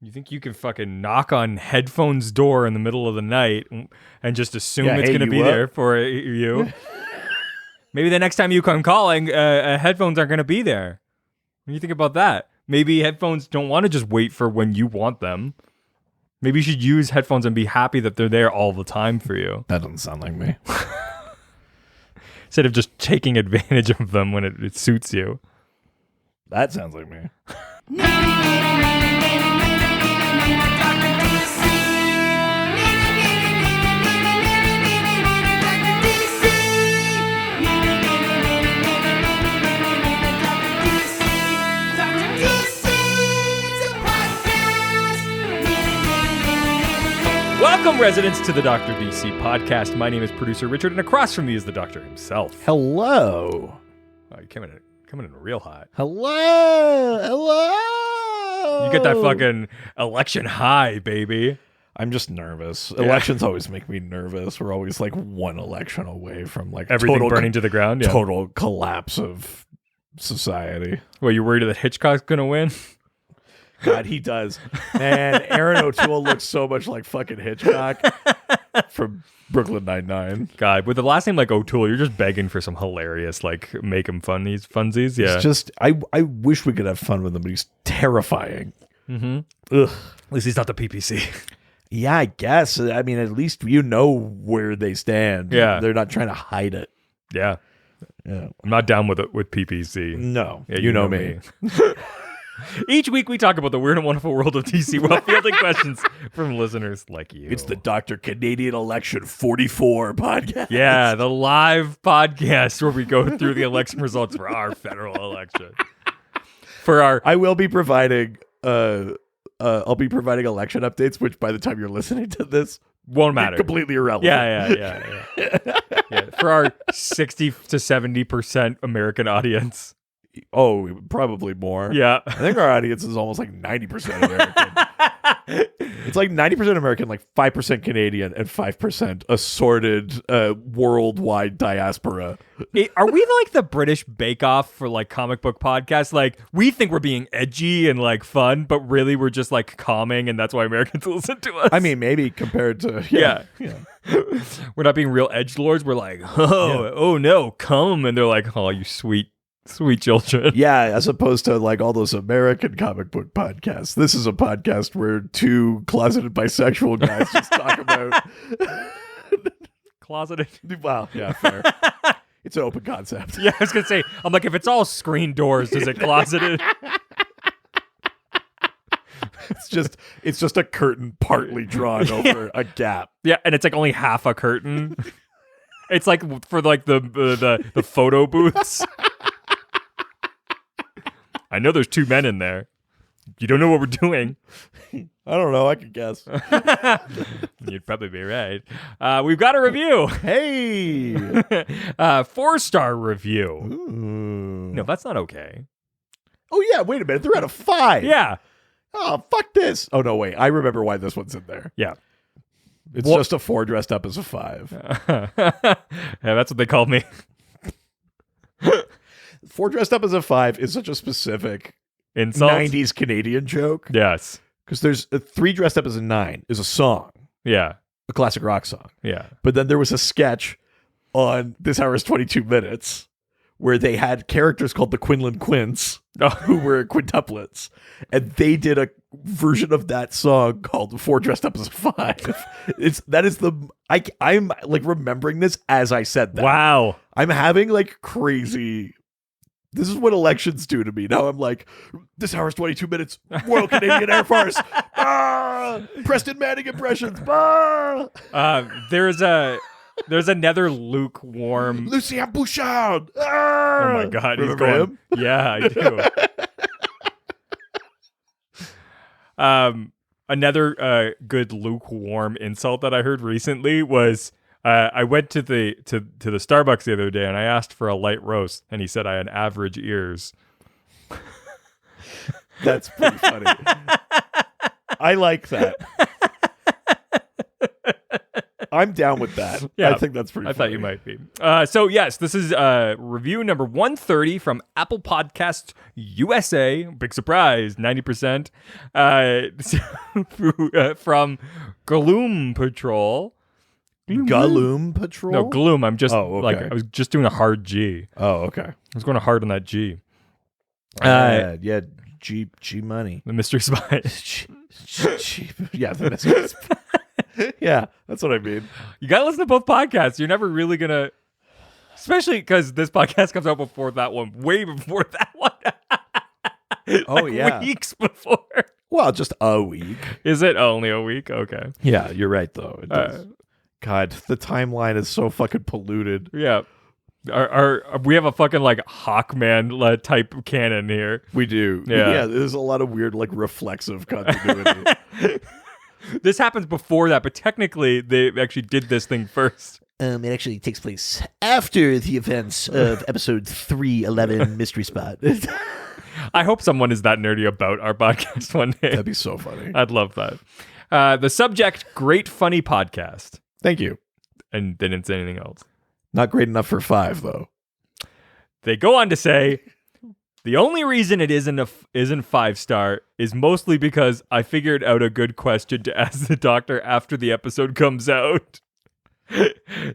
You think you can fucking knock on headphones door in the middle of the night and just assume it's hey, going to be you there for you? Maybe the next time you come calling, headphones aren't going to be there. What do you think about that? Maybe headphones don't want to just wait for when you want them. Maybe you should use headphones and be happy that they're there all the time for you. That doesn't sound like me. Instead of just taking advantage of them when it suits you. That sounds like me. Welcome, residents, to the Dr. DC podcast. My name is producer Richard, and across from me is the doctor himself. Hello. Oh, you coming in real hot. Hello. You get that fucking election high, baby. I'm just nervous. Yeah. Elections always make me nervous. We're always like one election away from like everything burning to the ground. Yeah. Total collapse of society. Well, you worried that Hitchcock's gonna win? God, he does. Man, Aaron O'Toole looks so much like fucking Hitchcock from Brooklyn Nine-Nine. God, with the last name like O'Toole, you're just begging for some hilarious, like, make him funsies. Yeah. It's just, I wish we could have fun with him, but he's terrifying. Mm-hmm. Ugh. At least he's not the PPC. Yeah, I guess. I mean, at least you know where they stand. Yeah. They're not trying to hide it. Yeah. Yeah. I'm not down with PPC. No. Yeah, you know me. Each week we talk about the weird and wonderful world of DC while fielding questions from listeners like you. It's the Dr. Canadian Election 44 podcast. Yeah, the live podcast where we go through the election results for our federal election. I will be providing I'll be providing election updates, which by the time you're listening to this won't matter. Completely irrelevant. Yeah. For our 60 to 70% American audience. Oh, probably more. Yeah. I think our audience is almost like 90% American. It's like 90% American, like 5% Canadian, and 5% assorted worldwide diaspora. Are we like the British Bake Off for like comic book podcasts? Like, we think we're being edgy and like fun, but really we're just like calming, and that's why Americans listen to us. I mean, maybe compared to yeah. We're not being real edgelords. We're like, oh no, come, and they're like, oh, you sweet children. Yeah, as opposed to like all those American comic book podcasts. This is a podcast where two closeted bisexual guys just talk about closeted. Wow, yeah, fair. It's an open concept. Yeah, I was gonna say, I'm like, if it's all screen doors, is it closeted? It's just a curtain partly drawn over a gap. Yeah, and it's like only half a curtain. It's like for like the photo booths. I know there's two men in there. You don't know what we're doing. I don't know. I could guess. You'd probably be right. We've got a review. Hey! 4-star review. Ooh. No, that's not okay. Oh, yeah. Wait a minute. They're at a 5. Yeah. Oh, fuck this. Oh, no, wait. I remember why this one's in there. Yeah. It's just a 4 dressed up as a 5. Yeah, that's what they called me. 4 dressed up as a 5 is such a specific insult 90s Canadian joke. Yes. Because there's a 3 dressed up as a 9 is a song. Yeah. A classic rock song. Yeah. But then there was a sketch on This Hour is 22 Minutes where they had characters called the Quinlan Quints who were quintuplets. And they did a version of that song called 4 Dressed Up as a 5. I'm like remembering this as I said that. Wow. I'm having like crazy. This is what elections do to me. Now I'm like, This Hour is 22 Minutes. Royal Canadian Air Force. Preston Manning impressions. There's another lukewarm Lucien Bouchard. Oh my God, he's going. Him? Yeah, I do. Another good lukewarm insult that I heard recently was I went to the Starbucks the other day and I asked for a light roast, and he said I had average ears. That's pretty funny. I like that. I'm down with that. Yeah, I think that's pretty I funny. thought you might be. So yes, this is review number 130 from Apple Podcasts USA. Big surprise, 90%. From Gloom Patrol. Galloom Patrol? No, Gloom. I'm just Oh, okay. like I was just doing a hard G. Oh, okay. I was going hard on that G. Yeah, G money. The mystery spy. Yeah, the mystery spy. Yeah, that's what I mean. You gotta listen to both podcasts. You're never really gonna, especially because this podcast comes out before that one, way before that one. Oh, yeah. Weeks before. Well, just a week. Is it only a week? Okay. Yeah, you're right though. It does. God, the timeline is so fucking polluted. Yeah. We have a fucking like Hawkman type canon here. We do. Yeah. There's a lot of weird like reflexive continuity. This happens before that, but technically they actually did this thing first. It actually takes place after the events of episode 311 Mystery Spot. I hope someone is that nerdy about our podcast one day. That'd be so funny. I'd love that. The subject, great funny podcast. Thank you. And they didn't say anything else. Not great enough for 5 though. They go on to say, the only reason it isn't 5-star is mostly because I figured out a good question to ask the doctor after the episode comes out.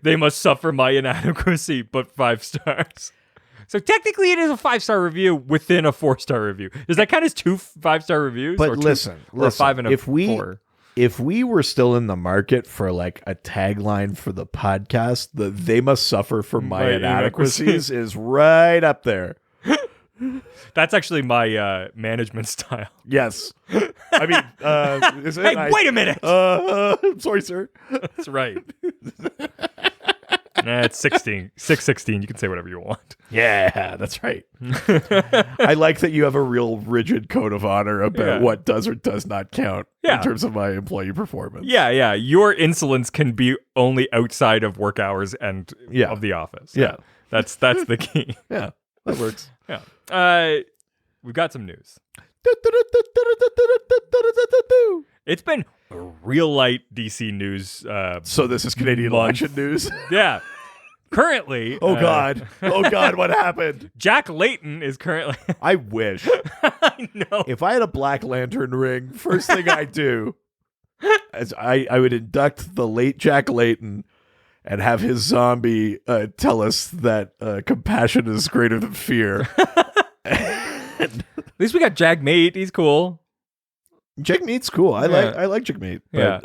They must suffer my inadequacy, but 5 stars. So technically it is a 5-star review within a 4-star review. Does that count as 2 5-star reviews? But or listen, or a 5 and a 4? If we were still in the market for like a tagline for the podcast, the "They must suffer for my inadequacies" is right up there. That's actually my management style. Yes. I mean, is it? Hey, wait a minute. I'm sorry, sir. That's right. It's 616. You can say whatever you want. Yeah, that's right. I like that you have a real rigid code of honor about what does or does not count in terms of my employee performance. Yeah. Your insolence can be only outside of work hours and of the office. Yeah. That's the key. Yeah, that works. Yeah. We've got some news. It's been a real light DC news. So this is Canadian election news? Yeah. Currently. Oh, God. Oh, God, what happened? Jack Layton is currently. I wish. I know. If I had a Black Lantern ring, first thing I'd do is I would induct the late Jack Layton and have his zombie tell us that compassion is greater than fear. At least we got Jagmate. He's cool. Jagmeet's cool. I like Jagmeet. Yeah.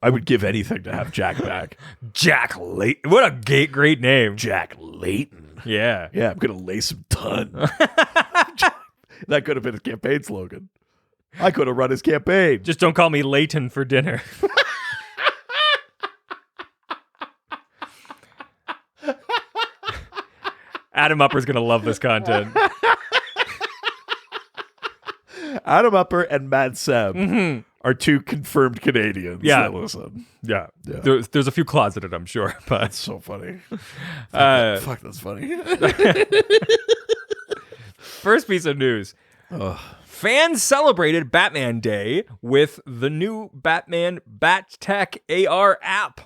I would give anything to have Jack back. Jack Layton. What a great name. Jack Layton. Yeah. Yeah, I'm going to lay some ton. That could have been his campaign slogan. I could have run his campaign. Just don't call me Layton for dinner. Adam Upper's going to love this content. Adam Upper and Matt Seb are 2 confirmed Canadians. Yeah. That listen. Yeah. There's a few closeted, I'm sure. But That's so funny. Fuck, that's funny. First piece of news. Fans celebrated Batman Day with the new Batman BatTech AR app.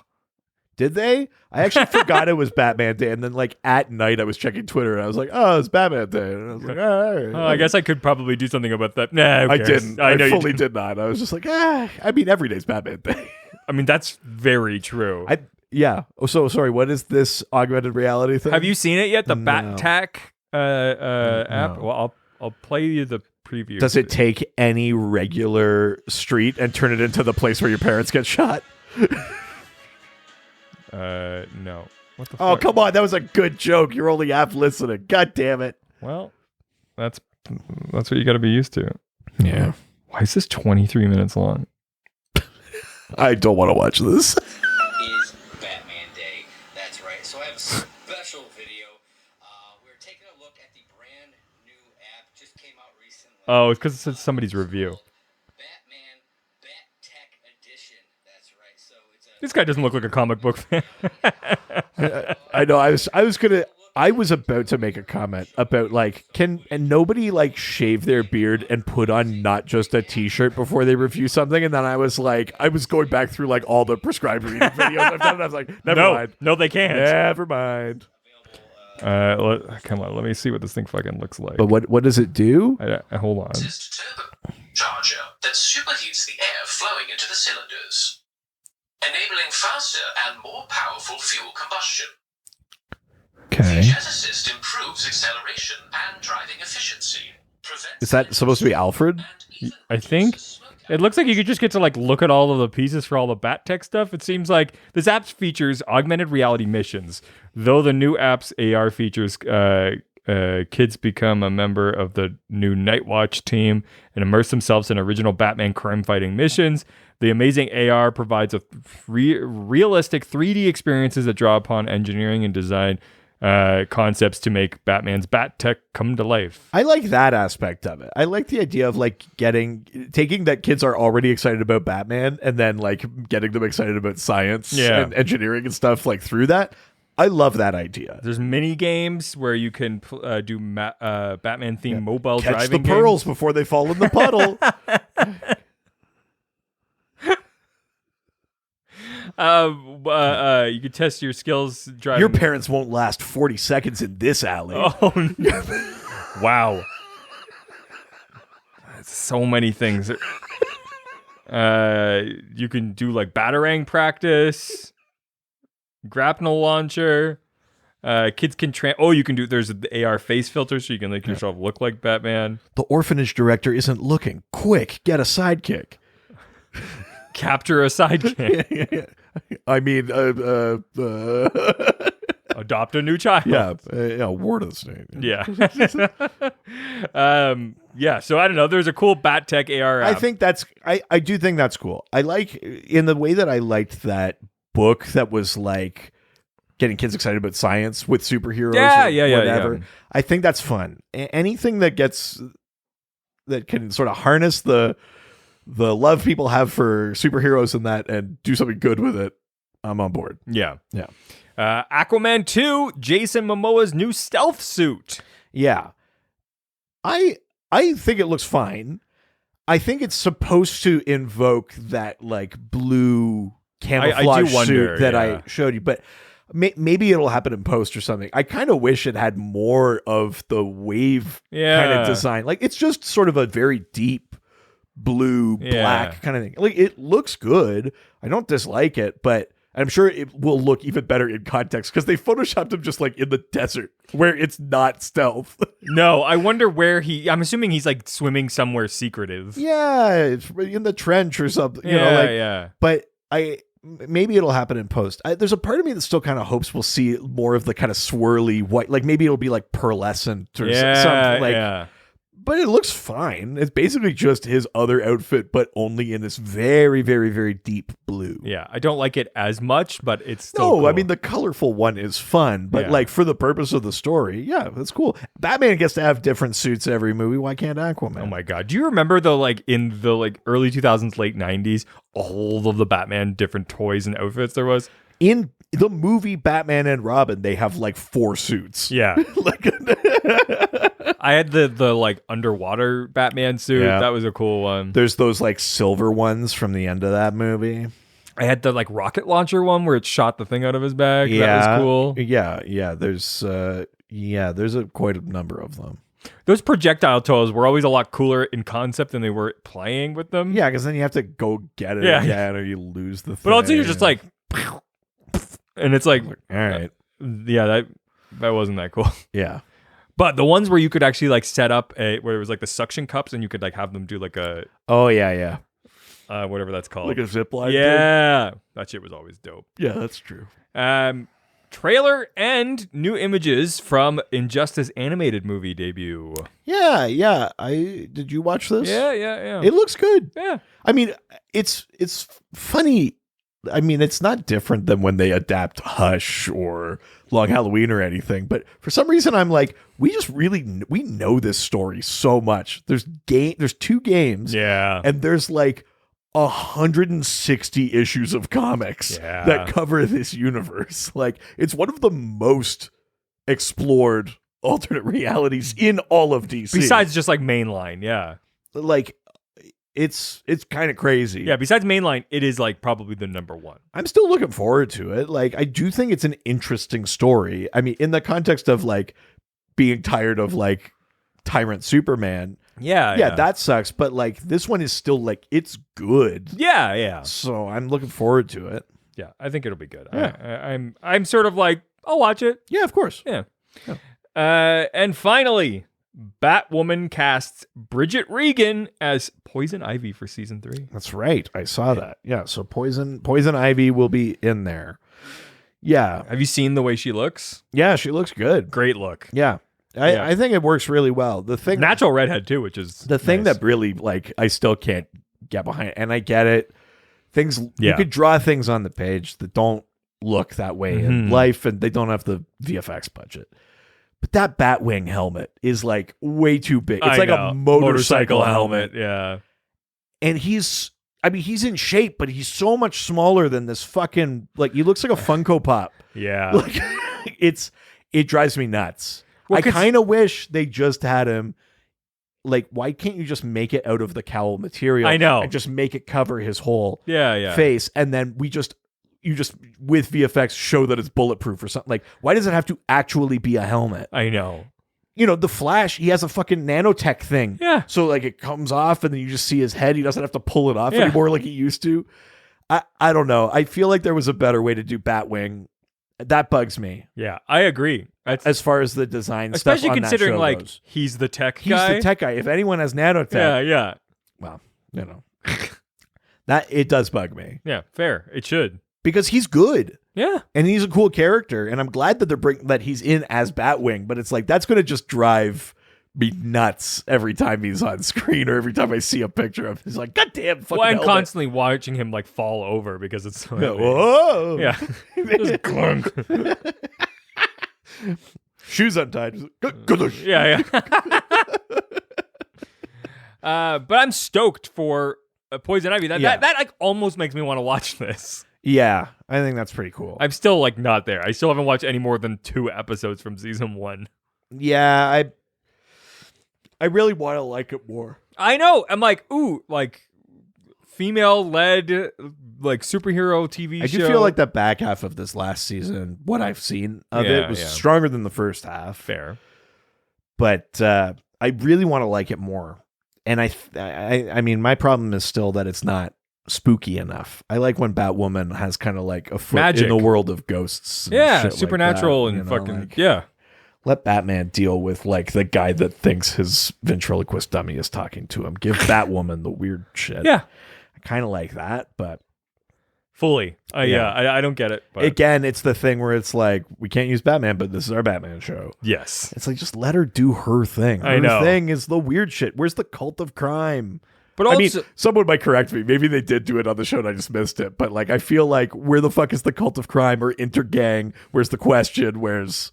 Did they? I actually forgot it was Batman Day, and then like at night I was checking Twitter and I was like, "Oh, it's Batman Day," and I was like, "All right." I guess I could probably do something about that. Nah, I didn't. I know you fully didn't. did not. I was just like, I mean, every day's Batman Day. I mean, that's very true. Yeah. Oh, so sorry. What is this augmented reality thing? Have you seen it yet? The No. BatTech app. No. Well, I'll play you the preview. Does it take any regular street and turn it into the place where your parents get shot? No. What the Oh, fuck? come on. That was a good joke. You're only half listening. God damn it. Well, that's what you got to be used to. Yeah. Why is this 23 minutes long? I don't want to watch this. Is Batman Day. That's right. So I have a special video. We're taking a look at the brand new app. Just came out recently. Oh, it's because it's somebody's review. Batman BatTech Edition. That's right. So it's a This guy doesn't look like a comic book fan. I know. I was gonna. I was about to make a comment about like and nobody like shave their beard and put on not just a t-shirt before they review something, and then I was going back through like all the prescribed reading videos I've done, and I was like, never mind. No, they can't. Never mind. Come on, let me see what this thing fucking looks like. But what does it do? Hold on. Charger that superheats the air flowing into the cylinders, enabling faster and more powerful fuel combustion. Okay. The Jet Assist improves acceleration and driving efficiency. Is that supposed to be Alfred? I think. It looks like you could just get to like look at all of the pieces for all the Bat Tech stuff. It seems like this app features augmented reality missions. Though the new app's AR features kids become a member of the new Nightwatch team and immerse themselves in original Batman crime-fighting missions. The amazing AR provides a realistic 3D experiences that draw upon engineering and design concepts to make Batman's Bat Tech come to life. I like that aspect of it. I like the idea of like taking that kids are already excited about Batman and then like getting them excited about science and engineering and stuff like through that. I love that idea. There's mini games where you can do Batman themed mobile Catch driving the pearls before they fall in the puddle. You could test your skills driving. Your parents won't last 40 seconds in this alley. Oh, no. Wow. So many things. You can do like Batarang practice, grapnel launcher. Kids can you can do. There's the AR face filter, so you can make yourself look like Batman. The orphanage director isn't looking. Quick, get a sidekick. Capture a sidekick. I mean, adopt a new child. Yeah, ward of the state. Yeah. Yeah. So I don't know. There's a cool Bat Tech AR app. I think I do think that's cool. I like in the way that I liked that book that was like getting kids excited about science with superheroes. Whatever. Yeah. I think that's fun. Anything that can sort of harness the love people have for superheroes and that and do something good with it, I'm on board. Yeah. Yeah. Aquaman 2, Jason Momoa's new stealth suit. Yeah. I think it looks fine. I think it's supposed to invoke that like blue camouflage suit that I showed you, but maybe it'll happen in post or something. I kind of wish it had more of the wave kind of design. Like it's just sort of a very deep blue, black kind of thing. Like it looks good. I don't dislike it, but I'm sure it will look even better in context because they photoshopped him just like in the desert where it's not stealth. No, I wonder where I'm assuming he's like swimming somewhere secretive. Yeah, it's in the trench or something. Yeah. But maybe it'll happen in post. There's a part of me that still kind of hopes we'll see more of the kind of swirly white, like maybe it'll be like pearlescent or something like. Yeah. But it looks fine. It's basically just his other outfit, but only in this very, very, very deep blue. Yeah, I don't like it as much, but it's still cool. I mean, the colorful one is fun, but like for the purpose of the story, yeah, that's cool. Batman gets to have different suits every movie. Why can't Aquaman? Oh my God. Do you remember in the early 2000s, late 90s, all of the Batman different toys and outfits there was? In the movie Batman and Robin, they have like 4 suits. Yeah. I had the like underwater Batman suit. Yeah. That was a cool one. There's those like silver ones from the end of that movie. I had the like rocket launcher one where it shot the thing out of his bag. Yeah. That was cool. Yeah. There's quite a number of them. Those projectile toys were always a lot cooler in concept than they were playing with them. Yeah, because then you have to go get it again or you lose the thing. But also you're just like, and it's like, all right. Yeah, that wasn't that cool. Yeah. But the ones where you could actually like set up where it was like the suction cups and you could like have them do like a whatever that's called, like a zip line. Yeah, that shit was always dope. Yeah, that's true. Trailer and new images from Injustice animated movie debut. Yeah. Did you watch this? Yeah. It looks good. Yeah. I mean, it's funny. I mean, it's not different than when they adapt Hush or Long Halloween or anything. But for some reason, I'm like, we know this story so much. There's 2 games. Yeah. And there's like 160 issues of comics that cover this universe. Like, it's one of the most explored alternate realities in all of DC. Besides just like mainline, yeah. like, it's kind of crazy. Yeah, besides mainline, it is like probably the number one. I'm still looking forward to it. Like, I do think it's an interesting story. I mean, in the context of like being tired of like Tyrant Superman. Yeah. That sucks. But like, this one is still like, it's good. Yeah. So I'm looking forward to it. Yeah, I think it'll be good. Yeah. I'm sort of like, I'll watch it. Yeah, of course. Yeah. And finally, Batwoman casts Bridget Regan as Poison Ivy for season 3. That's right. I saw that. Yeah. So Poison Ivy will be in there. Yeah. Have you seen the way she looks? Yeah. She looks good. Great look. Yeah. I think it works really well. The thing, Natural redhead too, which is the thing nice. that really like, I still can't get behind, and I get it. Things you Yeah. could draw things on the page that don't look that way in Mhm. life, and they don't have the VFX budget. But that Batwing helmet is like way too big. It's I like know. a motorcycle helmet. Yeah. And he's in shape, but he's so much smaller than this fucking, like, he looks like a Funko Pop. Yeah. Like, it drives me nuts. Well, I 'cause- kind of wish they just had him. Like, why can't you just make it out of the cowl material? I know. And just make it cover his whole Yeah. face, and then you just with VFX show that it's bulletproof or something. Like, why does it have to actually be a helmet? I know. You know, the Flash, he has a fucking nanotech thing. Yeah. So like it comes off and then you just see his head. He doesn't have to pull it off Yeah. anymore like he used to. I don't know. I feel like there was a better way to do Batwing. That bugs me Yeah. I agree. That's, as far as the design especially stuff on considering that show like goes. he's the tech He's guy. the tech guy. If anyone has nanotech, Yeah. well, you know. That it does bug me. Yeah. Fair. It should. Because he's good. Yeah. And he's a cool character, and I'm glad that that he's in as Batwing, but it's like that's going to just drive me nuts every time he's on screen or every time I see a picture of him. He's like, goddamn fucking Well, and helmet. constantly watching him like fall over because it's so Yeah, heavy. whoa. Yeah. Just clunk. Shoes untied. Good. Yeah. But I'm stoked for Poison Ivy. That like almost makes me want to watch this. Yeah, I think that's pretty cool. I'm still like not there. I still haven't watched any more than 2 episodes from season 1. Yeah, I really want to like it more. I know. I'm like, ooh, like female-led like superhero TV I show. do feel like the back half of this last season, what I've seen of Yeah, it was yeah. stronger than the first half. fair. But I really want to like it more. And I mean, my problem is still that it's not spooky enough. I like when Batwoman has kind of like a foot Magic. in the world of ghosts. And Yeah, shit like supernatural that, and you know, fucking like, yeah. let Batman deal with like the guy that thinks his ventriloquist dummy is talking to him. Give Batwoman the weird shit. Yeah, I kind of like that, but fully. Yeah. Yeah, I don't get it. But again, it's the thing where it's like we can't use Batman, but this is our Batman show. yes. It's like just let her do her thing. Her I know. thing is the weird shit. Where's the cult of crime? But I mean, also, someone might correct me. Maybe they did do it on the show and I just missed it. But like, I feel like where the fuck is the cult of crime or intergang? Where's the question? Where's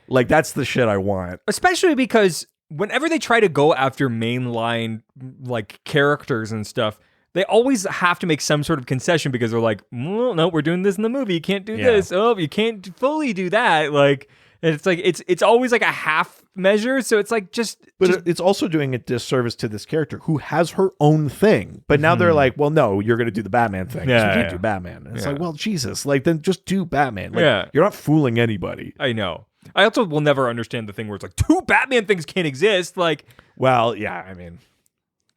like that's the shit I want. especially because whenever they try to go after mainline like characters and stuff, they always have to make some sort of concession because they're like, well, no, we're doing this in the movie. You can't do Yeah. this. Oh, you can't fully do that. Like, and it's like it's always like a half measure. So it's like just But it's also doing a disservice to this character who has her own thing. But now they're like, well, no, you're going to do the Batman thing. 'cause Yeah, you can't yeah. do Batman. And it's Yeah. like, well, Jesus, like then just do Batman. Like, Yeah. you're not fooling anybody. I know. I also will never understand the thing where it's like 2 Batman things can't exist. Like, Well, yeah, I mean,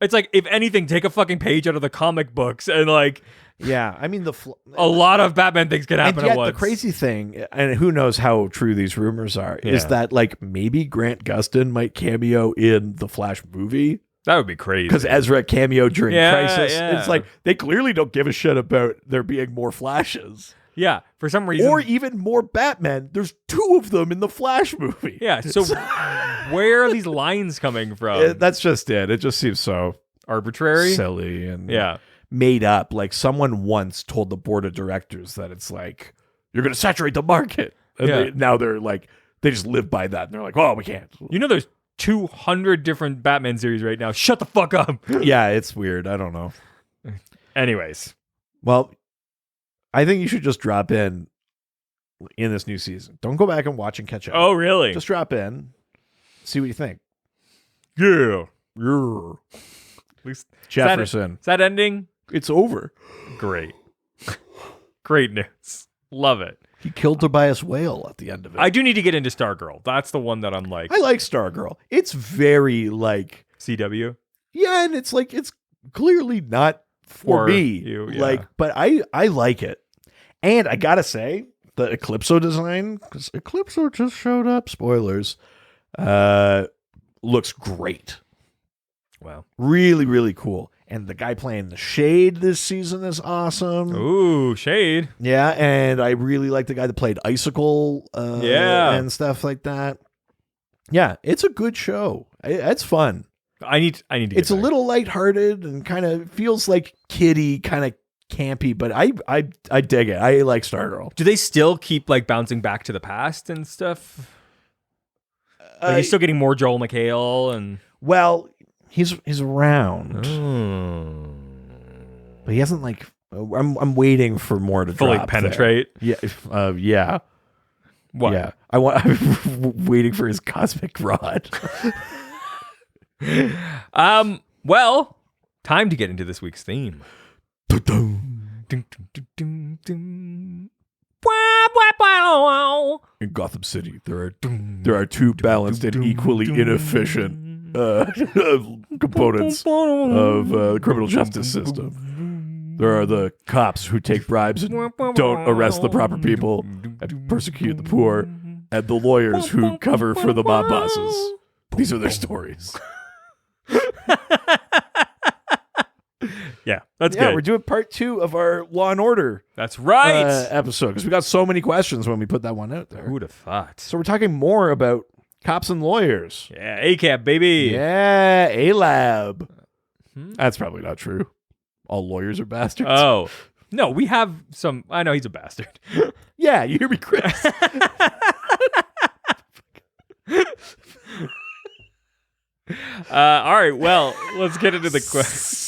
it's like, if anything, take a fucking page out of the comic books and like yeah, I mean a lot of Batman things can and happen yet at once. the crazy thing, and who knows how true these rumors are, is Yeah. that like maybe Grant Gustin might cameo in the Flash movie That would be crazy. because Ezra cameoed during Yeah, Crisis. yeah. It's like they clearly don't give a shit about there being more Flashes Yeah, for some reason. or even more Batman. There's 2 of them in the Flash movie. Yeah, so where are these lines coming from? That's just it. It just seems so Arbitrary? silly and Yeah. made up. Like someone once told the board of directors that it's like you're going to saturate the market, and Yeah. now they're like they just live by that. And they're like, oh, we can't. You know there's 200 different Batman series right now. Shut the fuck up. Yeah, it's weird. I don't know. Anyways. Well, I think you should just drop in in this new season. Don't go back and watch and catch up. Oh, really? Just drop in, see what you think. yeah. Grrr. At least Jefferson. Is that ending? It's over. Great. Great news. Love it. He killed Tobias Whale at the end of it. I do need to get into Stargirl. That's the one that I'm like, I like Stargirl. It's very like, CW. yeah, and it's like, it's clearly not for For me. you, yeah. Like, but I like it. And I gotta say, the Eclipso design, because Eclipso just showed up, spoilers, looks great. Wow. Really, really cool. And the guy playing the Shade this season is awesome. Ooh, Shade. Yeah, and I really like the guy that played Icicle Yeah. and stuff like that. Yeah, it's a good show. It's fun. I need to get It's a back. little lighthearted and kind of feels like kiddie, kind of campy, but I dig it. I like Stargirl. Do they still keep like bouncing back to the past and stuff? Like, he's still getting more Joel McHale and Well, he's around, Oh. but he hasn't like. I'm waiting for more to fully drop there. penetrate. Yeah, yeah, What? yeah. I'm waiting for his cosmic rod. Well, time to get into this week's theme. Dun-dun. Dun, dun, dun, dun, dun. Wah, wah, wah, wah. In Gotham City, there are two balanced and equally inefficient components of the criminal justice system. There are the cops who take bribes and don't arrest the proper people and persecute the poor, and the lawyers who cover for the mob bosses. These are their stories. Yeah, that's Yeah, good. we're doing part 2 of our Law and Order That's right. episode because we got so many questions when we put that one out there. Who'd have thought? So we're talking more about cops and lawyers. Yeah, ACAB, baby. Yeah, A-Lab. That's probably not true. All lawyers are bastards. Oh. No, we have some. I know he's a bastard. Yeah, you hear me, Chris? All right, well, let's get into the question.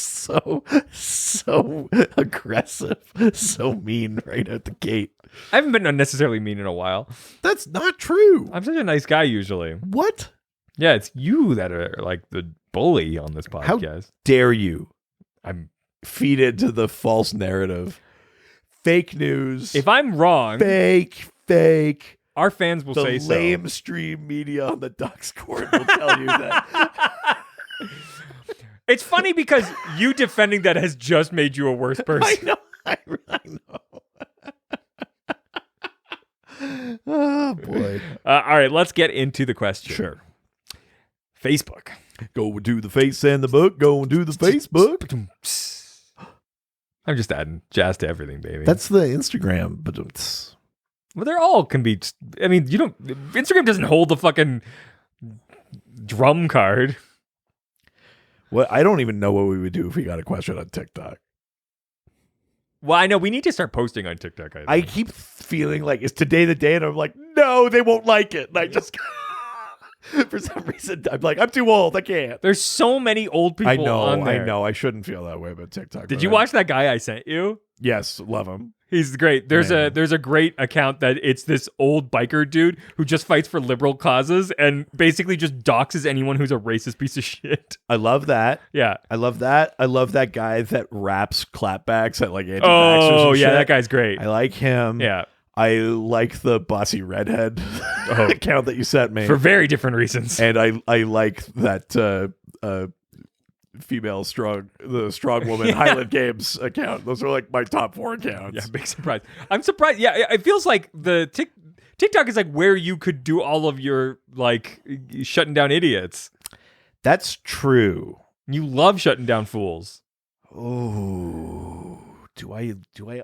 So aggressive, so mean right out the gate. I haven't been unnecessarily mean in a while. That's not true. I'm such a nice guy usually. What? Yeah, it's you that are like the bully on this How podcast. dare you I'm. feed into the false narrative? Fake news. If I'm wrong, Fake. our fans will The say so. lamestream media on the Ducks Court will tell you that. It's funny because you defending that has just made you a worse person. I know. Oh, boy. All right, let's get into the question. Sure. Facebook. Go do the face and the book. Go and do the Facebook. I'm just adding jazz to everything, baby. That's the Instagram, but it's... well, they're all can be. I mean, you don't. Instagram doesn't hold the fucking drum card. Well, I don't even know what we would do if we got a question on TikTok. Well, I know we need to start posting on TikTok. I I think. keep feeling like, is today the day? And I'm like, no, they won't like it. And I just, for some reason, I'm like, I'm too old. I can't. There's so many old people on there. I know. I shouldn't feel that way about TikTok. Did but you watch that guy I sent you? Yes, love him. He's great. There's Man. a great account that it's this old biker dude who just fights for liberal causes and basically just doxes anyone who's a racist piece of shit. I love that. Yeah. I love that. I love that guy that raps clapbacks at like anti-vaxxers Oh and yeah, shit. that guy's great. I like him. Yeah. I like the bossy redhead Oh. account that you sent me. For very different reasons. And I like that female strong woman Highland Games account. Those are like my top 4 accounts. Yeah, big surprise. I'm surprised. Yeah, it feels like the TikTok is like where you could do all of your like shutting down idiots. That's true. You love shutting down fools. Oh, do I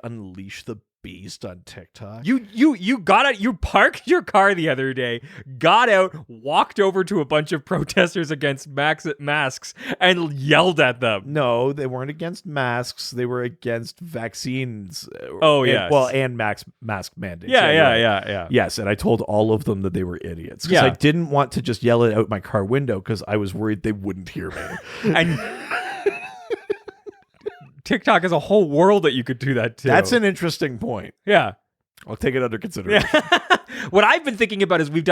unleash the beast on TikTok? You got out. You parked your car the other day, got out, walked over to a bunch of protesters against masks, and yelled at them. No, they weren't against masks. They were against vaccines. Oh, and, yes. well, and mask mandates. Yeah. Right. Yes, and I told all of them that they were idiots because Yeah. I didn't want to just yell it out my car window because I was worried they wouldn't hear me. And TikTok is a whole world that you could do that to. That's an interesting point. Yeah. I'll take it under consideration. What I've been thinking about is we've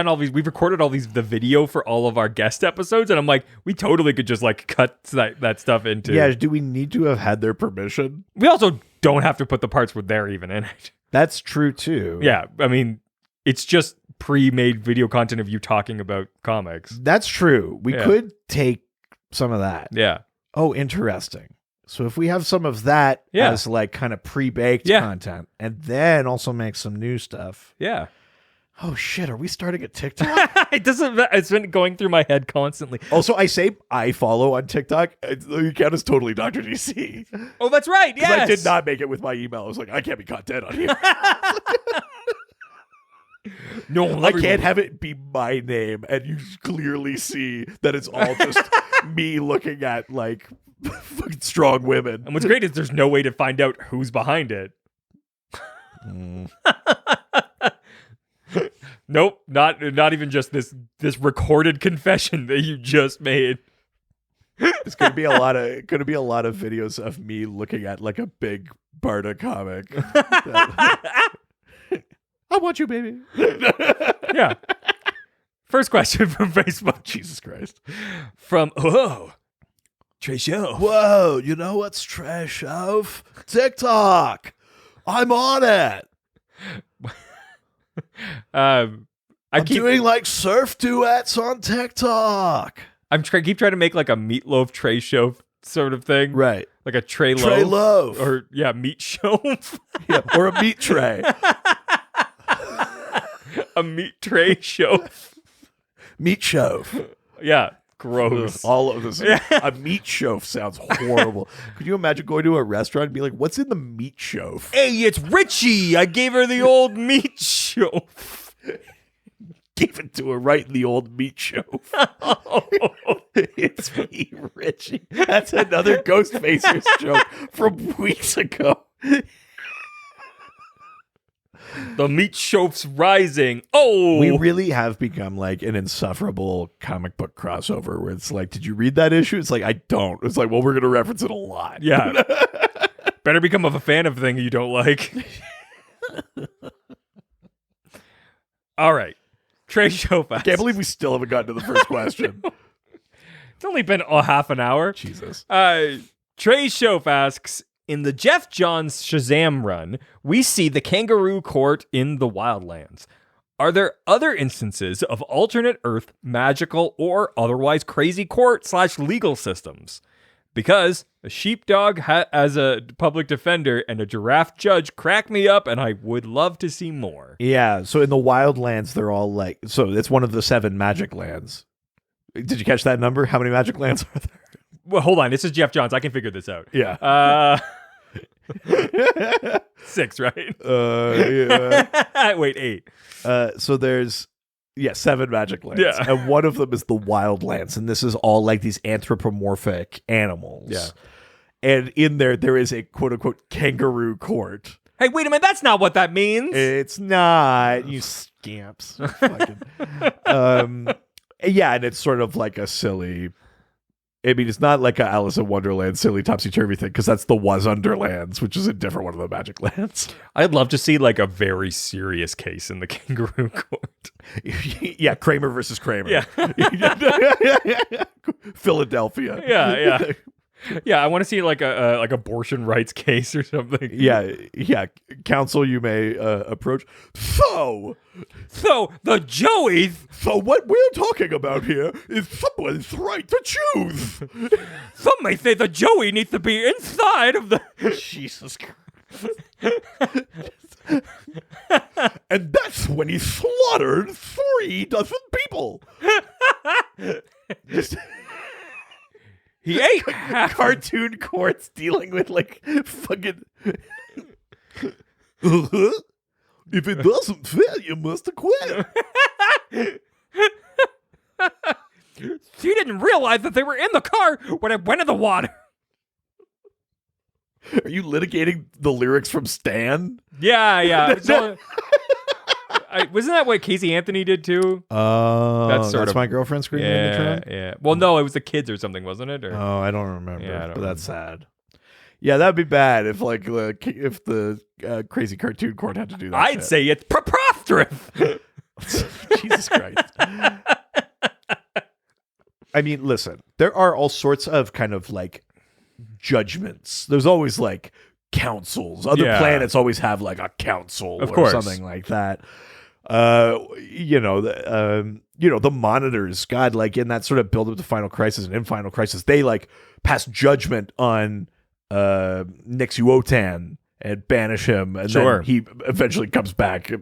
recorded the video for all of our guest episodes, and I'm like, we totally could just like cut that stuff into. Yeah, do we need to have had their permission? We also don't have to put the parts where they're even in it. That's true too. Yeah, I mean, it's just pre-made video content of you talking about comics. That's true. We Yeah. could take some of that. Yeah. Oh, interesting. So if we have some of that Yeah. as like kind of pre-baked Yeah. content and then also make some new stuff. Yeah. Oh shit, are we starting a TikTok? It's been going through my head constantly. Also, I say I follow on TikTok. The account is totally Dr. DC. Oh, that's right. Because Yes. I did not make it with my email. I was like, I can't be caught dead on here. No, I can't have it be my name and you clearly see that it's all just me looking at like fucking strong women. And what's great is there's no way to find out who's behind it. Nope, not even just this recorded confession that you just made. It's gonna be a lot of videos of me looking at like a big Barda comic. I want you, baby. Yeah. First question from Facebook. Jesus Christ. From Trey Show. Whoa, you know what's trash of? TikTok. I'm on it. I'm doing like surf duets on TikTok. Keep trying to make like a Meatloaf Trey Show sort of thing. Right. Like a Trey Trey Loaf. Loaf. Or yeah, meat show. Yeah, or a meat tray. A meat tray show. Meat show. Yeah. Gross. All of this. A meat show sounds horrible. Could you imagine going to a restaurant and be like, what's in the meat show? Hey, it's Richie. I gave her the old meat show. Gave it to her right in the old meat show. It's me, Richie. That's another Ghostfacers joke from weeks ago. The meat shoaf's rising. Oh, We really have become like an insufferable comic book crossover where it's like, did you read that issue? It's like, I don't. It's like, well, we're going to reference it a lot. yeah. Better become a fan of a thing you don't like. All right. Trey Show I can't believe we still haven't gotten to the first question. It's only been a half an hour. Jesus. Trey Show asks, in the Jeff Johns Shazam run, we see the Kangaroo Court in the Wildlands. Are there other instances of alternate Earth, magical, or otherwise crazy court/legal systems? Because a sheepdog as a public defender and a giraffe judge crack me up, and I would love to see more. Yeah, so in the Wildlands, they're all like, so it's one of the 7 magic lands. Did you catch that number? How many magic lands are there? Well, hold on. This is Jeff Johns. I can figure this out. Yeah. 6, right? Yeah. Wait, 8. So there's 7 magic lands. Yeah. And one of them is the Wildlands, and this is all like these anthropomorphic animals. Yeah. And in there is a quote unquote kangaroo court. Hey, wait a minute. That's not what that means. It's not, you scamps. Fucking. Yeah, and it's sort of like a silly. I mean, it's not like a Alice in Wonderland silly topsy-turvy thing, because that's the Was Underlands, which is a different one of the magic lands. I'd love to see like a very serious case in the kangaroo court. Yeah, Kramer versus Kramer. Yeah. Philadelphia. Yeah. Yeah, I want to see like a like abortion rights case or something. Yeah. Counsel, you may approach. So the Joey. So what we're talking about here is someone's right to choose. Some may say the Joey needs to be inside of the. Jesus Christ. And that's when he slaughtered 3 dozen people. Just He ate cartoon courts dealing with like fucking. If it doesn't fit, you must acquit. She didn't realize that they were in the car when it went in the water. Are you litigating the lyrics from Stan? Yeah. So, wasn't that what Casey Anthony did too? That's sort of- my girlfriend screaming in the trunk. Yeah. Well, no, it was the kids or something, wasn't it? Or... Oh, I don't remember. Yeah, I don't but that's sad. Yeah, that'd be bad if the crazy cartoon court had to do that. I'd shit. say it's preposterous. Jesus Christ. I mean, listen, there are all sorts of kind of like judgments. There's always like councils. Other planets always have like a council Of or course. something like that. The monitors, God, like in that sort of build up to Final Crisis and in Final Crisis, they like pass judgment on Nixuotan and banish him, and then he eventually comes back,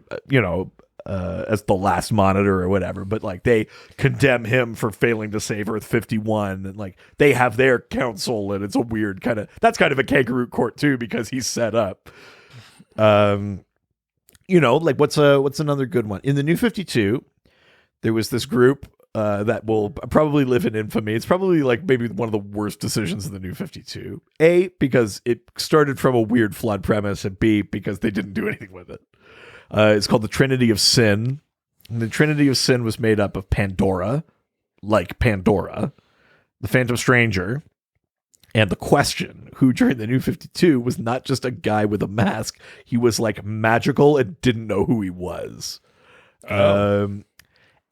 as the last monitor or whatever, but like they condemn him for failing to save Earth 51, and like they have their council, and it's a weird that's kind of a kangaroo court too, because he's set up. Like what's another good one? In the New 52, there was this group that will probably live in infamy. It's probably like maybe one of the worst decisions in the New 52. A, because it started from a weird flawed premise, and B, because they didn't do anything with it. It's called the Trinity of Sin. And the Trinity of Sin was made up of Pandora, like Pandora, the Phantom Stranger, and the Question, who during the New 52 was not just a guy with a mask. He was like magical and didn't know who he was.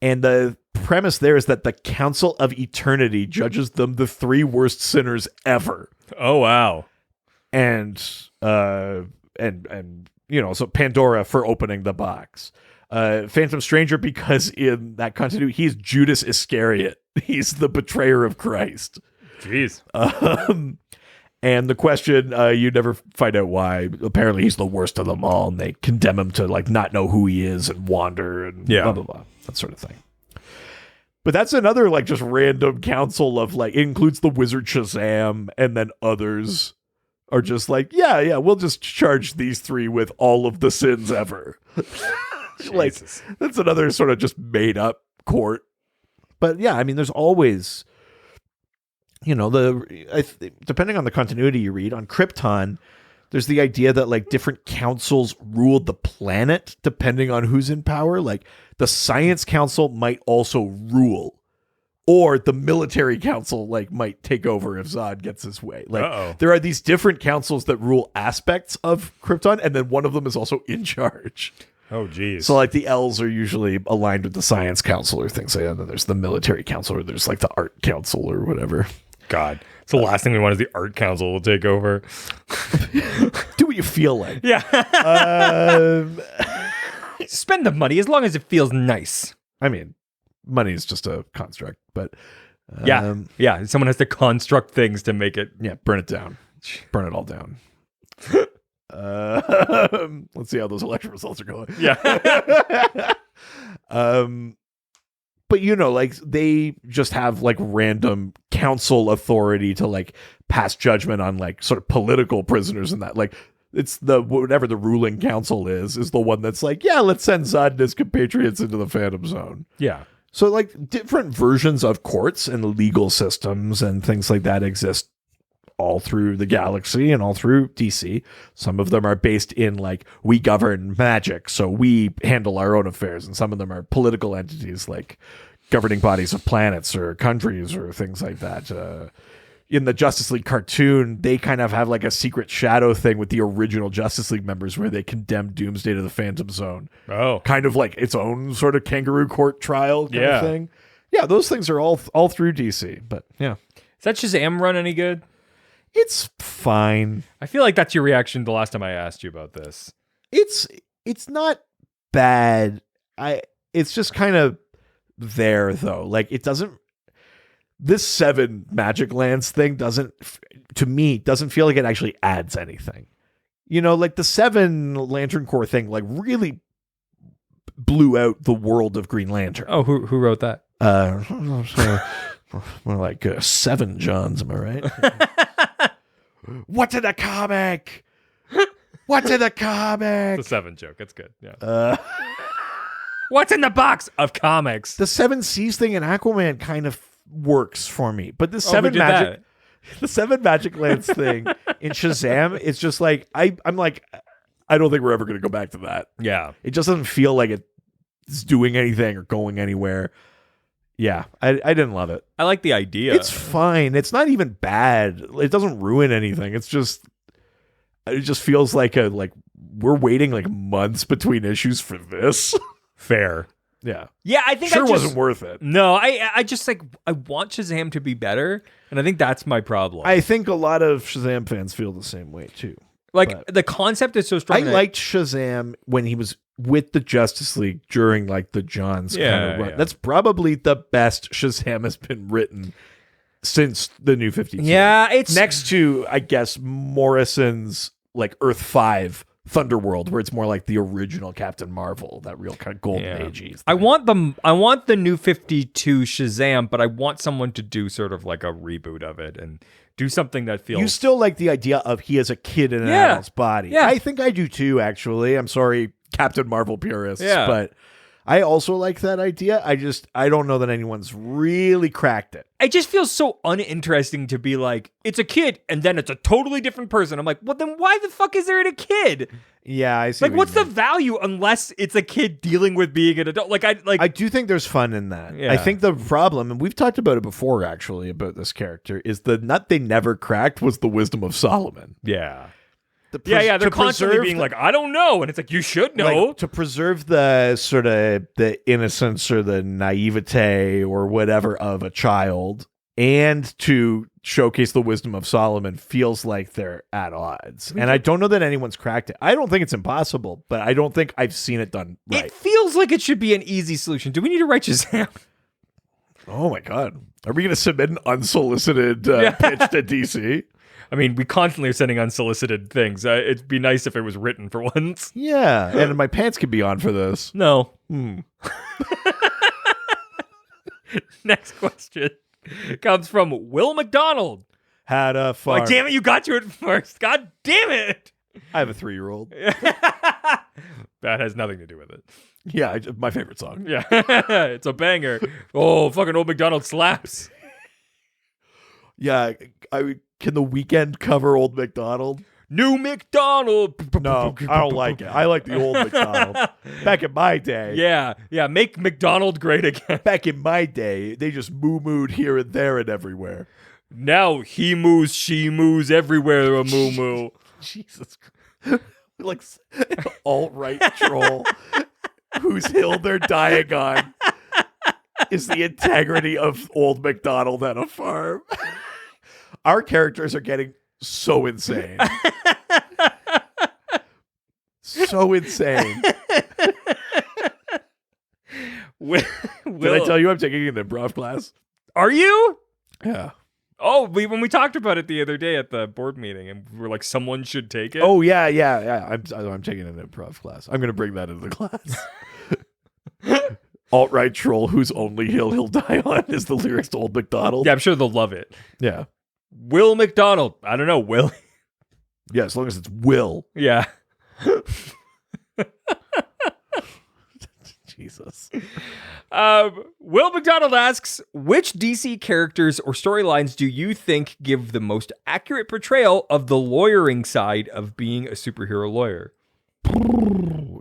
And the premise there is that the Council of Eternity judges them the 3 worst sinners ever. Oh, wow. And so Pandora for opening the box. Phantom Stranger, because in that continuity, he's Judas Iscariot. He's the betrayer of Christ. Jeez. And the Question, you never find out why. Apparently he's the worst of them all, and they condemn him to like not know who he is and wander and blah, blah, blah. That sort of thing. But that's another like just random council of like, it includes the wizard Shazam, and then others are just like, yeah, we'll just charge these 3 with all of the sins ever. Like, that's another sort of just made up court. But yeah, I mean, there's always, depending on the continuity you read, on Krypton, there's the idea that like different councils ruled the planet depending on who's in power. Like the Science Council might also rule, or the Military Council like might take over if Zod gets his way. Like there are these different councils that rule aspects of Krypton, and then one of them is also in charge. Oh, geez. So like the L's are usually aligned with the Science Council or things like that. And then there's the Military Council, or there's like the Art Council or whatever. God. So the last thing we want is the Art Council will take over. Do what you feel like. Yeah. Spend the money as long as it feels nice. I mean, money is just a construct, but yeah. Someone has to construct things to make it. Yeah, burn it down. Burn it all down. Let's see how those election results are going. Yeah. But like they just have like random council authority to like pass judgment on like sort of political prisoners, and that like it's the whatever the ruling council is the one that's like, yeah, let's send Zod and his compatriots into the Phantom Zone. Yeah. So like different versions of courts and legal systems and things like that exist all through the galaxy and all through DC. Some of them are based in like, we govern magic, so we handle our own affairs. And some of them are political entities like governing bodies of planets or countries or things like that. In the Justice League cartoon, they kind of have like a secret shadow thing with the original Justice League members where they condemn Doomsday to the Phantom Zone. Oh. Kind of like its own sort of kangaroo court trial kind of thing. Yeah, those things are all through DC, but yeah. Is that Shazam run any good? It's fine. I feel like that's your reaction the last time I asked you about this. It's not bad. It's just kind of there though. Like it doesn't. This 7 Magic Lands thing doesn't feel like it actually adds anything. Like the 7 Lantern Corps thing, like really blew out the world of Green Lantern. Oh, who wrote that? More like 7 Johns, am I right? What's in the comic? What's in the comic? It's a 7 joke. That's good. Yeah. What's in the box of comics? The 7 Seas thing in Aquaman kind of works for me, but the 7 Magic Lands thing in Shazam, it's just like I'm like, I don't think we're ever going to go back to that. Yeah, it just doesn't feel like it's doing anything or going anywhere. Yeah, I didn't love it. I like the idea. It's fine. It's not even bad. It doesn't ruin anything. It's just It just feels like we're waiting like months between issues for this. Fair. Yeah. Yeah, I think Sure I just, wasn't worth it. No, I just like I want Shazam to be better, and I think that's my problem. I think a lot of Shazam fans feel the same way too. like but- the concept is so strong. I and liked Shazam when he was with the Justice League during like the Johns kind of run. yeah. That's probably the best Shazam has been written since the New 52. Yeah, it's Next to, I guess, Morrison's like Earth 5 Thunderworld, where it's more like the original Captain Marvel, that real kind of golden age. I want the New 52 Shazam, but I want someone to do sort of like a reboot of it and do something that feels. You still like the idea of he as a kid in an Yeah. adult's body. Yeah. I think I do too, actually. I'm sorry, Captain Marvel purists, Yeah. but I also like that idea. I don't know that anyone's really cracked it. It just feels so uninteresting to be like, it's a kid and then it's a totally different person. I'm like, well, then why the fuck is there a kid? Yeah, I see. Like, what's the value unless it's a kid dealing with being an adult? I do think there's fun in that. Yeah. I think the problem, and we've talked about it before actually, about this character, is the nut they never cracked was the wisdom of Solomon. yeah. The Yeah, they're to constantly preserve being the- like, I don't know. And it's like, you should know. like, to preserve the sort of the innocence or the naivete or whatever of a child, and to showcase the wisdom of Solomon feels like they're at odds. And I don't know that anyone's cracked it. I don't think it's impossible, but I don't think I've seen it done right. It feels like it should be an easy solution. Do we need to write Shazam? Oh my God. Are we going to submit an unsolicited pitch to DC? I mean, we constantly are sending unsolicited things. It'd be nice if it was written for once. Yeah. And my pants could be on for this. No. Hmm. Next question comes from Will McDonald. Had a fun. Oh, damn it, you got to it first. God damn it. I have a 3-year-old. That has nothing to do with it. Yeah, my favorite song. Yeah. It's a banger. Oh, fucking old McDonald slaps. Yeah, can the Weekend cover Old McDonald? New McDonald. No, I don't like it. I like the old McDonald. Back in my day, Yeah. Make McDonald great again. back in my day, they just moo-mooed here and there and everywhere. Now he moos, she moos everywhere. A moo moo. Jesus Christ. Like an alt-right troll whose hill they're dying on is the integrity of old McDonald at a farm. Our characters are getting so insane. So insane. Will, Did I tell you I'm taking an improv class? Are you? Yeah. Oh, when we talked about it the other day at the board meeting, and we were like, someone should take it. Oh yeah. I'm taking an improv class. I'm gonna bring that into the class. Alt-right troll whose only hill he'll die on is the lyrics to Old McDonald. yeah, I'm sure they'll love it. Yeah. Will McDonald. I don't know. Will. Yeah, as long as it's Will. Yeah. Jesus. Will McDonald asks, which DC characters or storylines do you think give the most accurate portrayal of the lawyering side of being a superhero lawyer?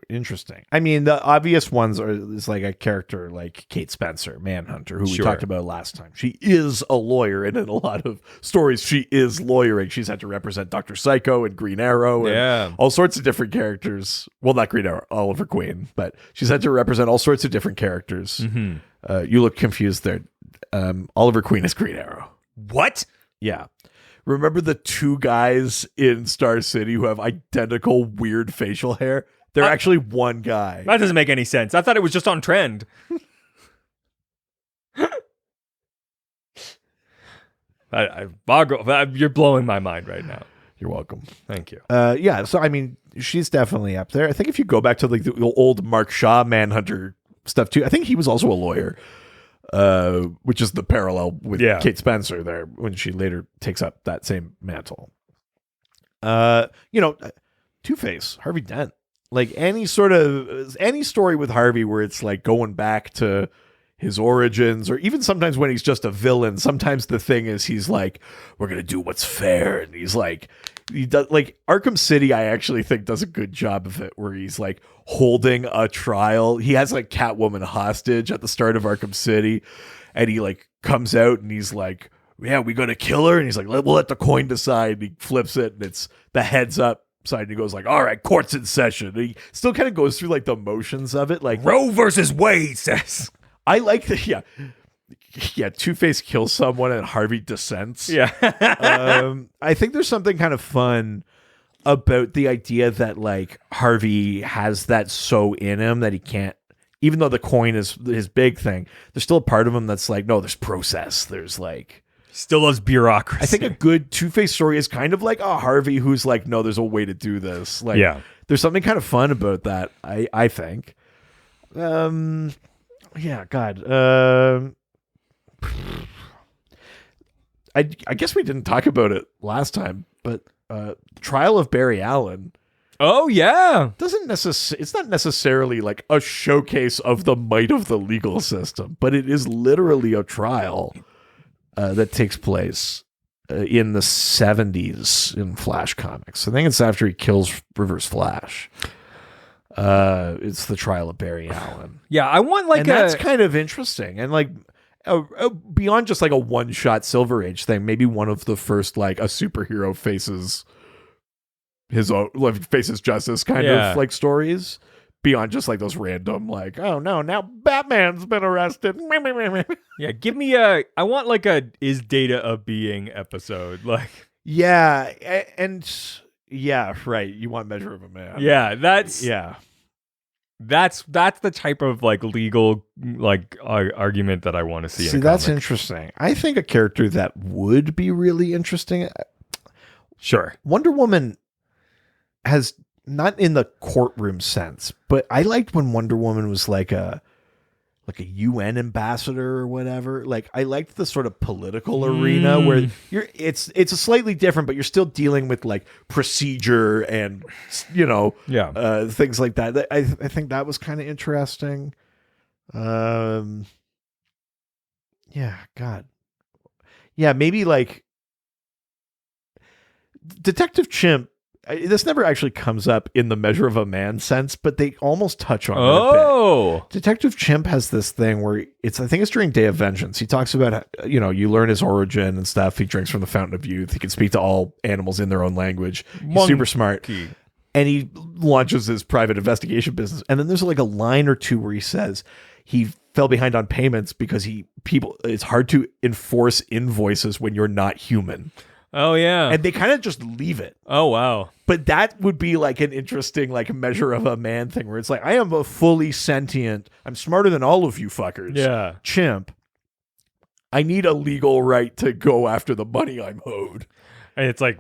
Interesting. I mean, the obvious ones is like a character like Kate Spencer, Manhunter, who we Sure. talked about last time. She is a lawyer, and in a lot of stories, she is lawyering. She's had to represent Dr. Psycho and Green Arrow and Yeah. all sorts of different characters. Well, not Green Arrow, Oliver Queen, but she's had to represent all sorts of different characters. Mm-hmm. You look confused there. Oliver Queen is Green Arrow. What? Yeah. Remember the two guys in Star City who have identical weird facial hair? They're actually one guy. That doesn't make any sense. I thought it was just on trend. You're blowing my mind right now. You're welcome. Thank you. Yeah, so I mean, she's definitely up there. I think if you go back to like the old Mark Shaw Manhunter stuff too, I think he was also a lawyer, which is the parallel with Kate Spencer there when she later takes up that same mantle. Two-Face, Harvey Dent. Like any story with Harvey where it's like going back to his origins, or even sometimes when he's just a villain, sometimes the thing is he's like, we're going to do what's fair. And he's like, he does, like Arkham City, I actually think does a good job of it, where he's like holding a trial. He has like Catwoman hostage at the start of Arkham City, and he like comes out and he's like, yeah, we going to kill her. And he's like, we'll let the coin decide. And he flips it, and it's the heads up side and he goes like, all right, court's in session. And he still kind of goes through like the motions of it. Like Roe versus Wade says. I like the Two-Face kills someone and Harvey dissents. Yeah. I think there's something kind of fun about the idea that like Harvey has that so in him that he can't, even though the coin is his big thing, there's still a part of him that's like, no, there's process. There's like, Still loves bureaucracy. I think a good Two-Face story is kind of like a Harvey who's like, no, there's a way to do this. Like, Yeah. there's something kind of fun about that. I think. Yeah, God. I guess we didn't talk about it last time, but Trial of Barry Allen Oh, yeah. it's not necessarily like a showcase of the might of the legal system, but it is literally a trial that takes place in the 70s in Flash Comics. I think it's after he kills Reverse Flash. It's the trial of Barry Allen. Yeah, I want like And that's kind of interesting. And like beyond just like a one-shot Silver Age thing, maybe one of the first like a superhero faces his own, like, faces justice kind Yeah. of like stories. Beyond just like those random like, oh no, now Batman's been arrested. Yeah, give me I want like a Is Data a Being episode. Like, Yeah, and yeah, right. You want Measure of a Man. yeah, that's the type of like legal like argument that I want to see. See, in a that's comic. interesting. I think a character that would be really interesting. Sure. Wonder Woman has, not in the courtroom sense, but I liked when Wonder Woman was like a UN ambassador or whatever. Like, I liked the sort of political arena where it's a slightly different, but you're still dealing with like procedure and things like that. I think that was kind of interesting. Yeah, God. Yeah, maybe like Detective Chimp. This never actually comes up in the Measure of a Man sense, but they almost touch on it a bit. Oh. Detective Chimp has this thing where I think it's during Day of Vengeance. He talks about, you learn his origin and stuff. He drinks from the Fountain of Youth. He can speak to all animals in their own language. He's super smart. And he launches his private investigation business. And then there's like a line or two where he says he fell behind on payments because it's hard to enforce invoices when you're not human. Oh, yeah. And they kind of just leave it. Oh, wow. But that would be like an interesting like Measure of a Man thing where it's like, I am a fully sentient, I'm smarter than all of you fuckers. Yeah. Chimp. I need a legal right to go after the money I'm owed. And it's like,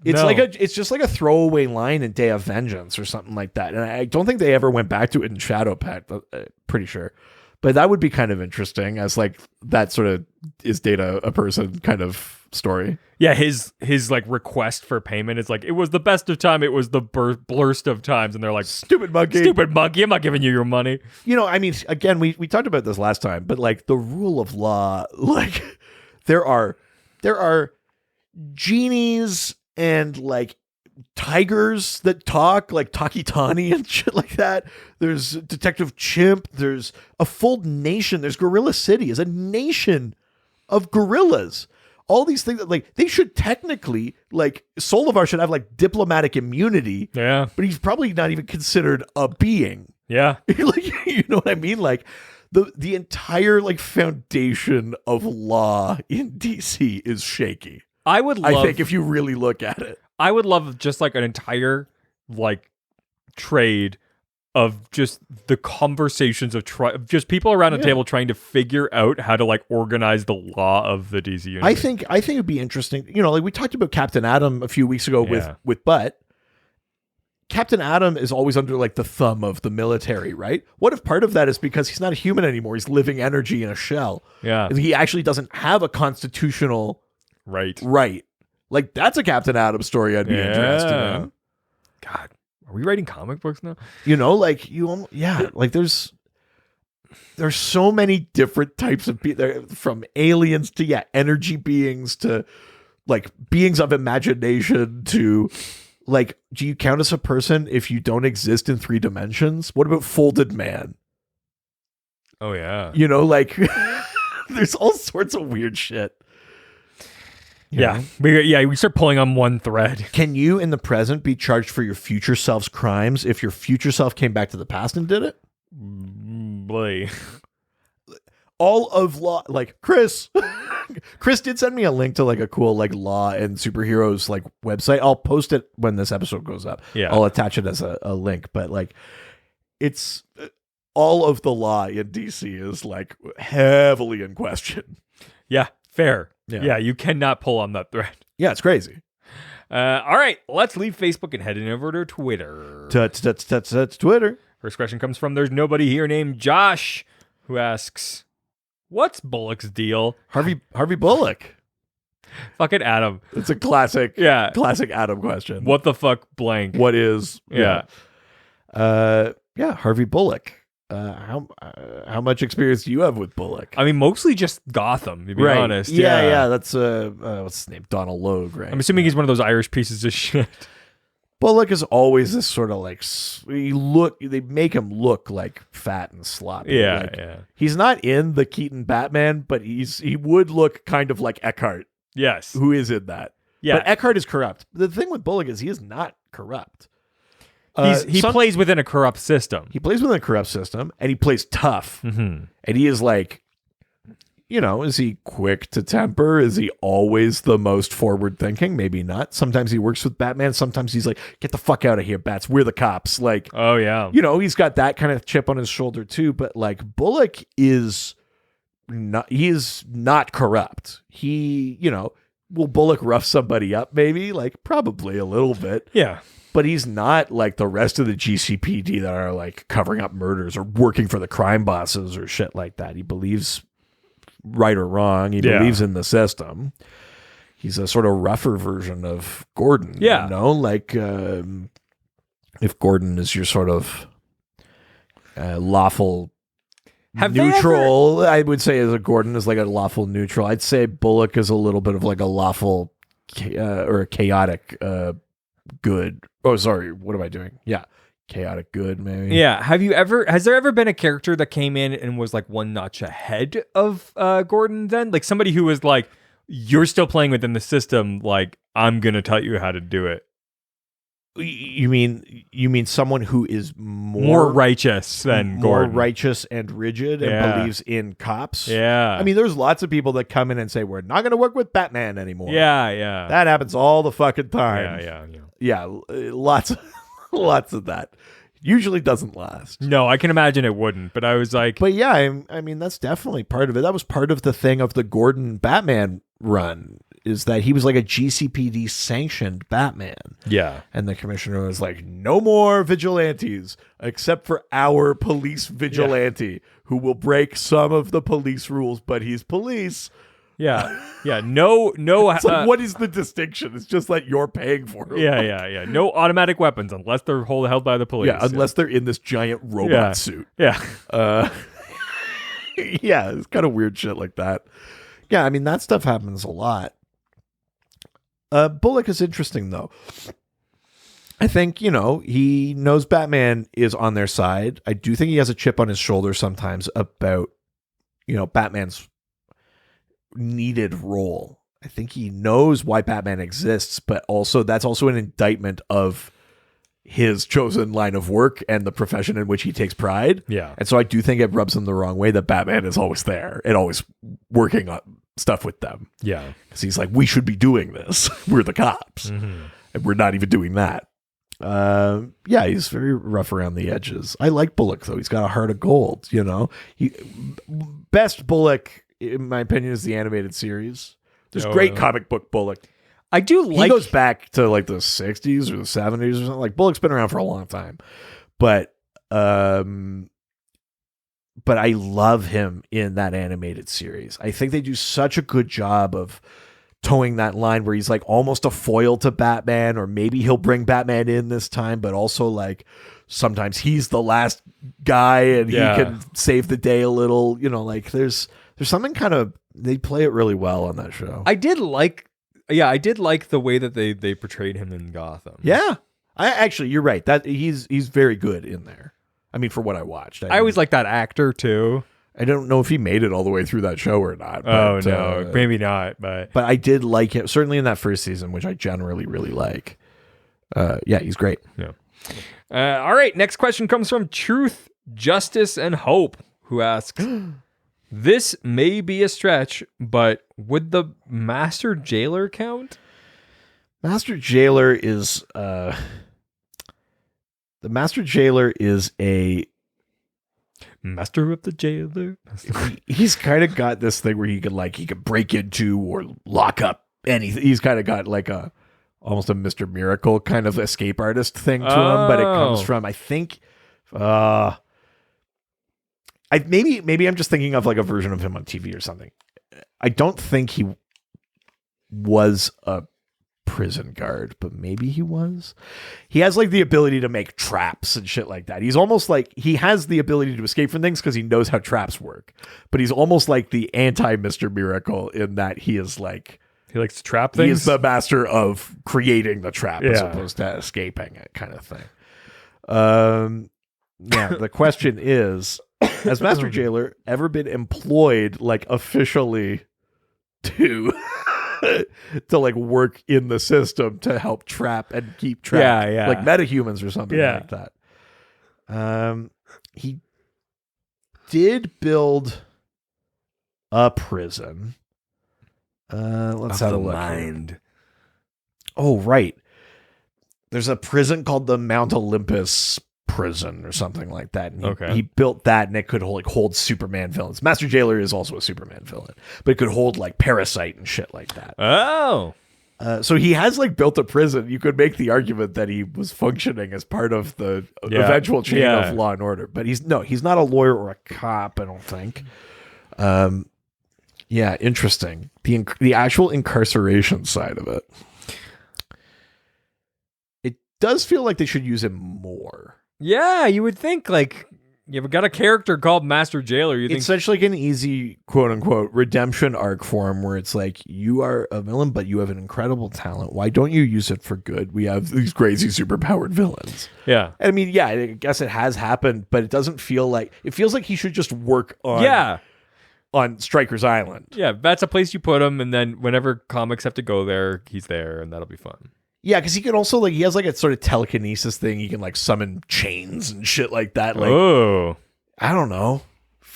It's no. it's just like a throwaway line in Day of Vengeance or something like that. And I don't think they ever went back to it in Shadow Pact, pretty sure. But that would be kind of interesting as like that sort of Is Data a person kind of story. Yeah, his like request for payment is like, it was the best of time, it was the blurst of times, and they're like, Stupid monkey. I'm not giving you your money. I mean, again, we talked about this last time, but like the rule of law, like there are genies and like tigers that talk, like Takitani and shit like that. There's Detective Chimp. There's a full nation. There's Gorilla City is a nation of gorillas. All these things that like they should technically, like Solivar should have like diplomatic immunity. Yeah. But he's probably not even considered a being. Yeah. Like, you know what I mean? Like the entire like foundation of law in DC is shaky. I think if you really look at it. I would love just like an entire like trade of just the conversations of just people around a table trying to figure out how to like organize the law of the DC universe. I think it'd be interesting. Like we talked about Captain Atom a few weeks ago with Butt. Captain Atom is always under like the thumb of the military, right? What if part of that is because he's not a human anymore? He's living energy in a shell. Yeah. And he actually doesn't have a constitutional right. Like that's a Captain Atom story I'd be interested in. God, are we writing comic books now? Like like there's so many different types of from aliens to energy beings to like beings of imagination to like, do you count as a person if you don't exist in 3 dimensions? What about Folded Man? Oh yeah. Like there's all sorts of weird shit. Yeah. We start pulling on one thread. Can you in the present be charged for your future self's crimes if your future self came back to the past and did it? Boy. All of law, like Chris did send me a link to like a cool like law and superheroes like website. I'll post it when this episode goes up. Yeah. I'll attach it as a link, but like it's all of the law in DC is like heavily in question. Yeah, fair. Yeah. Yeah, you cannot pull on that thread. Yeah, it's crazy. All right, let's leave Facebook and head over to Twitter. Twitter. First question comes from There's Nobody Here named Josh, who asks, what's Bullock's deal? Harvey Bullock. Fucking Adam. It's a classic Adam question. What the fuck blank? What is Yeah. Harvey Bullock. How much experience do you have with Bullock? I mean, mostly just Gotham, to be honest. Yeah. That's what's his name? Donald Logue, right? I'm assuming he's one of those Irish pieces of shit. Bullock is always this sort of like they make him look like fat and sloppy. Yeah, Like, yeah. He's not in the Keaton Batman, but he would look kind of like Eckhart, Yes. who is in that. Yeah. But Eckhart is corrupt. The thing with Bullock is he is not corrupt. He plays within a corrupt system. He plays within a corrupt system, and he plays tough. Mm-hmm. And he is like, is he quick to temper? Is he always the most forward thinking? Maybe not. Sometimes he works with Batman. Sometimes he's like, get the fuck out of here, Bats. We're the cops. Like, Oh, yeah. he's got that kind of chip on his shoulder too. But like Bullock is not corrupt. Will Bullock rough somebody up? Maybe, like probably a little bit. Yeah. But he's not like the rest of the GCPD that are like covering up murders or working for the crime bosses or shit like that. He believes right or wrong. He believes in the system. He's a sort of rougher version of Gordon. Yeah. Like if Gordon is your sort of lawful neutral, I would say as a Gordon is like a lawful neutral. I'd say Bullock is a little bit of like a lawful or a chaotic good. Oh, sorry. What am I doing? Yeah. Chaotic good, maybe. Yeah. Has there ever been a character that came in and was like one notch ahead of Gordon then? Like somebody who was like, you're still playing within the system. Like, I'm going to tell you how to do it. You mean someone who is More righteous than more Gordon. righteous and rigid and believes in cops? Yeah. I mean, there's lots of people that come in and say, we're not going to work with Batman anymore. Yeah. That happens all the fucking time. Yeah. Yeah, lots of that. Usually doesn't last. No, I can imagine it wouldn't, but I was like, But yeah, I mean, that's definitely part of it. That was part of the thing of the Gordon Batman run, is that he was like a GCPD sanctioned Batman. yeah. And the commissioner was like, no more vigilantes except for our police vigilante who will break some of the police rules, but he's police. Yeah. No. It's like, what is the distinction? It's just like you're paying for them. Yeah. No automatic weapons unless they're held by the police. Yeah, unless they're in this giant robot suit. Yeah. Yeah, it's kind of weird shit like that. Yeah, I mean, that stuff happens a lot. Bullock is interesting, though. I think, he knows Batman is on their side. I do think he has a chip on his shoulder sometimes about, Batman's needed role. I think he knows why Batman exists, but also that's also an indictment of his chosen line of work and the profession in which he takes pride. Yeah. And so I do think it rubs him the wrong way that Batman is always there and always working on stuff with them. Yeah. Because he's like, we should be doing this. We're the cops. Mm-hmm. And we're not even doing that. Yeah, he's very rough around the edges. I like Bullock, though. He's got a heart of gold, Best Bullock, in my opinion, is the animated series. There's great comic book Bullock. I do like. He goes back to like the 60s or the 70s or something. Like Bullock's been around for a long time. But I love him in that animated series. I think they do such a good job of towing that line where he's like almost a foil to Batman, or maybe he'll bring Batman in this time, but also like sometimes he's the last guy and he can save the day a little, like there's something kind of, they play it really well on that show. I did like the way that they portrayed him in Gotham. Yeah. You're right. That he's very good in there. I mean, for what I watched. I always like that actor too. I don't know if he made it all the way through that show or not. Oh but, no, maybe not. But I did like him, certainly in that first season, which I generally really like. Yeah, he's great. yeah. All right. Next question comes from Truth, Justice, and Hope, who asks, "This may be a stretch, but would the Master Jailer count?" Master Jailer is the Master Jailer is a Master of the Jailer. he's kind of got this thing where he could break into or lock up anything. He's kind of got like almost a Mr. Miracle kind of escape artist thing to him, but it comes Oh. from, I think, maybe I'm just thinking of like a version of him on TV or something. I don't think he was a prison guard, but maybe he was. He has like the ability to make traps and shit like that. He's almost like he has the ability to escape from things because he knows how traps work. But he's almost like the anti Mr. Miracle in that he is like He likes to trap he things. is the master of creating the trap as Yeah. opposed to escaping it, kind of thing. Yeah, the question is, has Master Jailer ever been employed like officially to to like work in the system to help trap and keep track? Yeah. Like metahumans or something Yeah. like that. He did build a prison. Let's have a look here. Oh, right. There's a prison called the Mount Olympus prison or something like that. And Okay. he built that, and it could hold Superman villains. Master Jailer is also a Superman villain, but it could hold like Parasite and shit like that. Oh. So he has like built a prison. You could make the argument that he was functioning as part of the eventual chain Yeah. of law and order, but he's not a lawyer or a cop, I don't think. Yeah, interesting. The actual incarceration side of it. It does feel like they should use him more. Yeah, you would think like you've got a character called Master Jailer. You think It's such like an easy quote unquote redemption arc for him where it's like, you are a villain, but you have an incredible talent. Why don't you use it for good? We have these crazy superpowered villains. yeah. I mean, yeah, I guess it has happened, but it doesn't feel like it feels like he should just work on on Stryker's Island. Yeah, that's a place you put him, and then whenever comics have to go there, he's there, and that'll be fun. Yeah, because he can also like he has like a sort of telekinesis thing. He can like summon chains and shit like that. Like Oh. I don't know.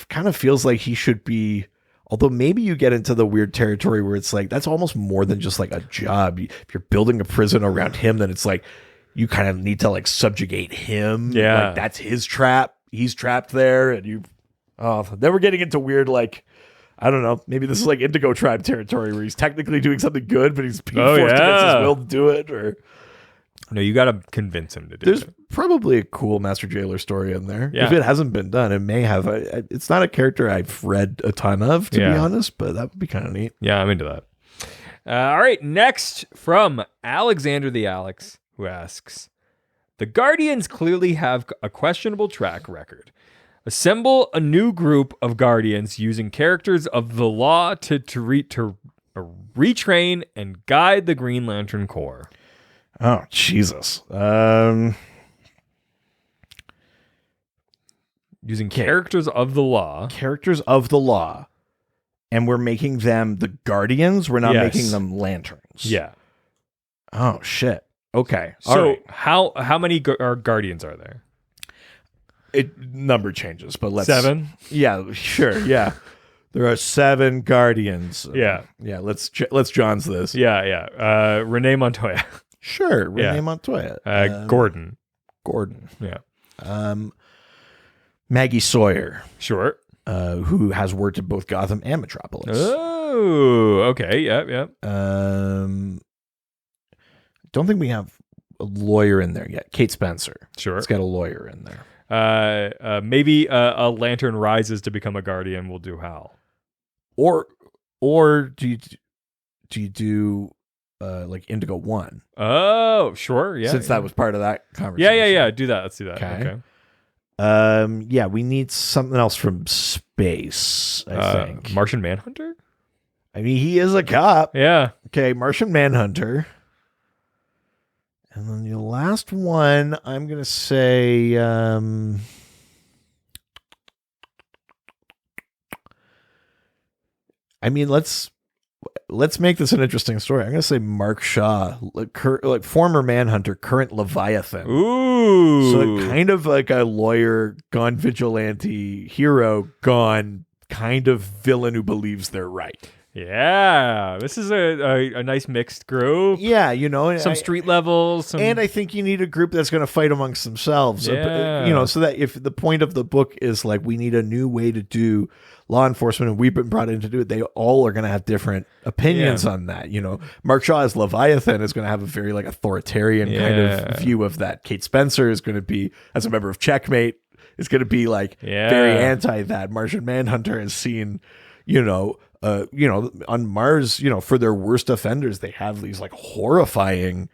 Kind of feels like he should be. Although maybe you get into the weird territory where it's like that's almost more than just like a job. If you're building a prison around him, then it's like you kind of need to like subjugate him. Yeah. Like that's his trap. He's trapped there, and you. Oh, then we're getting into weird like. I don't know. Maybe this is like Indigo Tribe territory where he's technically doing something good, but he's being forced against his will to do it. Or No, you got to convince him to do there's it. probably a cool Master Jailer story in there. Yeah. If it hasn't been done, it may have. It's not a character I've read a ton of, to be Yeah. honest, but that would be kind of neat. Yeah, I'm into that. All right, next from Alexander the Alex, who asks, "The Guardians clearly have a questionable track record. Assemble a new group of Guardians using characters of the law to retrain and guide the Green Lantern Corps." Oh, Jesus. Using characters of the law. Characters of the law, and we're making them the Guardians. We're not Yes. making them Lanterns. Yeah. Oh, shit. Okay. So All right. how many Guardians are there? It number changes, but let's 7? Yeah, sure. Yeah. There are 7 Guardians. Yeah. Yeah, let's John's this. Yeah. Renee Montoya. Sure. Renee Yeah. Montoya. Gordon. Gordon. Yeah. Maggie Sawyer, Sure. who has worked at both Gotham and Metropolis. Oh, okay. Yeah. Don't think we have a lawyer in there yet. Kate Spencer. Sure. It's got a lawyer in there. Maybe a Lantern rises to become a Guardian. We'll do Hal. Or do you do like Indigo 1? Oh, sure. Yeah. Since yeah. that was part of that conversation. Yeah. Do that. Let's do that. Okay. Okay. Yeah, we need something else from space, I think. Martian Manhunter? I mean, he is a cop. Yeah. Okay, Martian Manhunter. And then the last one, I'm going to say I mean, let's make this an interesting story. I'm gonna say Mark Shaw, like former Manhunter, current Leviathan. Ooh. So kind of like a lawyer gone vigilante hero gone kind of villain who believes they're right. Yeah. This is a nice mixed group. Yeah, you know, and Some street levels. and I think you need a group that's going to fight amongst themselves. Yeah. You know, so that if the point of the book is like we need a new way to do law enforcement and we've been brought in to do it, they all are going to have different opinions on that. You know, Mark Shaw as Leviathan is going to have a very like authoritarian kind of view of that. Kate Spencer is going to be, as a member of Checkmate, is going to be like very anti that. Martian Manhunter has seen, on Mars, for their worst offenders, they have these like horrifying,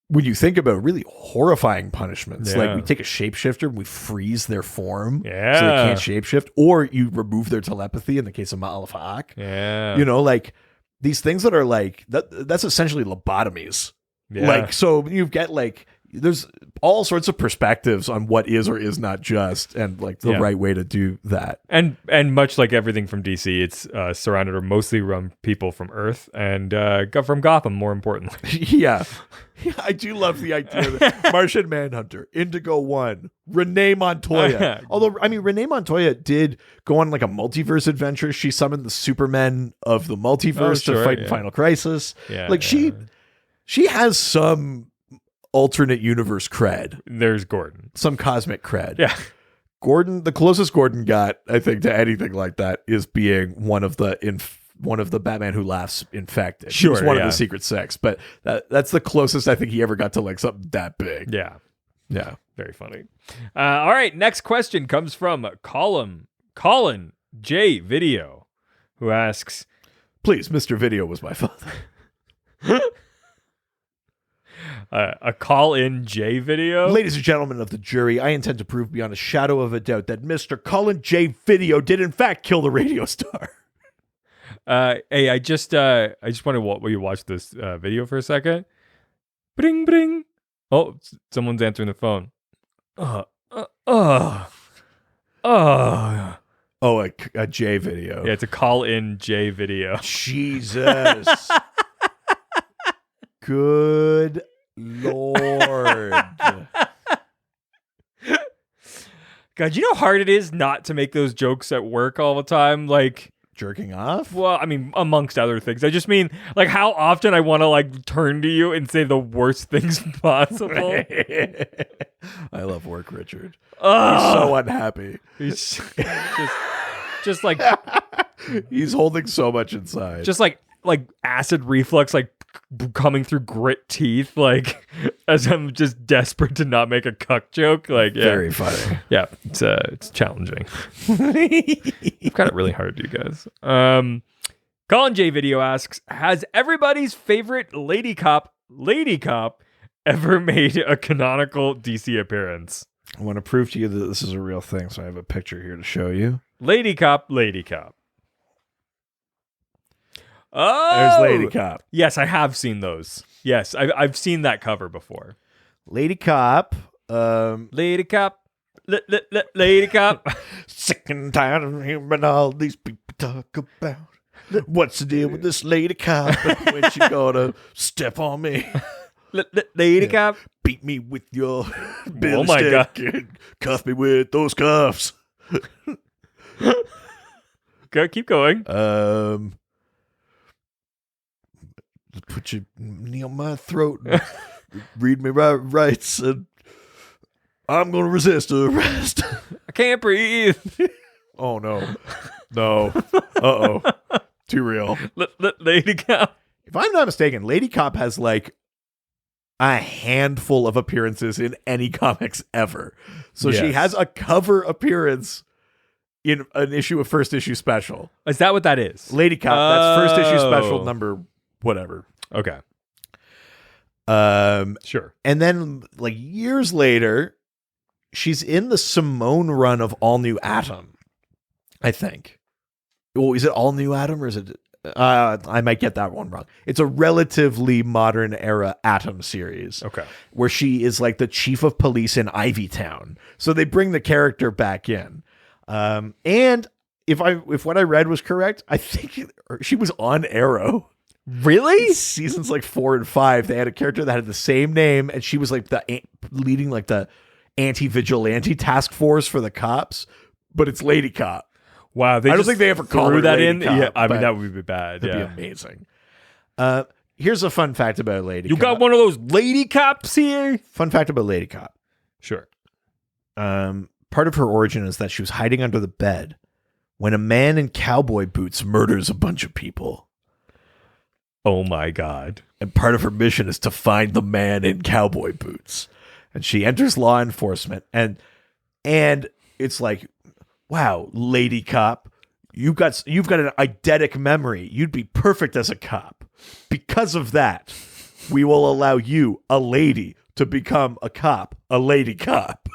when you think about it, really horrifying punishments. Like we take a shapeshifter and we freeze their form so they can't shapeshift, or you remove their telepathy in the case of Ma'al Haq. Yeah. Like these things that are like, that's essentially lobotomies. Yeah. Like, so you get like, there's all sorts of perspectives on what is or is not just, and like the right way to do that. And much like everything from DC, it's surrounded or mostly run people from Earth and from Gotham, more importantly. Yeah, I do love the idea that Martian Manhunter, Indigo One, Renee Montoya. Although, I mean, Renee Montoya did go on like a multiverse adventure. She summoned the Supermen of the multiverse to fight in Final Crisis. Yeah, like she has some alternate universe cred. There's Gordon. Some cosmic cred. Yeah. Gordon, the closest Gordon got, I think, to anything like that is being one of the Batman Who Laughs infected. Sure, He was one of the Secret Six, but that's the closest I think he ever got to like something that big. Yeah. Yeah. Very funny. All right. Next question comes from Colin J Video, who asks, please, Mr. Video was my father. a call-in J Video. Ladies and gentlemen of the jury, I intend to prove beyond a shadow of a doubt that Mr. Colin J Video did in fact kill the radio star. Hey, I just want to watch this video for a second. Bring, bring. Oh, someone's answering the phone. Oh, a J Video. Yeah, it's a call-in J Video. Jesus. Good Lord. God, you know how hard it is not to make those jokes at work all the time? Like, jerking off? well, I mean, amongst other things. I just mean, like, how often I want to, like, turn to you and say the worst things possible. I love work, Richard. He's so unhappy. He's just like... He's holding so much inside. Just like acid reflux, like coming through grit teeth, like as I'm just desperate to not make a cuck joke. Like, yeah. Very funny. Yeah, it's challenging. I've got it really hard, you guys. Colin J Video asks, has everybody's favorite lady cop ever made a canonical DC appearance? I want to prove to you that this is a real thing, so I have a picture here to show you. Lady cop. Oh, there's Lady Cop. Yes, I have seen those. Yes, I've seen that cover before. Lady Cop. Lady Cop. Lady Cop. Sick and tired of hearing all these people talk about what's the deal with this Lady Cop. When she gonna step on me? Lady Cop. Beat me with your billy Oh my stick God. and cuff me with those cuffs. Go, keep going. Put your knee on my throat and read me rights, and I'm gonna resist arrest. I can't breathe. Oh no. Uh-oh. Too real. Lady Cop. If I'm not mistaken, Lady Cop has like a handful of appearances in any comics ever. So she Yes. has a cover appearance in an issue of First Issue Special. Is that what that is? Lady Cop, that's First Issue Special Oh. number whatever. Okay. Sure. And then like years later, she's in the Simone run of All New Atom, I think. Oh, is it All New Atom or is it I might get that one wrong. It's a relatively modern era Atom series. Okay. Where she is like the chief of police in Ivytown. So they bring the character back in. And if what I read was correct, I think she was on Arrow. Really? Seasons like 4 and 5, they had a character that had the same name, and she was like leading like the anti-vigilante task force for the cops, but it's Lady Cop. Wow. I don't think they ever called her that Lady in. Cop, Yeah, I mean but that would be bad. that'd Yeah. be amazing. Here's a fun fact about Lady You Cop. got one of those lady cops here? Fun fact about Lady Cop. Sure. Part of her origin is that she was hiding under the bed when a man in cowboy boots murders a bunch of people. Oh my God. And part of her mission is to find the man in cowboy boots. And she enters law enforcement, and it's like, wow, Lady Cop, you've got an eidetic memory. You'd be perfect as a cop. Because of that, we will allow you, a lady, to become a cop, a lady cop.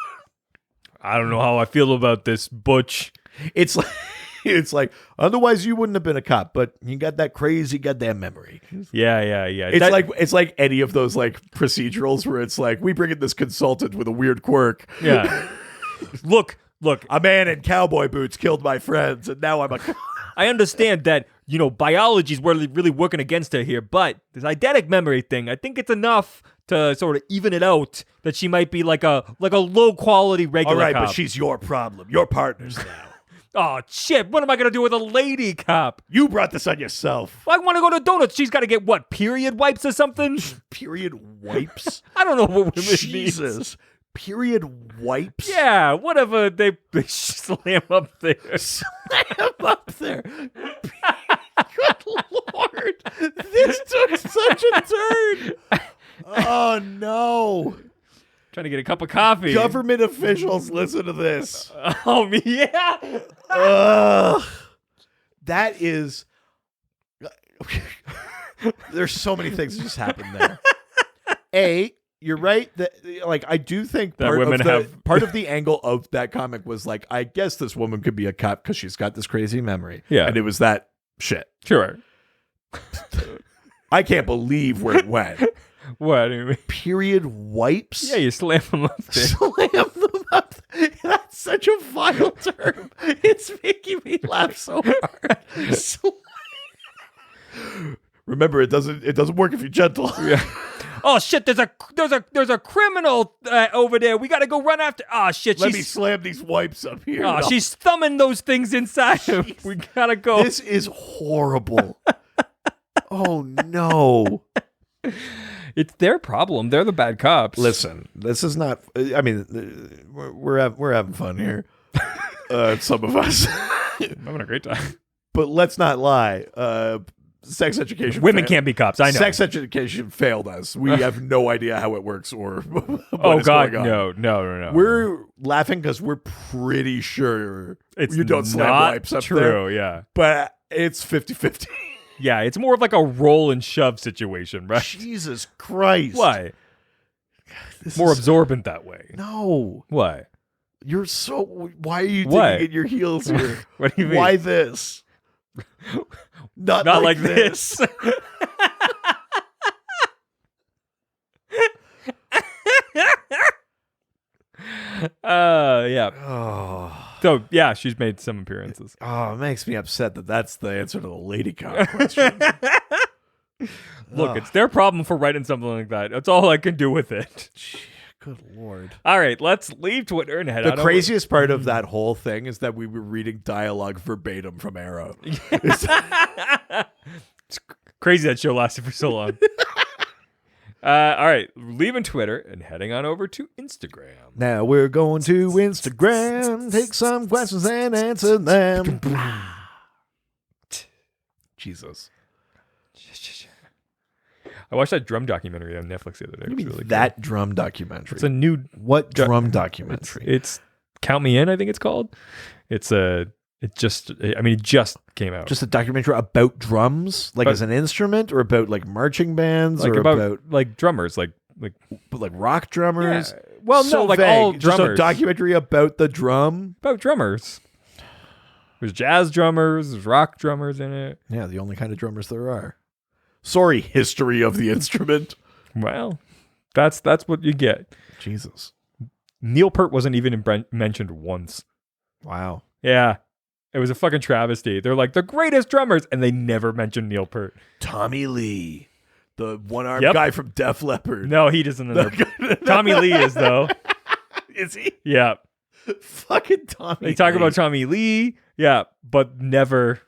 I don't know how I feel about this, Butch. It's like otherwise you wouldn't have been a cop, but you got that crazy goddamn memory. Yeah. It's like any of those like procedurals where it's like we bring in this consultant with a weird quirk. Yeah. Look. A man in cowboy boots killed my friends, and now I'm a cop. I understand that, biology's really working against her here, but this eidetic memory thing, I think it's enough to sort of even it out that she might be like a low quality All regular right, cop. but she's your problem. Your partner's now. Oh shit, what am I gonna do with a lady cop? You brought this on yourself. I want to go to donuts. She's got to get what, period wipes or something? Period wipes. I don't know what women Jesus. means. Period wipes. Yeah, whatever. They slam up there. Slam up there. Good Lord. This took such a turn. Oh, no. Trying to get a cup of coffee. Government officials, listen to this. Oh, yeah. Ugh. That is... There's so many things that just happened there. A, you're right that like I do think That women have- part of the angle of that comic was like, I guess this woman could be a cop because she's got this crazy memory. Yeah. And it was that shit. Sure. I can't believe where it went. What? I mean, Period wipes? yeah, you slam them up there. Slam them up. That's such a vile term. It's making me laugh so hard. Remember, it doesn't work if you're gentle. Yeah. Oh shit! There's a criminal over there. We gotta go run after. Oh shit! Let me slam these wipes up here. Oh, No. she's thumbing those things inside him. We gotta go. This is horrible. Oh no. It's their problem. They're the bad cops. Listen, this is not. I mean, we're having fun here. Some of us, I'm having a great time. but let's not lie. Sex education. Women can't be cops. I know. Sex education failed us. We have no idea how it works or what Oh is god, going on. no. We're laughing because we're pretty sure It's you don't slam not wipes up true. there. Yeah, But it's 50-50. yeah. It's more of like a roll and shove situation, right? Jesus Christ. Why? This More is- absorbent that way. No. Why? You're so. Why are you What? digging in your heels here? What do you mean? Why this? Not like this. Yeah. Oh. So yeah, she's made some appearances. Oh, it makes me upset that that's the answer to the lady cop question. Look, it's their problem for writing something like that. That's all I can do with it. Good Lord. All right, let's leave Twitter and head The on over- craziest part of that whole thing is that we were reading dialogue verbatim from Arrow. It's crazy that show lasted for so long. All right, leaving Twitter and heading on over to Instagram. Now we're going to Instagram, take some questions and answer them. Jesus. I watched that drum documentary on Netflix the other day. What do It was you mean really good. that drum documentary? It's a new what drum documentary? It's Count Me In, I think it's called. It just came out. Just a documentary about drums, like But- as an instrument, or about like marching bands, like or about like drummers, like rock drummers. yeah. Well, So no, like vague. all Just a drummers. documentary about the drum. About drummers. There's jazz drummers, there's rock drummers in it. Yeah, the only kind of drummers there are. Sorry, history of the instrument. Well, that's what you get. Jesus. Neil Peart wasn't even mentioned once. Wow. Yeah. It was a fucking travesty. They're like the greatest drummers, and they never mentioned Neil Peart. Tommy Lee, the one-armed Yep. guy from Def Leppard. No, he doesn't know. Tommy Lee is though. Is he? Yeah, Fucking Tommy they talk Lee. about Tommy Lee. Yeah, but never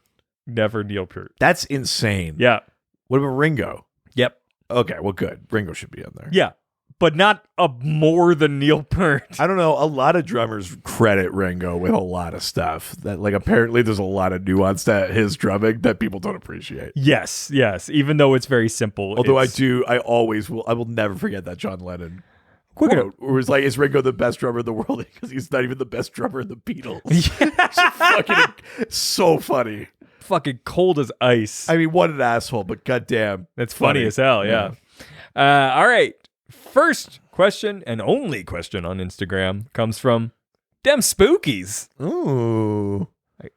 Neil Peart. That's insane. Yeah. What about Ringo? Yep. Okay, well, good. Ringo should be in there. Yeah, but not more than Neil Peart. I don't know. A lot of drummers credit Ringo with a lot of stuff. That like apparently there's a lot of nuance to his drumming that people don't appreciate. Yes. Even though it's very simple. Although I it's- will never forget that John Lennon We're gonna- quote, where it was like, "Is Ringo the best drummer in the world?" Because he's not even the best drummer in the Beatles. It's fucking so funny. fucking cold as ice. I mean, what an asshole, but goddamn, That's funny as hell. Yeah. All right. First question and only question on Instagram comes from Dem Spookies. Ooh,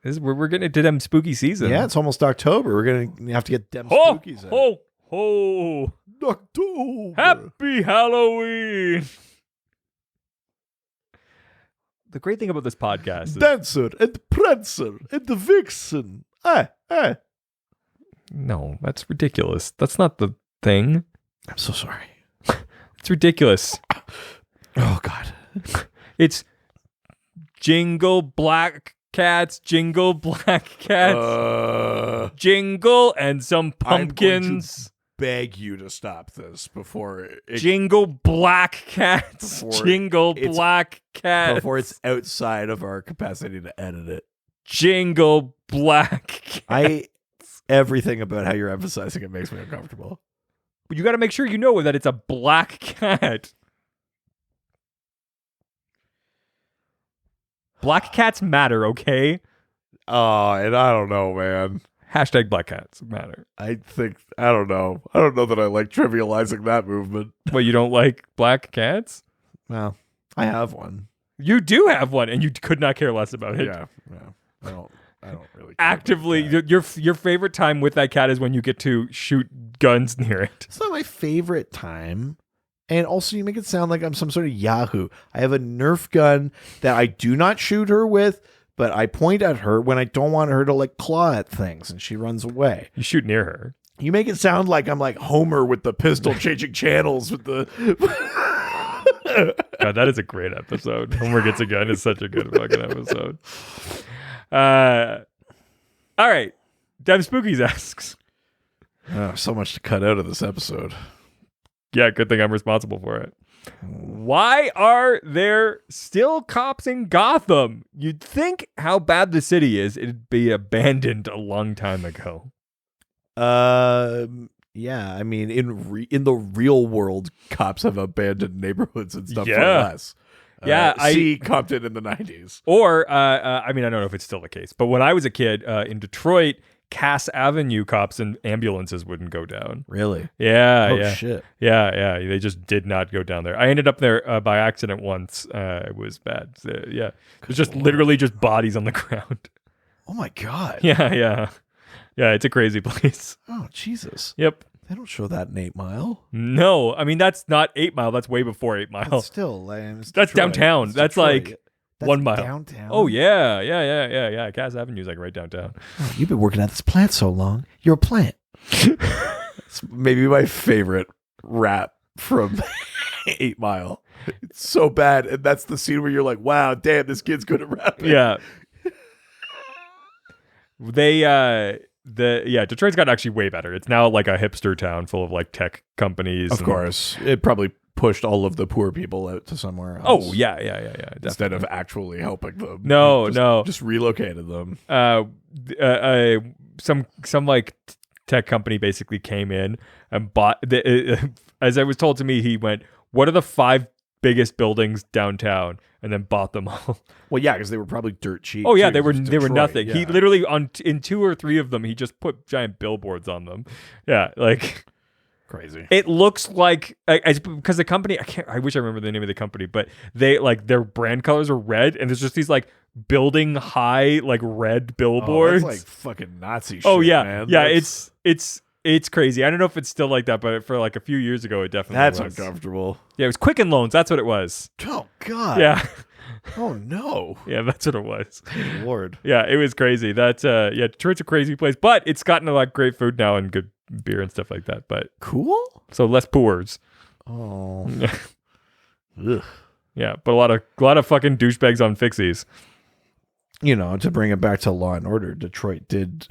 We're getting into Dem Spooky season. yeah, it's almost October. We're gonna have to get them Ho, spookies in. ho, ho. October. Happy Halloween. The great thing about this podcast is Dancer and Prancer and the Vixen. no, that's ridiculous. That's not the thing. I'm so sorry. It's ridiculous. Oh God. It's Jingle Black Cats, Jingle Black Cats, Jingle and some I'm going to pumpkins. beg you to stop this before Jingle Black Cats, Before Jingle it's- Black Cats, before it's outside of our capacity to edit it. Jingle Black Cats. Everything about how you're emphasizing it makes me uncomfortable. But you got to make sure you know that it's a black cat. Black cats matter, okay? Oh, and I don't know, man. Hashtag black cats matter. I don't know. I don't know that I like trivializing that movement. Well, you don't like black cats? Well, I have one. You do have one, and you could not care less about it. Yeah. I don't really care Actively, about that. your favorite time with that cat is when you get to shoot guns near it. It's not my favorite time. And also, you make it sound like I'm some sort of Yahoo. I have a Nerf gun that I do not shoot her with, but I point at her when I don't want her to like claw at things, and she runs away. You shoot near her. You make it sound like I'm like Homer with the pistol changing channels with the. God, that is a great episode. Homer Gets a Gun is such a good fucking episode. All right. Dem Spookies asks. Oh, so much to cut out of this episode. Yeah, good thing I'm responsible for it. Why are there still cops in Gotham? You'd think how bad the city is, it'd be abandoned a long time ago. Yeah, I mean, in the real world, cops have abandoned neighborhoods and stuff Yeah. for less. Yeah, see Compton in the 90s. Or, I mean, I don't know if it's still the case, but when I was a kid in Detroit, Cass Avenue cops and ambulances wouldn't go down. Really? Yeah, Oh, yeah. shit. Yeah. They just did not go down there. I ended up there by accident once. It was bad. Yeah. It was just literally just bodies on the ground. Oh, my God. Yeah. It's a crazy place. Oh, Jesus. Yep. They don't show that in 8 Mile. No, I mean, that's not 8 Mile. That's way before 8 Mile. But still, it's That's Detroit. downtown. It's That's Detroit. like That's 1 mile. Downtown. Oh, yeah. Cass Avenue's like right downtown. Oh, you've been working at this plant so long. You're a plant. It's maybe my favorite rap from 8 Mile. It's so bad. And that's the scene where you're like, wow, damn, this kid's good at rapping. Yeah. Detroit's gotten actually way better. It's now like a hipster town full of like tech companies. Of and- course. It probably pushed all of the poor people out to somewhere else. Oh, yeah. Instead of actually helping them. No. Just relocated them. Some like tech company basically came in and bought as I was told to me, he went, what are the 5 biggest buildings downtown, and then bought them all. Well, yeah, because they were probably dirt cheap. Oh yeah, too. they were It's nothing. Detroit, He yeah. literally in 2 or 3 of them, he just put giant billboards on them. Yeah, like Crazy. it looks like because the company I wish I remember the name of the company, but they like their brand colors are red, and there's just these like building high like red Oh, billboards. that's like fucking Nazi shit, Oh yeah, man. yeah. That's- It's crazy. I don't know if it's still like that, but for like a few years ago, it definitely That's was. uncomfortable. Yeah, it was Quicken Loans. That's what it was. Oh God. Yeah, Oh no, Yeah, that's what it was. Lord. Yeah, it was crazy. That's yeah, Detroit's a crazy place, but it's gotten a lot of great food now and good beer and stuff like that. But Cool. so less poors. Oh. Ugh. Yeah, but a lot of fucking douchebags on fixies. You know, to bring it back to Law and Order, Detroit did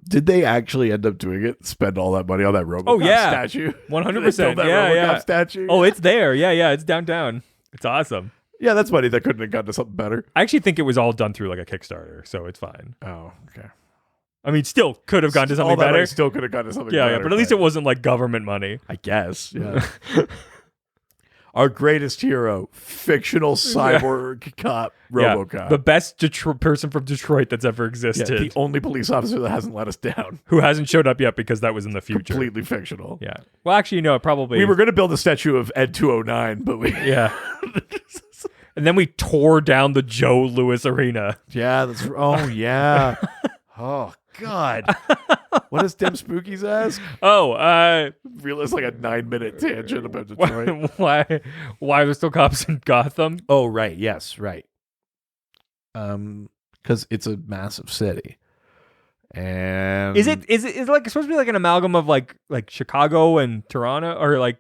they actually end up doing it? Spend all that money on that RoboCop Oh, yeah. statue? 100%. They built that Yeah, RoboCop yeah. statue. Oh, it's there. Yeah, it's downtown. It's awesome. yeah, that's money that couldn't have gone to something better. I actually think it was all done through like a Kickstarter, so it's fine. Oh, okay. I mean, still could have gone to All something that better. money still could have gone to something Yeah, better. but at least it wasn't like government money. I guess. Yeah. Our greatest hero, fictional cyborg cop, RoboCop. Yeah, the best person from Detroit that's ever Yeah, existed, the only police officer that hasn't let us down. who hasn't showed up yet because that was in the future. Completely fictional. Yeah. Well, actually, no, probably. We were going to build a statue of Ed 209, but we. Yeah. And then we tore down the Joe Louis Arena. Yeah, that's. Oh, yeah. Oh, God. What does Dim Spookies ask? Oh, Realize like a 9-minute tangent about Detroit. why are there still cops in Gotham? Oh, right. Yes, right. Because it's a massive city. And Is it like it's supposed to be like an amalgam of like Chicago and Toronto, or like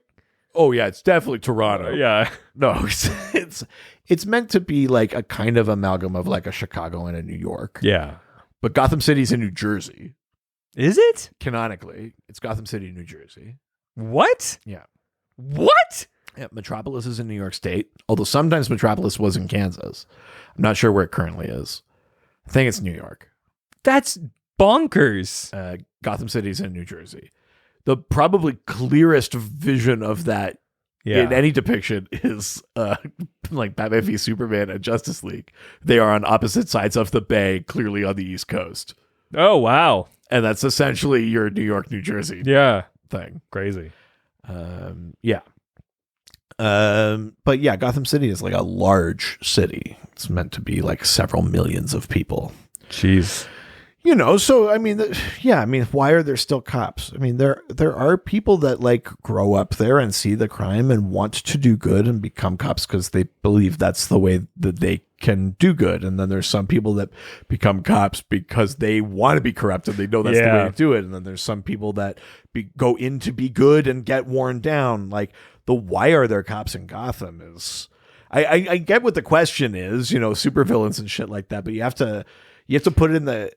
Oh yeah, it's definitely Toronto. yeah. No, it's meant to be like a kind of amalgam of like a Chicago and a New York. Yeah. But Gotham City's in New Jersey. Is it? Canonically, it's Gotham City, New Jersey. What? Yeah. What? Yeah, Metropolis is in New York State, although sometimes Metropolis was in Kansas. I'm not sure where it currently is. I think it's New York. That's bonkers. Gotham City's in New Jersey. The probably clearest vision of that Yeah. in any depiction is like Batman v Superman and Justice League. They are on opposite sides of the bay, clearly on the East Coast. Oh wow. And that's essentially your New York, New Jersey Yeah. thing. Crazy. Yeah. But yeah, Gotham City is like a large city. It's meant to be like several millions of people. Jeez. You know, so I mean, yeah, I mean, why are there still cops? I mean, there are people that like grow up there and see the crime and want to do good and become cops because they believe that's the way that they can do good. And then there's some people that become cops because they want to be corrupt and they know that's the way to do it. And then there's some people that go in to be good and get worn down. Like the why are there cops in Gotham is, I get what the question is, you know, supervillains and shit like that, but you have to put it in the.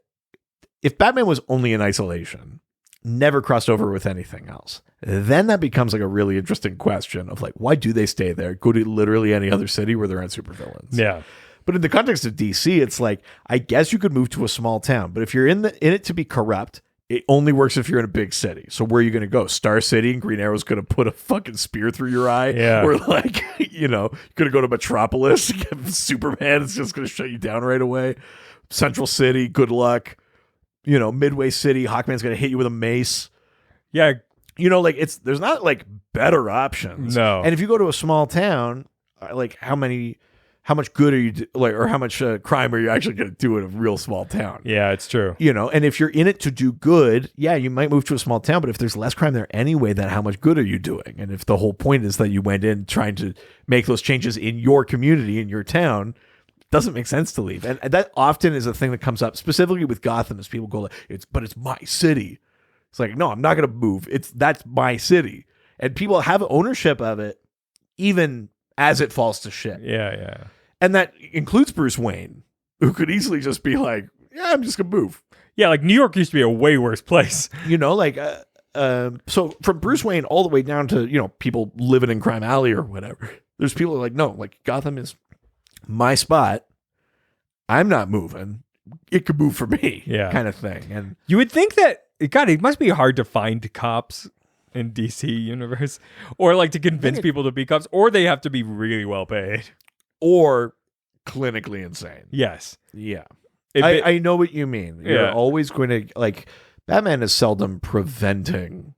If Batman was only in isolation, never crossed over with anything else, then that becomes like a really interesting question of like, why do they stay there? Go to literally any other city where they're on supervillains. Yeah. But in the context of DC, it's like, I guess you could move to a small town, but if you're in it to be corrupt, it only works if you're in a big city. So where are you going to go? Star City and Green Arrow's going to put a fucking spear through your eye? Yeah. Or like, you know, you're going to go to Metropolis, Superman is just going to shut you down right away. Central City, good luck. You know, Midway City, Hawkman's going to hit you with a mace. Yeah. You know, like there's not like better options. No. And if you go to a small town, like how much good are you like, or how much crime are you actually going to do in a real small town? Yeah, it's true. You know, and if you're in it to do good, yeah, you might move to a small town, but if there's less crime there anyway, then how much good are you doing? And if the whole point is that you went in trying to make those changes in your community, in your town, doesn't make sense to leave. And that often is a thing that comes up specifically with Gotham as people go like, it's my city. It's like, no, I'm not going to move. That's my city. And people have ownership of it even as it falls to shit. Yeah, yeah. And that includes Bruce Wayne, who could easily just be like, yeah, I'm just going to move. Yeah, like New York used to be a way worse place. You know, like, so from Bruce Wayne all the way down to, you know, people living in Crime Alley or whatever, there's people who are like, no, like Gotham is my spot. I'm not moving. It could move for me. Yeah. Kind of thing. And You would think that, God, it must be hard to find cops in DC universe, or like to convince people to be cops, or they have to be really well paid. or clinically insane. Yes. Yeah. It- I know what you mean. You're Yeah. always going to like Batman is seldom preventing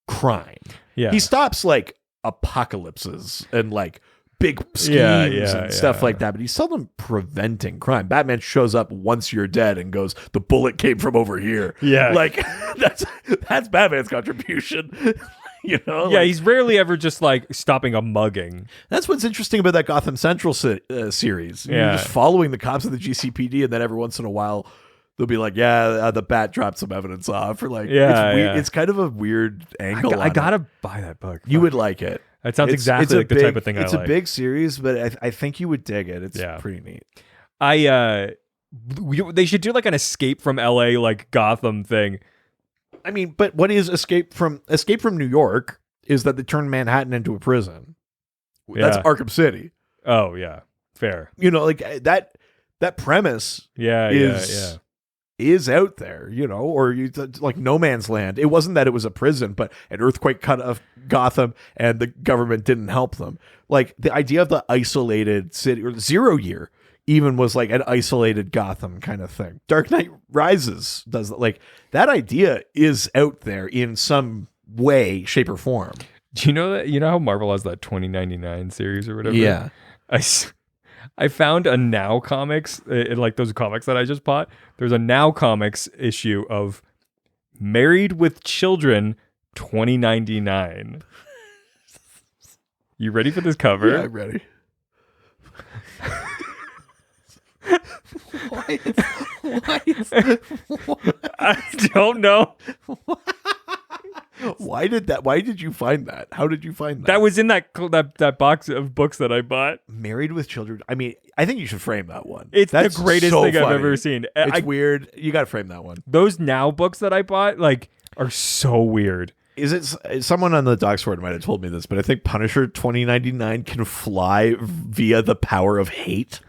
crime. Yeah. He stops like apocalypses and like big schemes Yeah, and stuff yeah. like that, but he's seldom preventing crime. Batman shows up once you're dead and goes, the bullet came from over here. Yeah. Like that's Batman's contribution. You know? Yeah, Like, he's rarely ever just like stopping a mugging. that's what's interesting about that Gotham Central series. You're Yeah. just following the cops of the GCPD, and then every once in a while they'll be like, "Yeah, the Bat dropped some evidence off," or like, Yeah, it's weird. yeah. It's kind of a weird angle. I on gotta it. buy that book. You Fuck. would like it. That sounds It's exactly a like the big, type of thing I It's like. a big series, but I think you would dig it. It's Yeah. pretty neat. They should do like an Escape from LA, like Gotham thing. I mean, but what is Escape from New York is that they turned Manhattan into a prison. That's Yeah. Arkham City. Oh yeah, fair. You know, like that premise Yeah, is out there, you know, or like No Man's Land. It wasn't that it was a prison, but an earthquake cut off Gotham and the government didn't help them. Like the idea of the isolated city, or 0 Year even, was like an isolated Gotham kind of thing. Dark Knight Rises does that. Like that idea is out there in some way, shape, or form. Do you know that? You know how Marvel has that 2099 series or whatever? I found a Now Comics, in like those comics that I just bought. There's a Now Comics issue of Married with Children 2099. You ready for this cover? Yeah, I'm ready. I don't know. Why did you find that? How did you find that? That was in that box of books that I bought. Married with Children. I mean, I think you should frame that one. It's That's the greatest so thing I've funny. ever seen. It's weird. You got to frame that one. Those Now books that I bought like are so weird. Is it someone on the Doxford might have told me this, but I think Punisher 2099 can fly via the power of hate.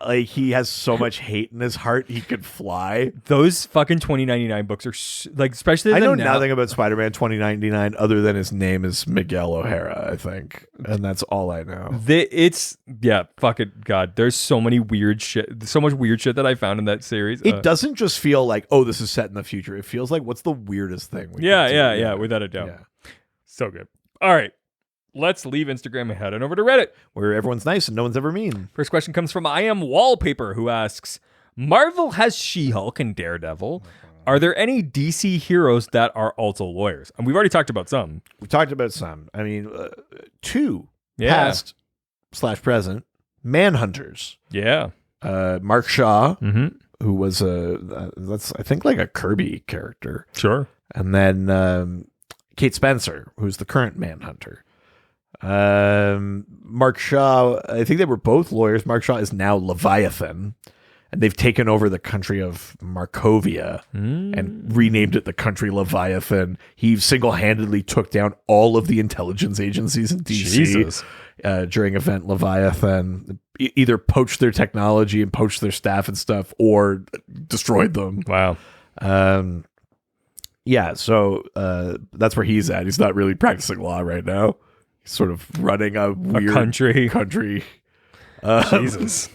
Like he has so much hate in his heart, he could fly. Those fucking 2099 books are like, especially I the know Now- nothing about Spider-Man 2099 other than his name is Miguel O'Hara, I think, and that's all I know. Fuck it, God. There's so many weird shit, so much weird shit that I found in that series. It doesn't just feel like, oh, this is set in the future. It feels like, what's the weirdest thing? we could do? Yeah, without a doubt. Yeah. So good. All right, let's leave Instagram and head on over to Reddit. Where everyone's nice and no one's ever mean. First question comes from I Am Wallpaper, who asks, Marvel has She-Hulk and Daredevil. Are there any DC heroes that are also lawyers? And we've already talked about some. We talked about some. I mean, two Yeah. past/present Manhunters. Yeah. Mark Shaw, Mm-hmm. who was that's I think like a Kirby character, Sure. and then Kate Spencer, who's the current Manhunter. Mark Shaw, I think they were both lawyers. Mark Shaw is now Leviathan, and they've taken over the country of Markovia and renamed it the country Leviathan. He single-handedly took down all of the intelligence agencies in DC Jesus. During Event Leviathan. Either poached their technology and poached their staff and stuff, or destroyed them. Wow. Yeah, so that's where he's at. He's not really practicing law right now. He's sort of running a weird country. Jesus.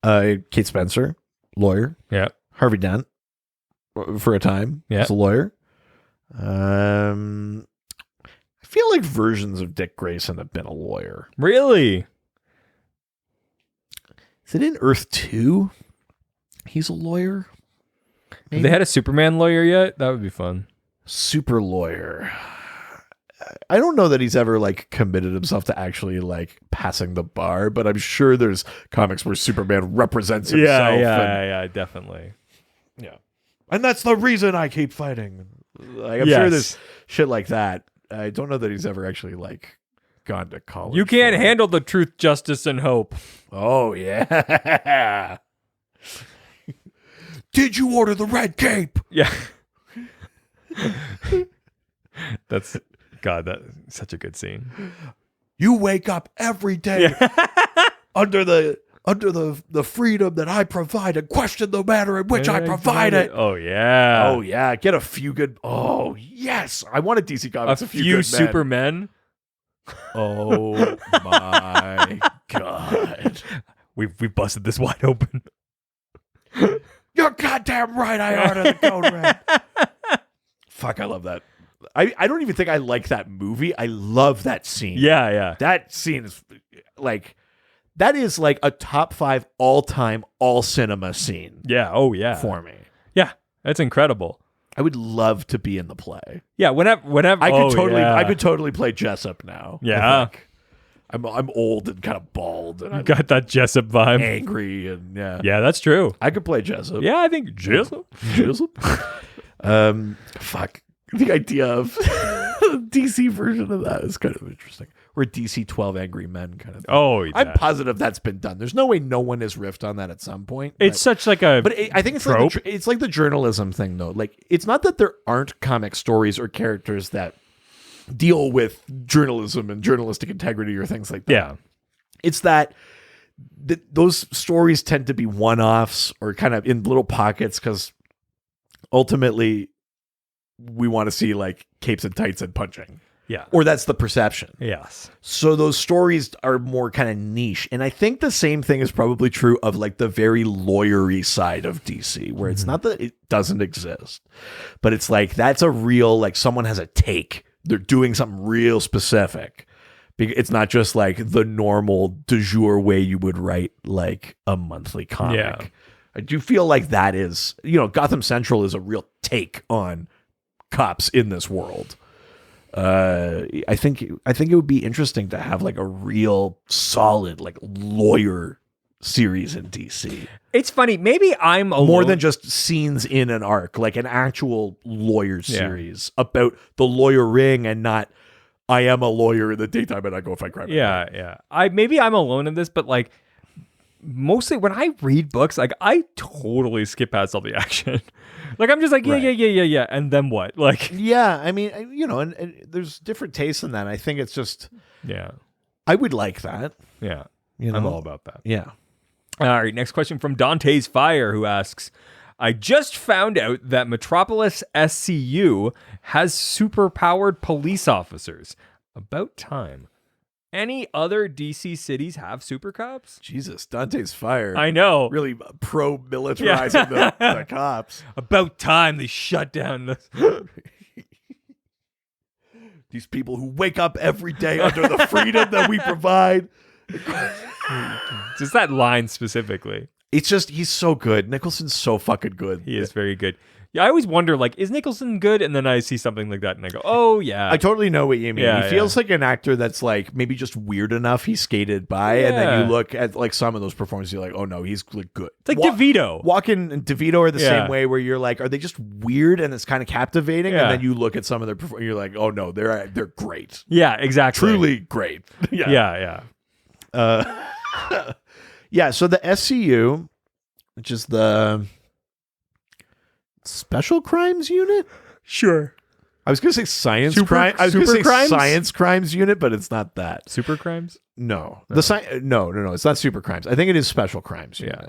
Kate Spencer, lawyer. Yeah. Harvey Dent, for a time, Yeah. as a lawyer. I feel like versions of Dick Grayson have been a lawyer. Really? Is it in Earth 2? He's a lawyer? Have they had a Superman lawyer yet? That would be fun. Super lawyer. I don't know that he's ever like committed himself to actually like passing the bar, but I'm sure there's comics where Superman represents himself. Yeah, definitely. Yeah. And that's the reason I keep fighting. Like, I'm Yes. sure there's shit like that. I don't know that he's ever actually like gone to college. You can't for it. handle the truth, justice, and hope. Oh yeah. Did you order the red cape? Yeah. That's that's such a good scene. You wake up every day under the freedom that I provide and question the manner in which I provide it. Oh yeah. Oh yeah, get a few good. Oh yes, I want a DC A Comics. few good men. Supermen. Oh my god. We busted this wide open. You're goddamn right. I ordered the code red. Fuck, I love that. I don't even think I like that movie. I love that scene. Yeah. That scene is like a top 5 all-time all cinema scene Yeah. Oh yeah. for me. Yeah. That's incredible. I would love to be in the play. Yeah, whenever I could yeah. I could totally play Jessup now. I Yeah. think. I'm old and kind of bald and I'm got that Jessup vibe. angry and yeah. Yeah, that's true. I could play Jessup. Yeah, I think Jessup. Jessup. Fuck. The idea of the DC version of that is kind of interesting. Or DC 12 Angry Men kind of thing. Oh, I'm yeah. positive that's been done. There's no way no one has riffed on that at some point. It's such like a But I think it's trope. it's like the journalism thing, though. Like, it's not that there aren't comic stories or characters that deal with journalism and journalistic integrity or things like that. yeah. It's that those stories tend to be one-offs or kind of in little pockets because ultimately we want to see like capes and tights and punching. Yeah. Or that's the perception. Yes. So those stories are more kind of niche. And I think the same thing is probably true of like the very lawyery side of DC, where it's not that it doesn't exist, but it's like that's a real, like someone has a take. They're doing something real specific. It's not just like the normal du jour way you would write like a monthly comic. Yeah. I do feel like that is, Gotham Central is a real take on cops in this world. I think it would be interesting to have like a real solid like lawyer series in DC. It's funny. Maybe I'm alone. More than just scenes in an arc, like an actual lawyer series about the lawyer ring and not I am a lawyer in the daytime and I go fight crime. Yeah. Maybe I'm alone in this, but like mostly when I read books, like I totally skip past all the action. Like I'm just like, yeah. And then what? Like, Yeah, I mean, and there's different tastes in that. I think it's just, yeah. I would like that. Yeah. You know? I'm all about that. Yeah. All right, next question from Dante's Fire, who asks, I just found out that Metropolis SCU has super-powered police officers. About time. Any other DC cities have super cops? Jesus, Dante's Fire. I know. Really pro-militarizing the cops. About time they shut down the... These people who wake up every day under the freedom that we provide. Just that line specifically. It's just, he's so good. Nicholson's so fucking good. He is very good. Yeah, I always wonder, like, is Nicholson good? And then I see something like that and I go, oh, yeah. I totally know what you mean. Yeah, he feels like an actor that's like maybe just weird enough he skated by, and then you look at like some of those performances, you're like, oh no, he's like good. It's like DeVito. Walken and DeVito are the same way, where you're like, are they just weird and it's kind of captivating? Yeah. And then you look at some of their performances, you're like, oh no, they're great. Yeah, exactly. Truly great. Yeah. Yeah, so the SCU, which is the Special Crimes Unit? Sure. I was going to say science Super- crime. I was going to super say crimes? science crimes unit, but it's not that. Super crimes? No. No. It's not super crimes. I think it is special crimes unit. Yeah.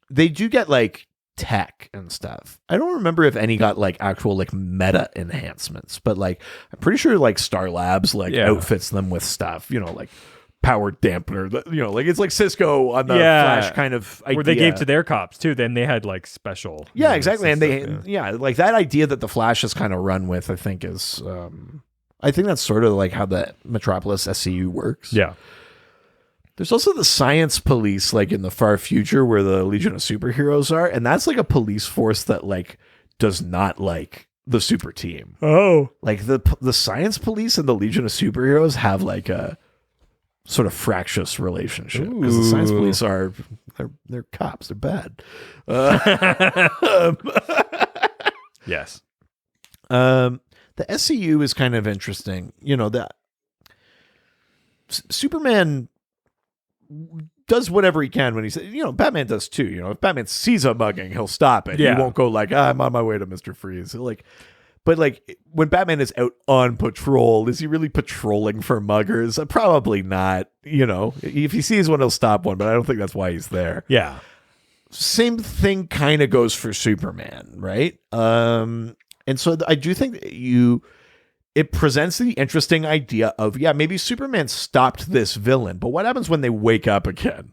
They do get like tech and stuff. I don't remember if any got like actual like meta enhancements, but like I'm pretty sure like Star Labs like outfits them with stuff, like power dampener, like it's like Cisco on the Flash kind of idea. Where they gave to their cops too. Then they had like special. Yeah, exactly. And stuff, like that idea that the Flash has kind of run with, I think is, I think that's sort of like how the Metropolis SCU works. Yeah. There's also the science police, like in the far future where the Legion of Superheroes are. And that's like a police force that like does not like the super team. Oh. Like the science police and the Legion of Superheroes have like a sort of fractious relationship because the science police are they're cops. They're bad. Yes. The SCU is kind of interesting. That Superman does whatever he can when he says, Batman does too. If Batman sees a mugging, he'll stop it. Yeah. He won't go like, I'm on my way to Mr. Freeze. But when Batman is out on patrol, is he really patrolling for muggers? Probably not. If he sees one, he'll stop one, but I don't think that's why he's there. Yeah. Same thing kind of goes for Superman, right? And so I do think that it presents the interesting idea of, maybe Superman stopped this villain, but what happens when they wake up again?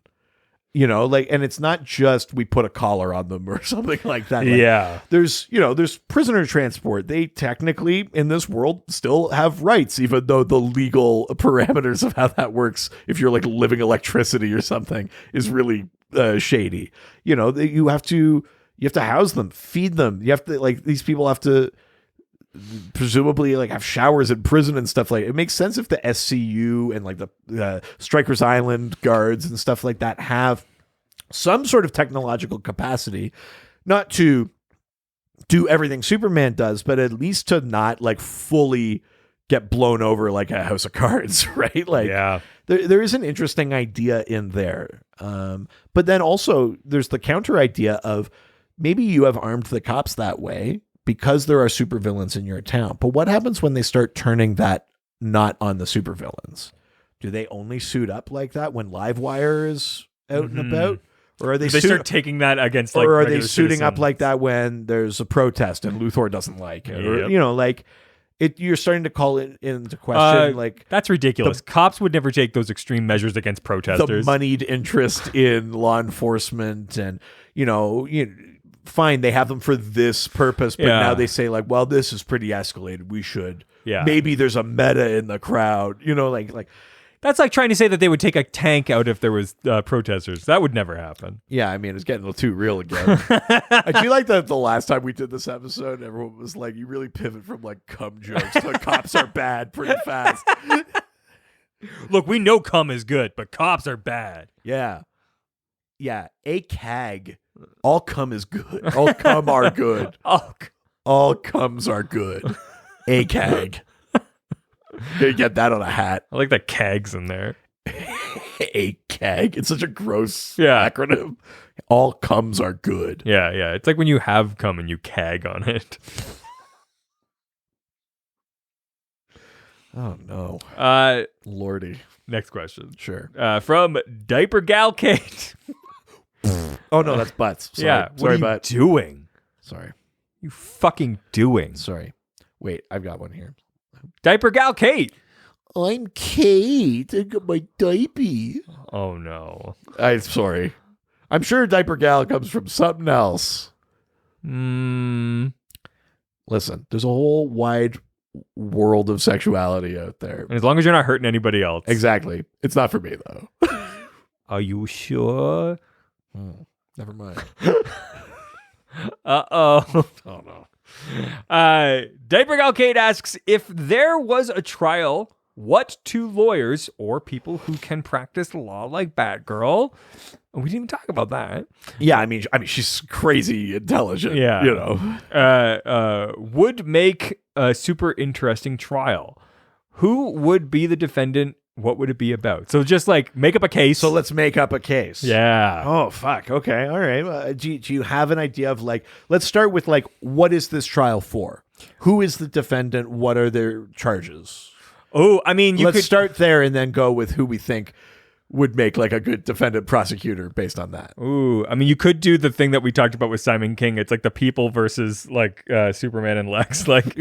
And it's not just we put a collar on them or something like that. There's prisoner transport. They technically in this world still have rights, even though the legal parameters of how that works, if you're like living electricity or something, is really shady. You have to You have to house them, feed them. You have to, like, these people have to presumably like have showers in prison and stuff like it makes sense if the SCU and like the Strikers Island guards and stuff like that have some sort of technological capacity, not to do everything Superman does, but at least to not like fully get blown over like a house of cards, right? Like, Yeah. there is an interesting idea in there. But then also there's the counter idea of maybe you have armed the cops that way because there are supervillains in your town. But what happens when they start turning that not on the supervillains? Do they only suit up like that when Livewire is out and about? Or are they, start taking that against like or are they regular suiting up citizens? like that when there's a protest and Luthor doesn't like it? Or, Yep. you know, like you're starting to call it into question like That's ridiculous. Cops would never take those extreme measures against the protesters. moneyed interest in law enforcement and, fine, they have them for this purpose, but Yeah. now they say like, well, this is pretty escalated. We should. Yeah. Maybe there's a meta in the crowd, like That's like trying to say that they would take a tank out if there was protesters. That would never happen. yeah, I mean, it's getting a little too real again. I do like that the last time we did this episode, everyone was like, you really pivot from like cum jokes to cops are bad pretty fast. Look, we know cum is good, but cops are bad. Yeah. Yeah. A CAG. All cum is good. All cum are good. Oh, All cums are good. A CAG. You get that on a hat. I like the kegs in there. A CAG. It's such a gross Yeah. acronym. All cums are good. Yeah, yeah. It's like when you have cum and you keg on it. Oh no. Lordy. Next question. Sure. From Diaper Gal Kate. Oh no, that's butts. Sorry. Yeah. What Sorry, are you but doing? sorry. You fucking doing? Sorry. Wait, I've got one here. Diaper Gal Kate. I'm Kate. I got my diaper. Oh no. I'm sorry. I'm sure diaper gal comes from something else. Mm. Listen, there's a whole wide world of sexuality out there. And as long as you're not hurting anybody else. Exactly. It's not for me though. Are you sure? Never mind. Uh-oh. Oh no. Diaper Gal Kate asks, if there was a trial, what two lawyers or people who can practice law like Batgirl? We didn't even talk about that. Yeah, I mean, she's crazy intelligent. Yeah. You know. Would make a super interesting trial. Who would be the defendant? What would it be about? So just like make up a case. So let's make up a case. Yeah. Oh, fuck. Okay. All right. Do you have an idea of like, let's start with like, what is this trial for? Who is the defendant? What are their charges? Oh, I mean, Let's start there and then go with who we think would make like a good defendant prosecutor based on that. Ooh, I mean, you could do the thing that we talked about with Simon King. It's like the people versus like Superman and Lex. Like,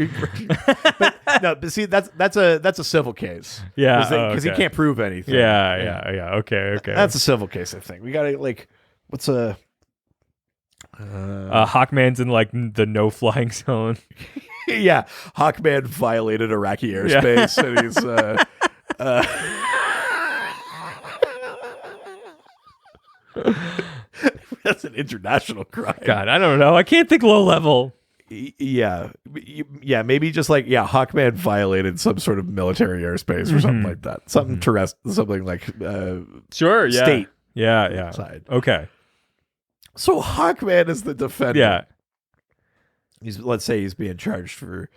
But see, that's a civil case. Yeah, because he okay. can't prove anything. yeah. Okay. That's a civil case, I think. We gotta like, what's a Hawkman's in like the no flying zone. yeah, Hawkman violated Iraqi airspace, and he's that's an international crime. God, I don't know. I can't think low level. Yeah, maybe just like Hawkman violated some sort of military airspace or something like that. Something terrestrial, something like Sure. Yeah. state Yeah. side. Okay. So Hawkman is the defendant. Yeah. Let's say he's being charged for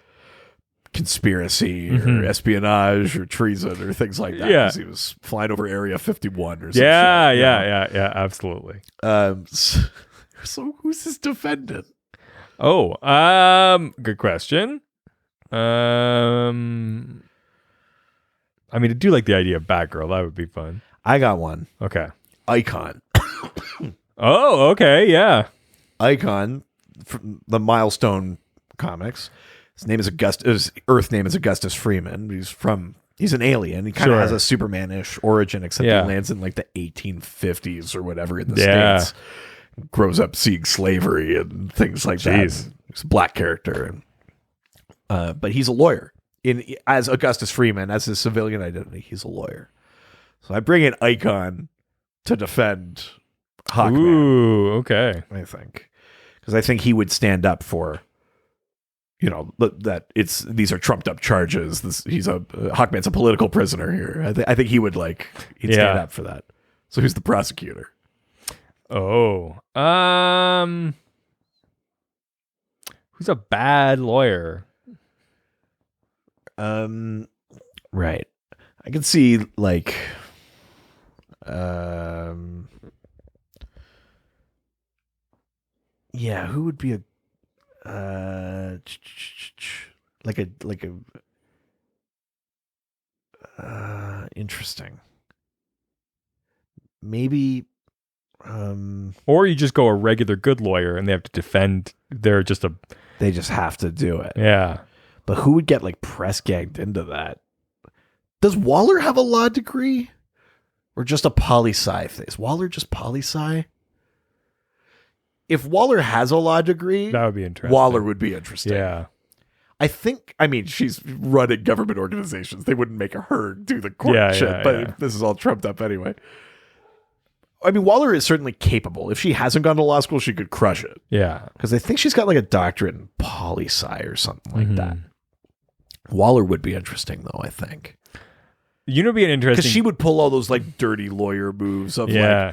conspiracy or espionage or treason or things like that. Yeah. 'Cause he was flying over Area 51 or something. Yeah. Absolutely. So who's his defendant? Oh, good question. I mean, to do like the idea of Batgirl, that would be fun. I got one. Okay. Icon. Oh, okay. Yeah. Icon from the Milestone comics. His name is His Earth name is Augustus Freeman. He's an alien. He kind of Sure. has a Superman-ish origin, except Yeah. he lands in like the 1850s or whatever in the Yeah. States. Grows up seeing slavery and things like Jeez. that. He's a black character, but he's a lawyer. As Augustus Freeman, as his civilian identity, he's a lawyer. So I bring in Icon to defend Hawkman. Ooh, okay. I think. Because I think he would stand up for, that these are trumped up charges. Hawkman's a political prisoner here. I think he would he'd stand up for that. So who's the prosecutor? Oh, who's a bad lawyer? Right. I can see who would be interesting. Maybe or you just go a regular good lawyer and they have to defend. They just have to do it. Yeah. But who would get press gagged into that? Does Waller have a law degree? Or just a poli-sci thing? Is Waller just poli-sci? If Waller has a law degree, that would be interesting. Waller would be interesting. Yeah. I mean, she's running government organizations. They wouldn't make her do the court shit, but this is all trumped up anyway. I mean, Waller is certainly capable. If she hasn't gone to law school, she could crush it. Yeah. Because I think she's got a doctorate in poli-sci or something like that. Waller would be interesting, though, I think. Be an interesting... Because she would pull all those dirty lawyer moves of all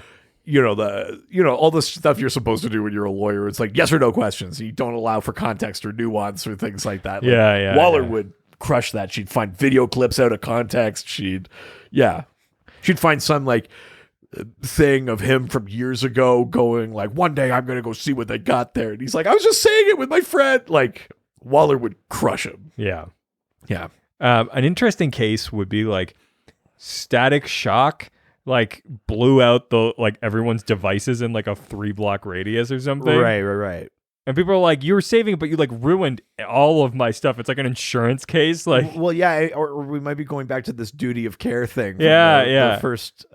the stuff you're supposed to do when you're a lawyer. It's yes or no questions. You don't allow for context or nuance or things like that. Waller would crush that. She'd find video clips out of context. She'd find some thing of him from years ago going one day I'm gonna go see what they got there, and he's I was just saying it with my friend. Waller would crush him. Yeah. An interesting case would be Static Shock blew out the everyone's devices in a 3-block radius or something. Right. And people are you were saving it, but you ruined all of my stuff. It's an insurance case. Well, yeah, or we might be going back to this duty of care thing. From the first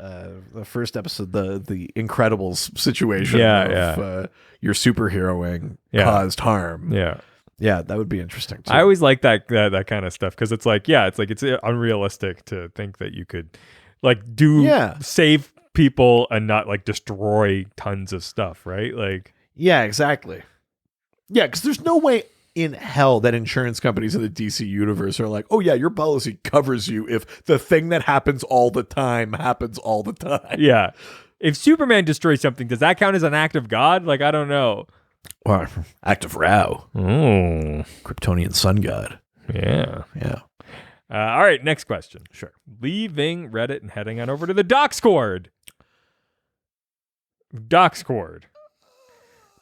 episode, the Incredibles situation. Your superheroing caused harm. Yeah, that would be interesting too. I always like that kind of stuff because it's it's unrealistic to think that you could save people and not destroy tons of stuff, right? Yeah, exactly. Yeah, because there's no way in hell that insurance companies in the DC universe are oh yeah, your policy covers you if the thing that happens all the time happens all the time. Yeah. If Superman destroys something, does that count as an act of God? I don't know. Or act of Rao. Oh. Kryptonian sun god. Yeah. All right, next question. Sure. Leaving Reddit and heading on over to the Doxcord.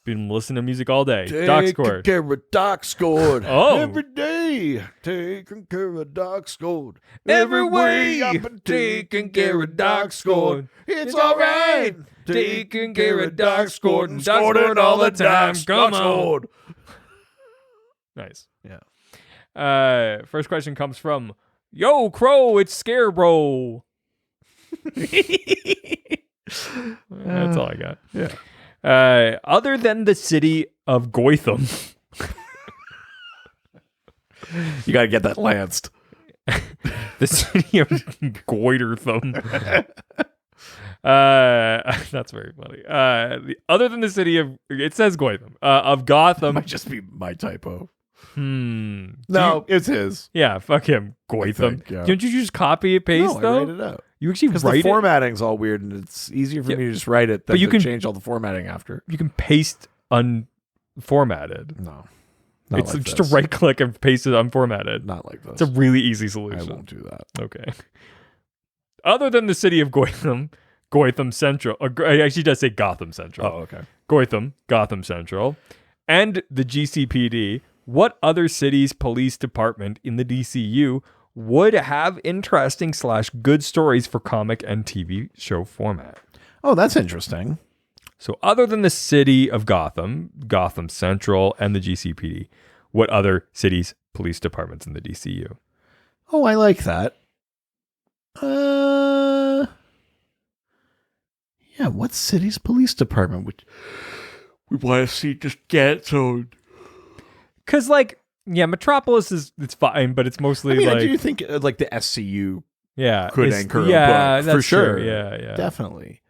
Been listening to music all day. Taking care of Doxcord. Oh. Every day. Taking care of Doxcord. Every way. I've been taking care of Doxcord. It's all right. Taking care of Doxcord and Doxcord all the time. Come on. Nice. Yeah. First question comes from Yo Crow, it's Scarebro. That's all I got. Yeah. Other than the city of Gotham. You got to get that lanced. The city of Goitertham. That's very funny. Other than the city of, it says Gotham, of Gotham. Might just be my typo. No, it's his. Yeah, fuck him. Gotham. Think, yeah. Didn't you just copy and paste though? I write it out. You actually because write the it? formatting's all weird, and it's easier for me to just write it than you to can change all the formatting after. You can paste unformatted. No. It's just a right click and paste it unformatted. Not like this. It's a really easy solution. I won't do that. Okay. Other than the city of Gotham Central, it actually does say Gotham Central. Oh, okay. Gotham Central, and the GCPD, what other city's police department in the DCU would have interesting / good stories for comic and TV show format? Oh, that's interesting. So other than the city of Gotham Central, and the GCPD, what other cities' police departments in the DCU? Oh, I like that. Yeah, what city's police department would we want to see just get its own? Because, Metropolis it's fine, but it's mostly I do think the SCU could anchor a book, that's for sure. True. Yeah. Definitely.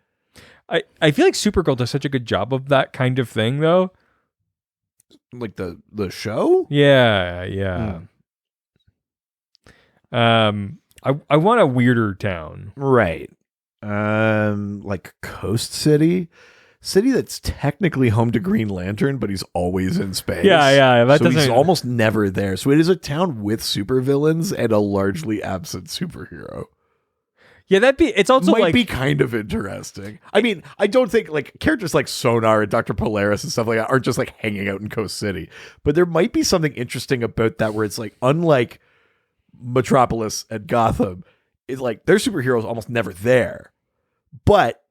I feel like Supergirl does such a good job of that kind of thing, though. Like the show? Yeah. I want a weirder town. Right. Like Coast City. City that's technically home to Green Lantern, but he's always in space. Yeah. That so he's doesn't. almost never there. So it is a town with supervillains and a largely absent superhero. Yeah, it's also Might like be kind of interesting. I mean, I don't think like characters like Sonar and Dr. Polaris and stuff like that aren't just like hanging out in Coast City. But there might be something interesting about that where it's like, unlike Metropolis and Gotham, it's like their superheroes almost never there. But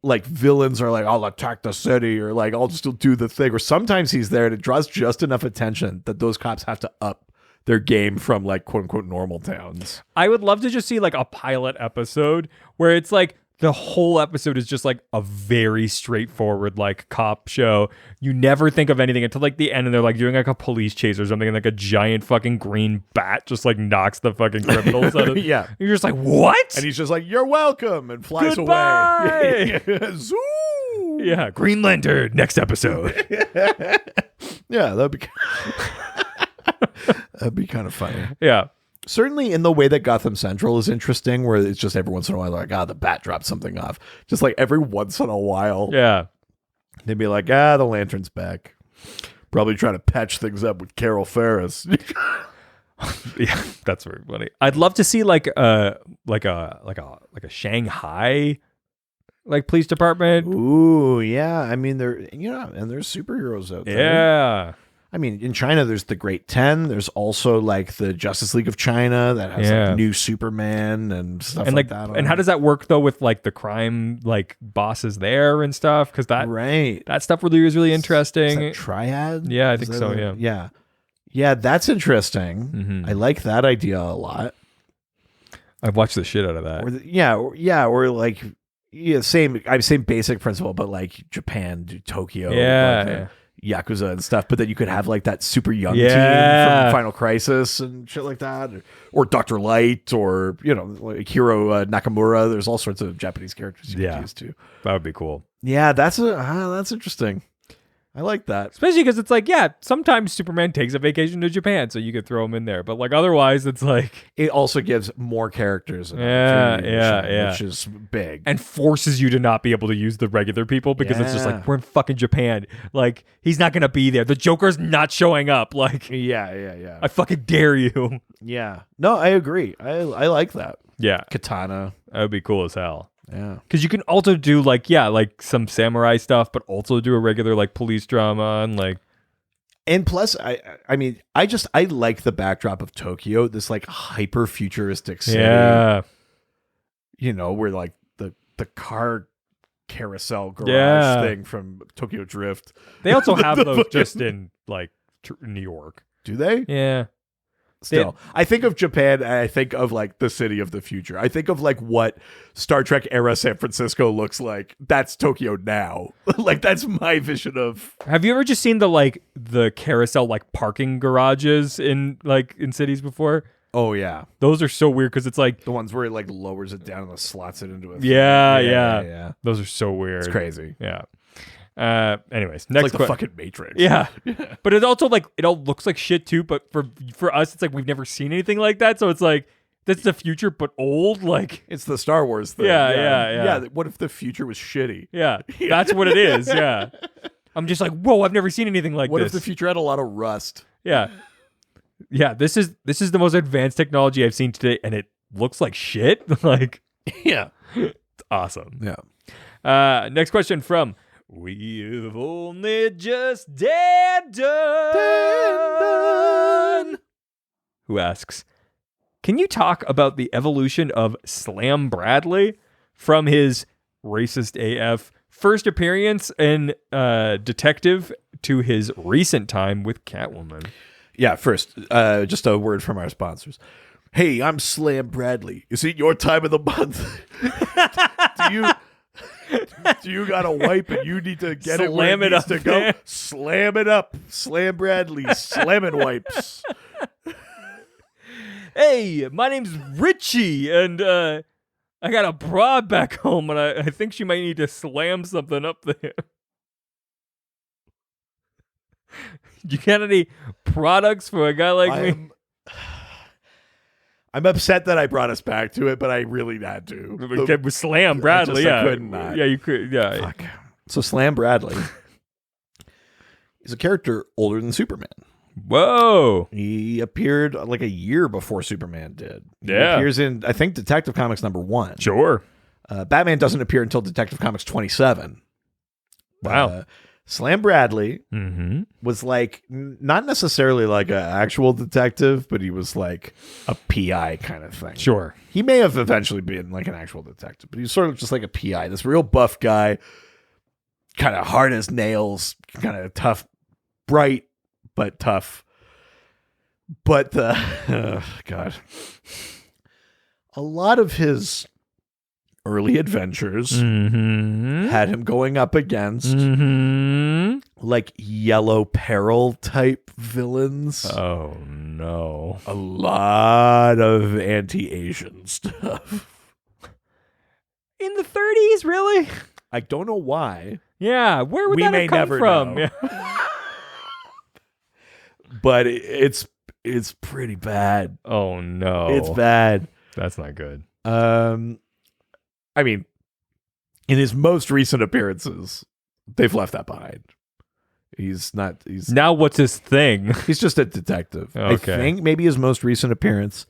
like villains are like, I'll attack the city, or like I'll just do the thing. Or sometimes he's there and it draws just enough attention that those cops have to up their game from like quote unquote normal towns. I would love to just see like a pilot episode where it's like the whole episode is just like a very straightforward like cop show. You never think of anything until like the end, and they're like doing like a police chase or something, and like a giant fucking green bat just like knocks the fucking criminals out of. Yeah. You're just like, what? And he's just like, you're welcome, and flies Goodbye! away. Zoo! Yeah, Green Lantern next episode. Yeah, that'd be kind of funny. Yeah. Certainly in the way that Gotham Central is interesting, where it's just every once in a while, like, the bat dropped something off. Just like every once in a while, Yeah. they'd be like, the Lantern's back. Probably trying to patch things up with Carol Ferris. Yeah, that's very funny. I'd love to see like a Shanghai like police department. Ooh, yeah. I mean, and there's superheroes out there. Yeah. I mean, in China, there's the Great 10. There's also like the Justice League of China that has like new Superman and stuff And like that. and how does that work though with like the crime like bosses there and stuff? Because that stuff really is really interesting. Is that Triad? Yeah, I think so. Yeah, that's interesting. Mm-hmm. I like that idea a lot. I've watched the shit out of that. Or like same basic principle, but like Japan, Tokyo, Yeah. Yakuza and stuff, but then you could have like that super young team Yeah. from Final Crisis and shit like that, or Dr. Light, or like Hiro Nakamura. There's all sorts of Japanese characters you could use too. That would be cool. Yeah, that's interesting. I like that. Especially because it's like, sometimes Superman takes a vacation to Japan, so you could throw him in there. But like otherwise, it's like It also gives more characters an Yeah, opportunity to yeah, shine, yeah. which is big. and forces you to not be able to use the regular people because it's just Yeah. like we're in fucking Japan. Like he's not gonna be there. The Joker's not showing up. Like yeah. I fucking dare you. Yeah. No, I agree. I like that. Yeah, Katana. that would be cool as hell. Yeah. Because you can also do like some samurai stuff, but also do a regular like police drama and like And plus, I mean, I like the backdrop of Tokyo, this like hyper futuristic city. yeah, Where like the car carousel garage thing from Tokyo Drift. they also have The those fucking- just in like New York. Do they? Yeah, Still, I think of Japan and I think of like the city of the future. I think of like what Star Trek era San Francisco looks like. That's Tokyo now. Like that's my vision of. have you ever just seen the carousel like parking garages in cities before? Oh yeah, Those are so weird because it's like the ones where it like lowers it down and then slots it into a. yeah. Those are so weird. It's crazy. Yeah. Anyways, It's next like the que- fucking Matrix. Yeah. But it's also like it all looks like shit too, but for us it's like we've never seen anything like that, so it's like that's the future but old, like It's the Star Wars thing. Yeah. What if the future was shitty? yeah. That's what it is. Yeah. I'm just like, "Whoa, I've never seen anything like What this." if the future had a lot of rust? Yeah. Yeah, this is the most advanced technology I've seen today and it looks like shit. Like Yeah. it's awesome. Yeah. Next question from We've Only Just Done. Who asks, can you talk about the evolution of Slam Bradley from his racist AF first appearance in Detective to his recent time with Catwoman? Yeah, first, just a word from our sponsors. Hey, I'm Slam Bradley. Is it your time of the month? Do you got a wipe and you need to get Slam it it needs up, to go? man. Slam it up. Slam Bradley. Slamming wipes. Hey, my name's Richie, and I got a broad back home, and I think she might need to slam something up there. You got any products for a guy like me? I'm upset that I brought us back to it, but I really had to. Okay, with Slam Bradley, I yeah. couldn't not. Yeah, you could, yeah. Fuck. So Slam Bradley is a character older than Superman. Whoa. He appeared like a year before Superman did. He Yeah. appears in, I think, Detective Comics #1. Sure. Batman doesn't appear until Detective Comics 27. Wow. Slam Bradley Mm-hmm. was like not necessarily like an actual detective, but he was like a PI kind of thing. Sure. He may have eventually been like an actual detective, but he's sort of just like a PI, this real buff guy, kind of hard as nails, kind of tough, bright, but tough. But God, a lot of his early adventures Mm-hmm. had him going up against Mm-hmm. like Yellow Peril type villains. Oh, no. A lot of anti-Asian stuff. In the 30s, really? I don't know why, Yeah, where would We that may have come never from? know. Yeah. but it's pretty bad. Oh, no. It's bad. That's not good. I mean, in his most recent appearances, they've left that behind. He's Now what's his thing? he's just a detective. I Okay. think maybe his most recent appearance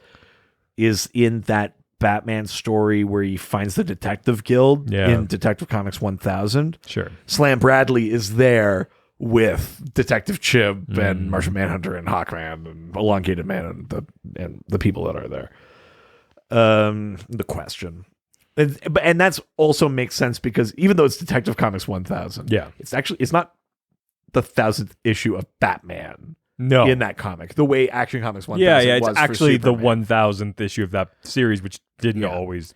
is in that Batman story where he finds the Detective Guild Yeah. in Detective Comics 1000. Sure. Slam Bradley is there with Detective Chib Mm. and Martian Manhunter and Hawkman and Elongated Man and the people that are there. The Question. And that's also makes sense because even though it's Detective Comics 1000, Yeah. it's not the 1000th issue of Batman No. in that comic. The way Action Comics 1000 yeah, was it's for actually the Superman. 1000th issue of that series, which didn't Yeah. always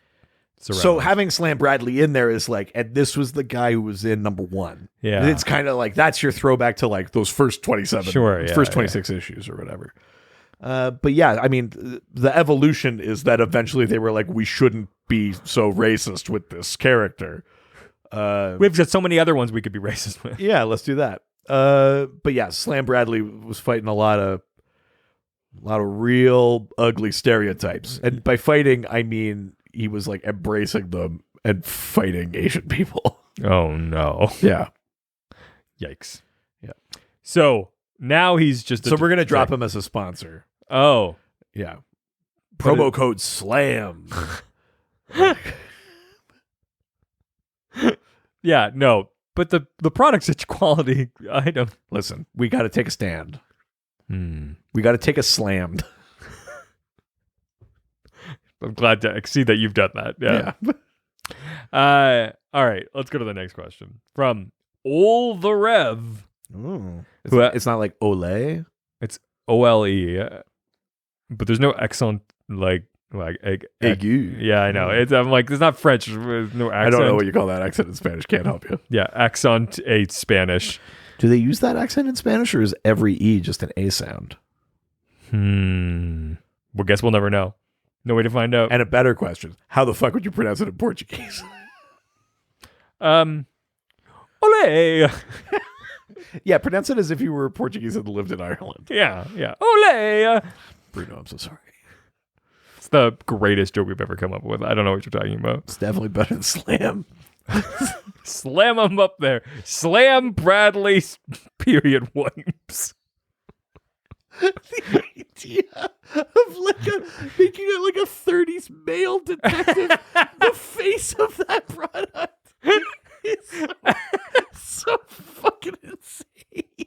surround So us. having Slam Bradley in there is like, and this was the guy who was in #1. Yeah. It's kind of like that's your throwback to like those first 27, Sure, yeah, first 26 issues or whatever. But yeah, I mean, the evolution is that eventually they were like, we shouldn't be so racist with this character. We've got so many other ones we could be racist with. Yeah, let's do that. But yeah, Slam Bradley was fighting a lot of real ugly stereotypes, and by fighting, I mean he was like embracing them and fighting Asian people. Oh, no. Yeah. Yikes. Yeah. So now he's just. So we're gonna drop him as a sponsor. Oh. Yeah. But Promo code SLAM. Yeah, no. But the product's such a quality item. Listen, we got to take a stand. Hmm. We got to take a slammed. I'm glad to see that you've done that. Yeah. All right. Let's go to the next question from All the Rev. Ooh. Who- It's not like Olay. It's OLE, but there's no accent like Aigu. Yeah, I know. I'm like, it's not French. There's no accent. I don't know what you call that accent in Spanish. Can't help you. Yeah, accent a Spanish. Do they use that accent in Spanish, or is every E just an A sound? Well, guess we'll never know. No way to find out. And a better question: how the fuck would you pronounce it in Portuguese? Ole. Yeah, pronounce it as if you were Portuguese and lived in Ireland. Yeah. Ole. Bruno, I'm so sorry. It's the greatest joke we've ever come up with. I don't know what you're talking about. It's definitely better than Slam. Slam him up there. Slam Bradley period wipes. The idea of making it like a 30s male detective the face of that product is so fucking insane.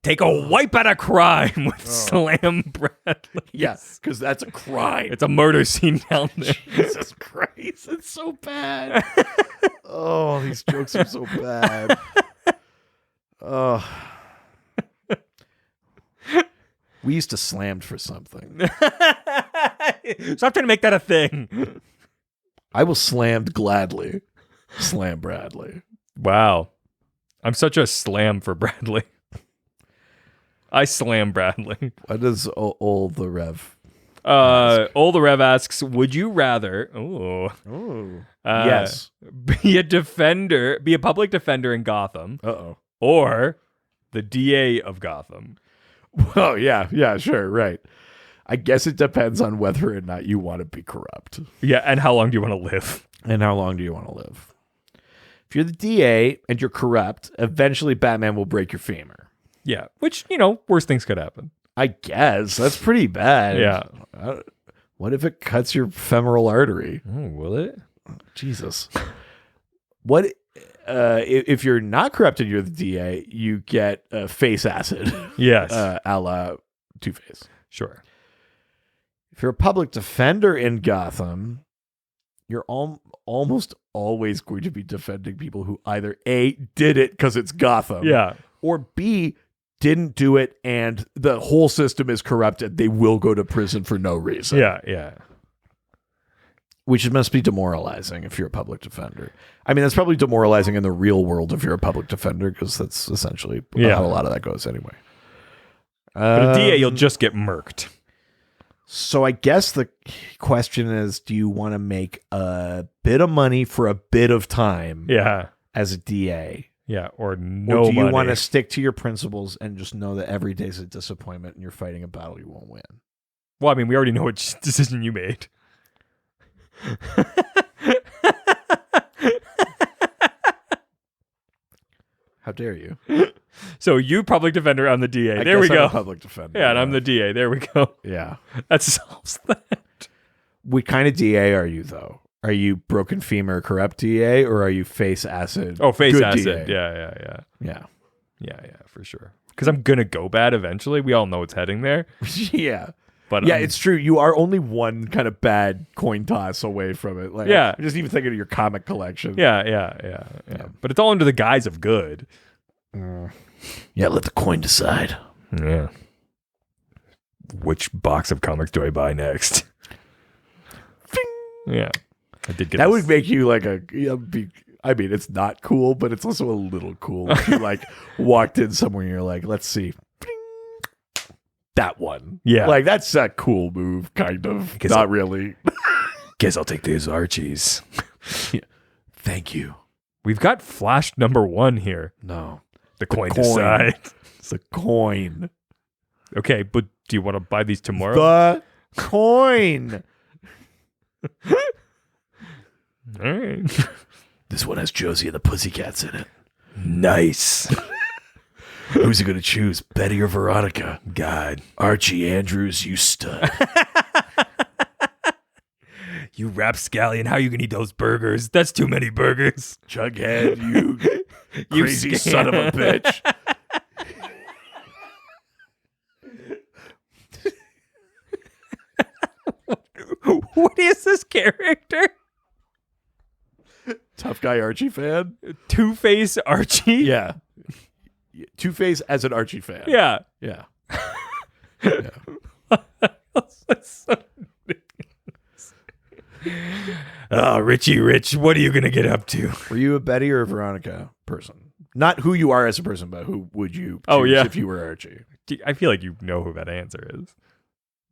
Take a wipe at a crime with Slam Bradley. Yes, because that's a crime. It's a murder scene down there. Jesus Christ, it's so bad. Oh, these jokes are so bad. Oh. We used to slammed for something. Stop trying to make that a thing. I will slammed gladly. Slam Bradley. Wow. I'm such a slam for Bradley. I slam Bradley. What does all the Rev? Olderev asks, would you rather Yes. be a public defender in Gotham Uh-oh. or the DA of Gotham? Oh, yeah, sure, right. I guess it depends on whether or not you want to be corrupt. Yeah, and how long do you want to live? And how long do you want to live? If you're the DA and you're corrupt, eventually Batman will break your femur. Yeah, which, worse things could happen. I guess. That's pretty bad. Yeah. What if it cuts your femoral artery? Oh, will it? Jesus. What if you're not corrupt and you're the DA, you get face acid. Yes. A la Two-Face. Sure. If you're a public defender in Gotham, you're almost always going to be defending people who either A, did it because it's Gotham, Yeah. or B, didn't do it and the whole system is corrupted. They will go to prison for no reason. Yeah. Which must be demoralizing if you're a public defender. I mean, that's probably demoralizing in the real world if you're a public defender, because that's essentially how a lot of that goes anyway. But a DA, you'll just get murked. So I guess the question is, do you want to make a bit of money for a bit of time Yeah. as a DA? Yeah, or no Or do you money. want to stick to your principles and just know that every day is a disappointment and you're fighting a battle you won't win? Well, I mean, we already know which decision you made. How dare you? So you public defender, I'm the DA. I there we guess I'm go. a public defender. Yeah, and I'm the DA. There we go. Yeah. That solves that. What kind of DA are you, though? Are you broken femur corrupt DA, or are you face acid? Oh, face good acid. DA? Yeah, Yeah. for sure. Because I'm gonna go bad eventually. We all know it's heading there. Yeah. But Yeah, it's true. You are only one kind of bad coin toss away from it. Like, Yeah. I'm just even thinking of your comic collection. yeah. But it's all under the guise of good. Yeah, let the coin decide. Yeah. Which box of comics do I buy next? Yeah. I did get That this. would make you like I mean, it's not cool, but it's also a little cool. If you like walked in somewhere and you're like, let's see. That one. Yeah. Like, that's a cool move, kind of. Guess Not really. Guess I'll take these Archies. Thank you. We've got Flash number 1 here. No. The coin coin. decide. It's a coin. Okay, but do you want to buy these tomorrow? The coin. All right. This one has Josie and the Pussycats in it. Nice. Who's he going to choose, Betty or Veronica? God. Archie Andrews, you stud. You rapscallion, how you gonna eat those burgers? That's too many burgers. Jughead, you You crazy son of a bitch. What is this character? Tough guy Archie fan? Two-Face Archie? Yeah. Two-Face as an Archie fan. Yeah. Yeah. That's so ridiculous. Oh, Richie Rich, what are you gonna get up to? Were you a Betty or a Veronica person? Not who you are as a person, but who would you choose Oh, yeah. if you were Archie? I feel like you know who that answer is.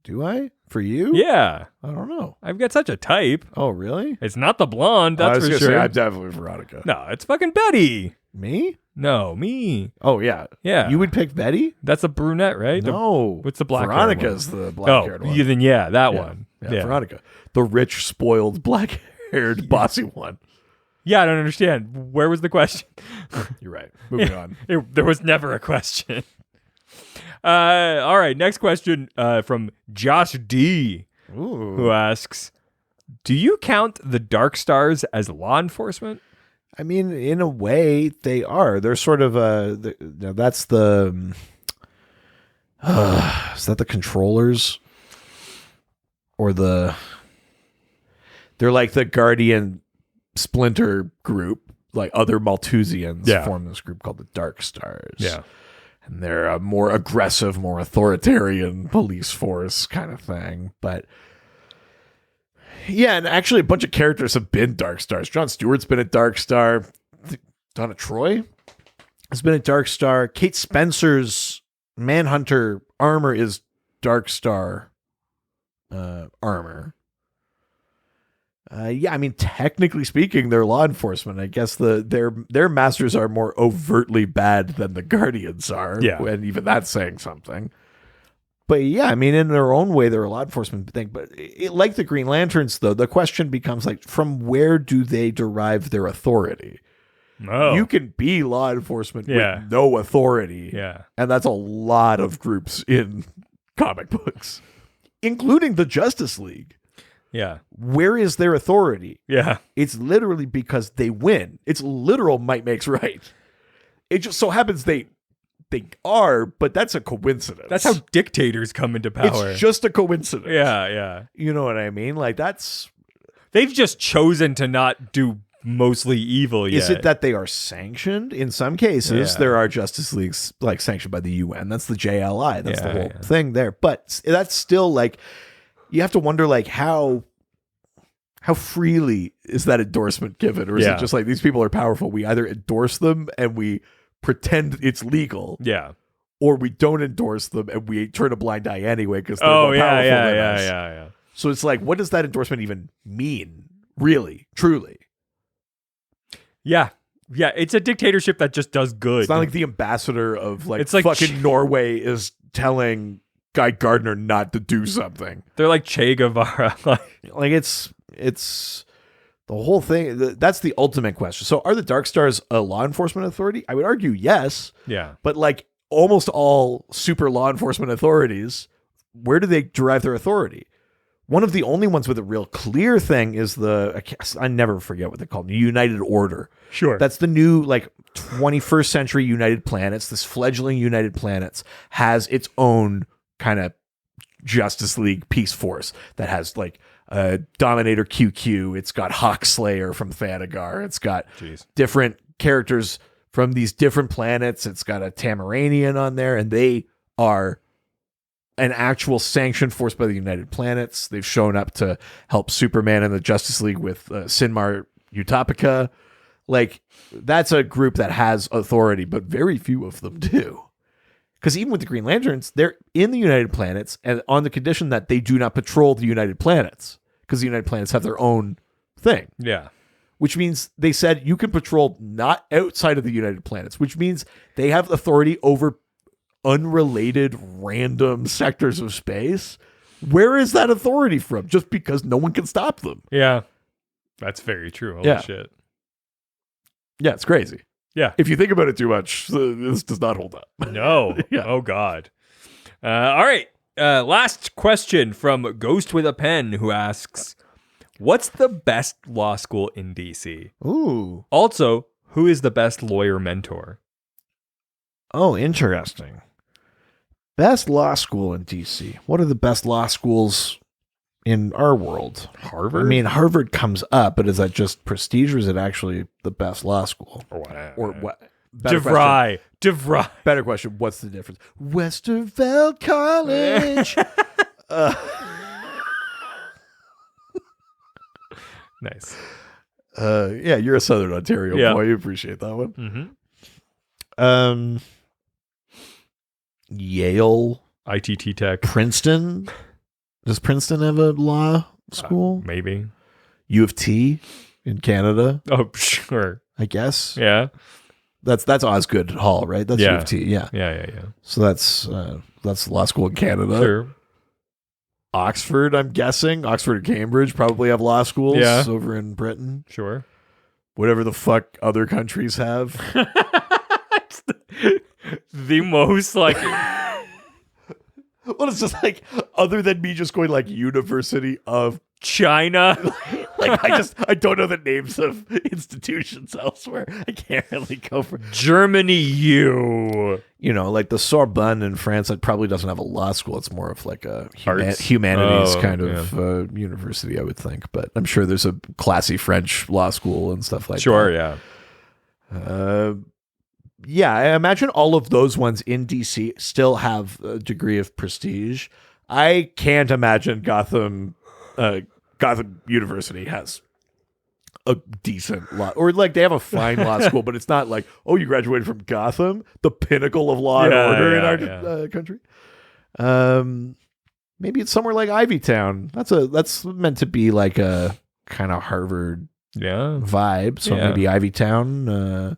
Do I? For you? Yeah. I don't know. I've got such a type. Oh, really? It's not the blonde, I that's was for gonna sure. say I'm definitely Veronica. No, it's fucking Betty. Me? No, me. Oh, yeah. Yeah. You would pick Betty? That's a brunette, right? No. what's the black Veronica's the black-haired one. then yeah, that one. Yeah, Veronica. The rich, spoiled, black-haired, bossy one. Yeah, I don't understand. Where was the question? You're right. Moving on. There was never a question. All right, next question from Josh D, Ooh. who asks, do you count the Dark Stars as law enforcement? I mean, in a way, they are. They're sort of that's the. Is that the controllers? Or the. They're like the Guardian Splinter group. Like other Malthusians form this group called the Dark Stars. Yeah. And they're a more aggressive, more authoritarian police force kind of thing. But. Yeah, and actually a bunch of characters have been Dark Stars. Jon Stewart's been a Dark Star. Donna Troy has been a Dark Star. Kate Spencer's Manhunter armor is Dark Star. armor. Yeah, I mean, technically speaking, they're law enforcement. I guess their masters are more overtly bad than the Guardians are. Yeah. And even that's saying something. But yeah, I mean, in their own way, they're a law enforcement thing. But like the Green Lanterns, though, the question becomes like, from where do they derive their authority? Oh. You can be law enforcement Yeah. with no authority. Yeah. And that's a lot of groups in comic books, including the Justice League. Yeah. Where is their authority? Yeah. It's literally because they win. It's literal might makes right. It just so happens they are, but that's a coincidence. That's how dictators come into power. It's just a coincidence. Yeah, yeah. You know what I mean? Like that's They've just chosen to not do mostly evil yet. Is it that they are sanctioned? In some cases, Yeah. there are Justice Leagues like sanctioned by the UN. That's the JLI. That's the Yeah, whole yeah. thing there. But that's still like you have to wonder like how freely is that endorsement given, or is Yeah. it just like these people are powerful? We either endorse them and we pretend it's legal, Yeah. or we don't endorse them and we turn a blind eye anyway because they're Oh, more yeah, powerful yeah, than yeah, us. yeah. So it's like, what does that endorsement even mean? Really, truly. Yeah. Yeah, it's a dictatorship that just does good. It's not like the ambassador of like, It's like fucking Norway is telling Guy Gardner not to do something. They're like Che Guevara. Like it's the whole thing. That's the ultimate question. So are the Dark Stars a law enforcement authority? I would argue yes, Yeah. but like almost all super law enforcement authorities, where do they derive their authority? One of the only ones with a real clear thing is I never forget what they're called, the United Order. Sure. That's the new like 21st century United Planets. This fledgling United Planets has its own kind of Justice League peace force that has like Dominator QQ. It's got Hawkslayer from Thanagar. It's got different characters from these different planets. It's got a Tamaranian on there, and they are an actual sanctioned force by the United Planets. They've shown up to help Superman and the Justice League with Sinmar Utopica. Like, that's a group that has authority, but very few of them do. Because even with the Green Lanterns, they're in the United Planets and on the condition that they do not patrol the United Planets, because the United Planets have their own thing. Yeah. Which means they said you can patrol not outside of the United Planets, which means they have authority over unrelated random sectors of space. Where is that authority from? Just because no one can stop them. Yeah. That's very true. Holy Yeah. shit. Yeah, it's crazy. Yeah. If you think about it too much, this does not hold up. No. Yeah. Oh, God. All right. Last question from Ghost with a Pen, who asks, what's the best law school in DC? Ooh. Also, who is the best lawyer mentor? Oh, interesting. Best law school in DC. What are the best law schools in our world? Harvard? I mean, Harvard comes up, but is that just prestige, or is it actually the best law school? or what? Or what? Better DeVry. DeVry. Better question. What's the difference? Westerveld College. Nice. Yeah, you're a Southern Ontario Yeah. boy. You appreciate that one. Mm-hmm. Yale, ITT Tech. Princeton. Does Princeton have a law school? Maybe. U of T in Canada, Oh, sure. I guess. Yeah. That's Osgood Hall, right? That's U Yeah. of T. Yeah. Yeah. So that's law school in Canada. Sure. Oxford, I'm guessing. Oxford and Cambridge probably have law schools Yeah. over in Britain. Sure. Whatever the fuck other countries have. It's the most like Well, it's just like, other than me just going like University of, China. like, I don't know the names of institutions elsewhere. I can't really go for, Germany U. like the Sorbonne in France, that probably doesn't have a law school. It's more of like a Arts. humanities Oh, kind of university, I would think. But I'm sure there's a classy French law school and stuff like Sure, that. yeah. Yeah, I imagine all of those ones in DC still have a degree of prestige. I can't imagine Gotham University has a decent law, or like they have a fine law school, but it's not like, oh, you graduated from Gotham, the pinnacle of law and Yeah, order yeah, in our country. maybe it's somewhere like Ivytown. That's meant to be like a kind of Harvard Yeah. vibe. So Yeah. maybe Ivytown.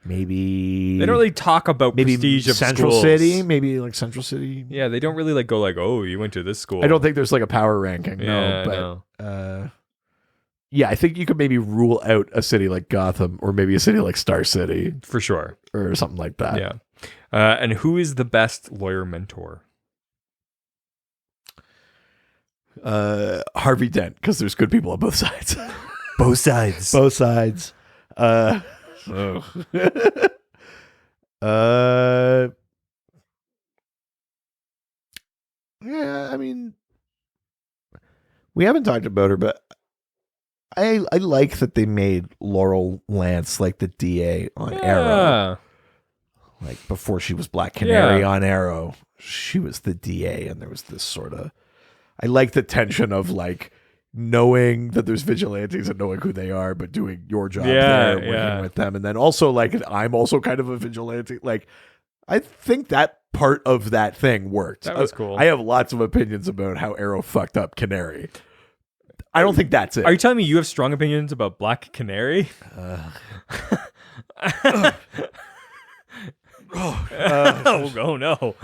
Maybe They don't really talk about maybe prestige of Central schools. City. Maybe like Central City. Yeah, they don't really like go like, oh, you went to this school. I don't think there's like a power ranking. Yeah, No, but yeah, I think you could maybe rule out a city like Gotham or maybe a city like Star City for sure. or something like that. Yeah. And who is the best lawyer mentor? Harvey Dent, because there's good people on both sides. Both sides. Both sides. Yeah, I mean, we haven't talked about her, but I like that they made Laurel Lance like the DA on Arrow. Like before she was Black Canary on Arrow, she was the DA, and there was this sort of. I like the tension of like knowing that there's vigilantes and knowing who they are, but doing your job there, working with them, and then also like I'm also kind of a vigilante. Like I think that part of that thing worked. That was cool. I have lots of opinions about how Arrow fucked up Canary. I don't think that's it. Are you telling me you have strong opinions about Black Canary? Oh no.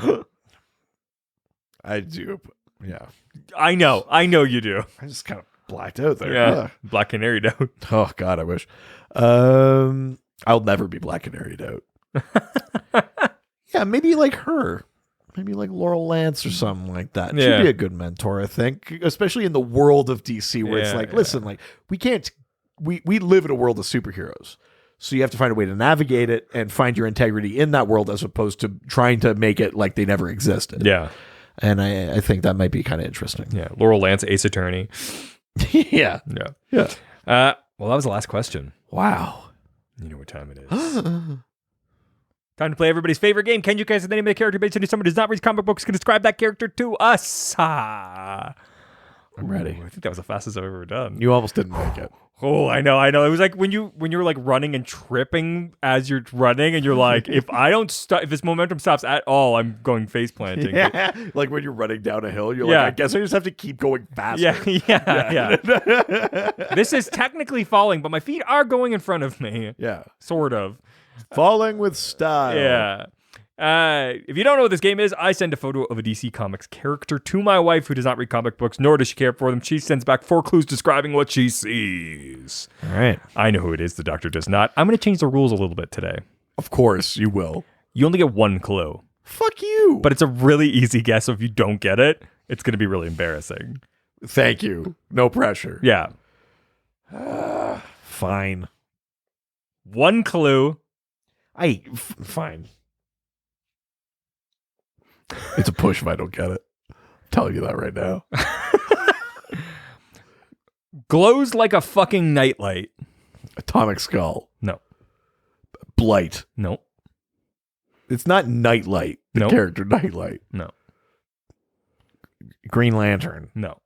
I do. Yeah. I know you do. I just kind of blacked out there. Yeah. Ugh. Black Canary out. Oh God, I wish. I'll never be Black Canaried out. Yeah, maybe like her. Maybe like Laurel Lance or something like that. Yeah. She'd be a good mentor, I think, especially in the world of DC where it's like, listen, like we live in a world of superheroes. So you have to find a way to navigate it and find your integrity in that world as opposed to trying to make it like they never existed. Yeah. And I think that might be kind of interesting. Yeah. Laurel Lance, Ace Attorney. Yeah. Yeah. Yeah. Well, that was the last question. Wow. You know what time it is. Time to play everybody's favorite game. Can you guess the name of the character based on who someone who does not read comic books can describe that character to us? I'm ready. I think that was the fastest I've ever done. You almost didn't make it. Oh, I know. It was like when you're like running and tripping as you're running, and you're like, if I don't stop, if this momentum stops at all, I'm going face planting. Yeah. Like when you're running down a hill, you're Yeah. like, I guess I just have to keep going faster. Yeah. This is technically falling, but my feet are going in front of me. Yeah. Sort of. Falling with style. Yeah. If you don't know what this game is, I send a photo of a DC Comics character to my wife who does not read comic books, nor does she care for them. She sends back 4 clues describing what she sees. All right. I know who it is. The doctor does not. I'm going to change the rules a little bit today. Of course you will. You only get 1 clue, Fuck you. but it's a really easy guess. So if you don't get it, it's going to be really embarrassing. Thank you. No pressure. Yeah. Fine. 1 clue. Fine. It's a push if I don't get it. I'm telling you that right now. Glows like a fucking nightlight. Atomic Skull. No. Blight. No. It's not Nightlight. The Nope. character Nightlight. No. Green Lantern. No.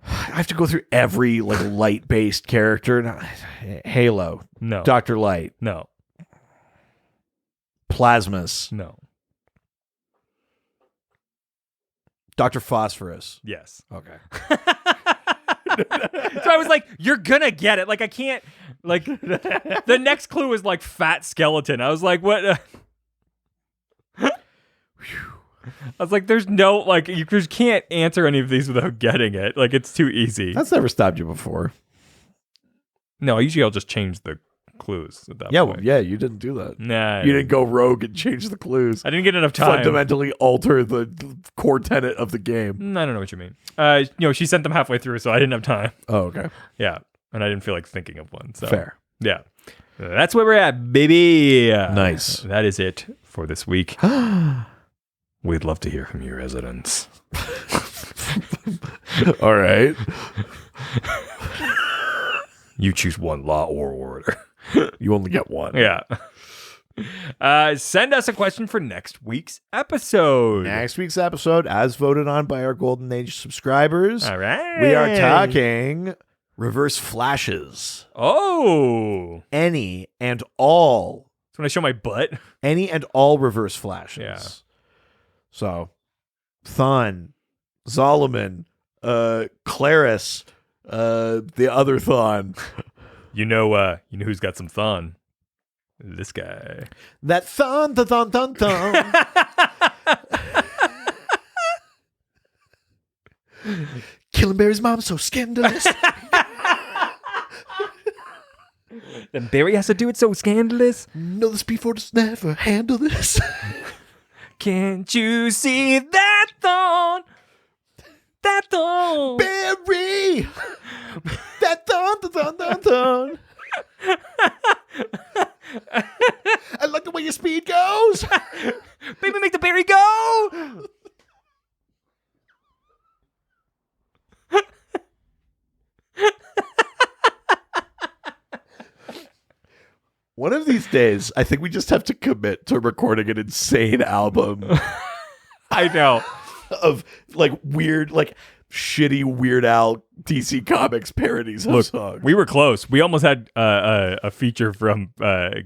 I have to go through every like light-based character. No, Halo. No. Dr. Light. No. Plasmus. No. Dr. Phosphorus. Yes. Okay. So I was like, you're gonna get it. Like, I can't, like, the next clue was like fat skeleton. I was like, what? I was like, there's no, like, you just can't answer any of these without getting it. Like, it's too easy. That's never stopped you before. No, usually I'll just change the clues at that Yeah, point. well, yeah, you didn't do that. Nah. You didn't go rogue and change the clues. I didn't get enough time. Fundamentally alter the core tenet of the game. I don't know what you mean. She sent them halfway through, so I didn't have time. Oh, okay. Yeah. And I didn't feel like thinking of one. So. Fair. Yeah. That's where we're at, baby. Nice. That is it for this week. We'd love to hear from you, residents. All right. You choose one, law or order. You only get one. Yeah. Send us a question for next week's episode. Next week's episode, as voted on by our Golden Age subscribers, All right. we are talking reverse flashes. Oh. Any and all. So when I show my butt. Any and all reverse flashes. Yeah. So Thon, Zolomon, Claris, the other Thon. You know who's got some thon? This guy. That Thon, the Thon, Thon, Thon. Killing Barry's mom so scandalous. Then Barry has to do it so scandalous. No, the Speed Force never handle this. Can't you see that thorn? That thorn. Barry! That Thon, the Thon, Thon, Thon. I like the way your speed goes. Baby, make the Barry go. One of these days, I think we just have to commit to recording an insane album I know. of like weird, like shitty Weird Al DC Comics parodies of Look, songs. we were close. We almost had a feature from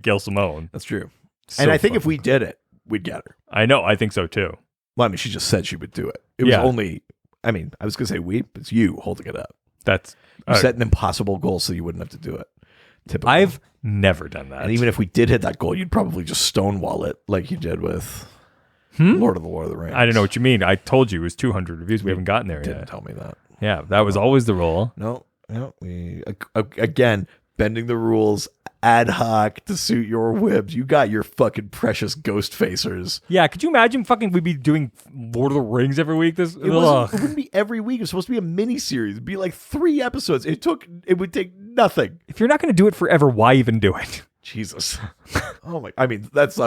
Gail Simone. That's true. So and I think fun. if we did it, we'd get her. I know. I think so too. Well, I mean, she just said she would do it. It was Yeah. only, I mean, I was going to say we, but it's you holding it up. That's. You set an impossible goal so you wouldn't have to do it. Typically. I've never done that. And even if we did hit that goal, you'd probably just stonewall it like you did with Lord of the Rings. I don't know what you mean. I told you it was 200 reviews. We haven't gotten there Didn't yet. tell me that. Yeah, that was always the rule. No, we again bending the rules ad hoc to suit your whims. You got your fucking precious ghost facers. Yeah, could you imagine fucking we'd be doing Lord of the Rings every week? It It wouldn't be every week. It was supposed to be a mini series. It'd be like 3 episodes. It would take nothing. If you're not going to do it forever, why even do it? Jesus. Oh my! I mean, that's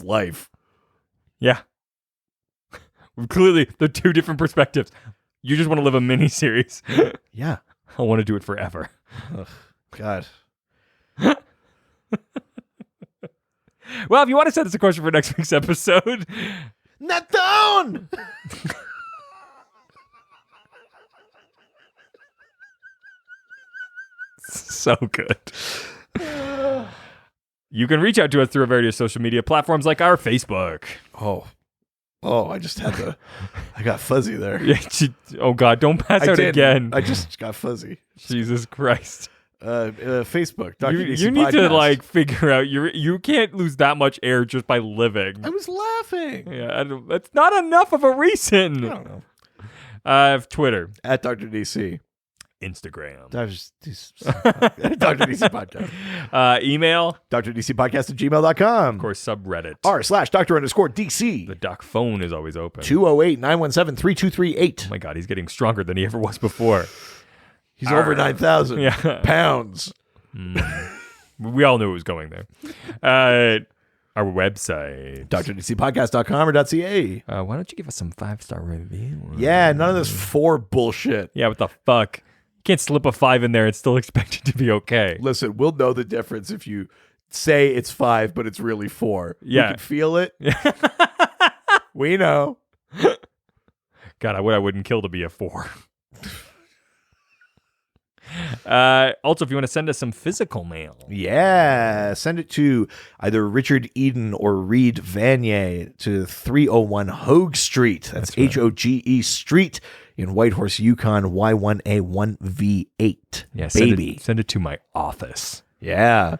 life. Yeah. Clearly, they're two different perspectives. You just want to live a mini series. Yeah. I want to do it forever. God. Well, if you want to send us a question for next week's episode, Not down. so good. You can reach out to us through various social media platforms like our Facebook. Oh, I just had to. I got fuzzy there. Oh, God, don't pass out did. again. I just got fuzzy. Jesus Christ. Facebook. Dr. DC You need to, Podcast. like, figure out, you can't lose that much air just by living. I was laughing. Yeah, that's not enough of a reason. I don't know. I have Twitter, At Dr. DC. Instagram, Dr. DC Podcast. email, DrDCPodcast at gmail.com. of course, subreddit. r/Dr_DC. The doc phone is always open. 208-917-3238. Oh my God, he's getting stronger than he ever was before. He's over 9,000 Yeah. pounds. We all knew it was going there. Our website. DrDCPodcast.com or .ca. Why don't you give us some 5-star review? Yeah, none of this 4 bullshit. Yeah, what the fuck? You can't slip a 5 in there and still expect it to be okay. Listen, we'll know the difference if you say it's 5, but it's really 4. Yeah. You can feel it. We know. God, I wouldn't kill to be a 4. Also, if you want to send us some physical mail, Yeah, send it to either Richard Eden or Reed Vanier to 301 Hogue Street. That's right. Hoge Street in Whitehorse, Yukon, Y1A1V8. yeah, baby. send it to my office. Yeah.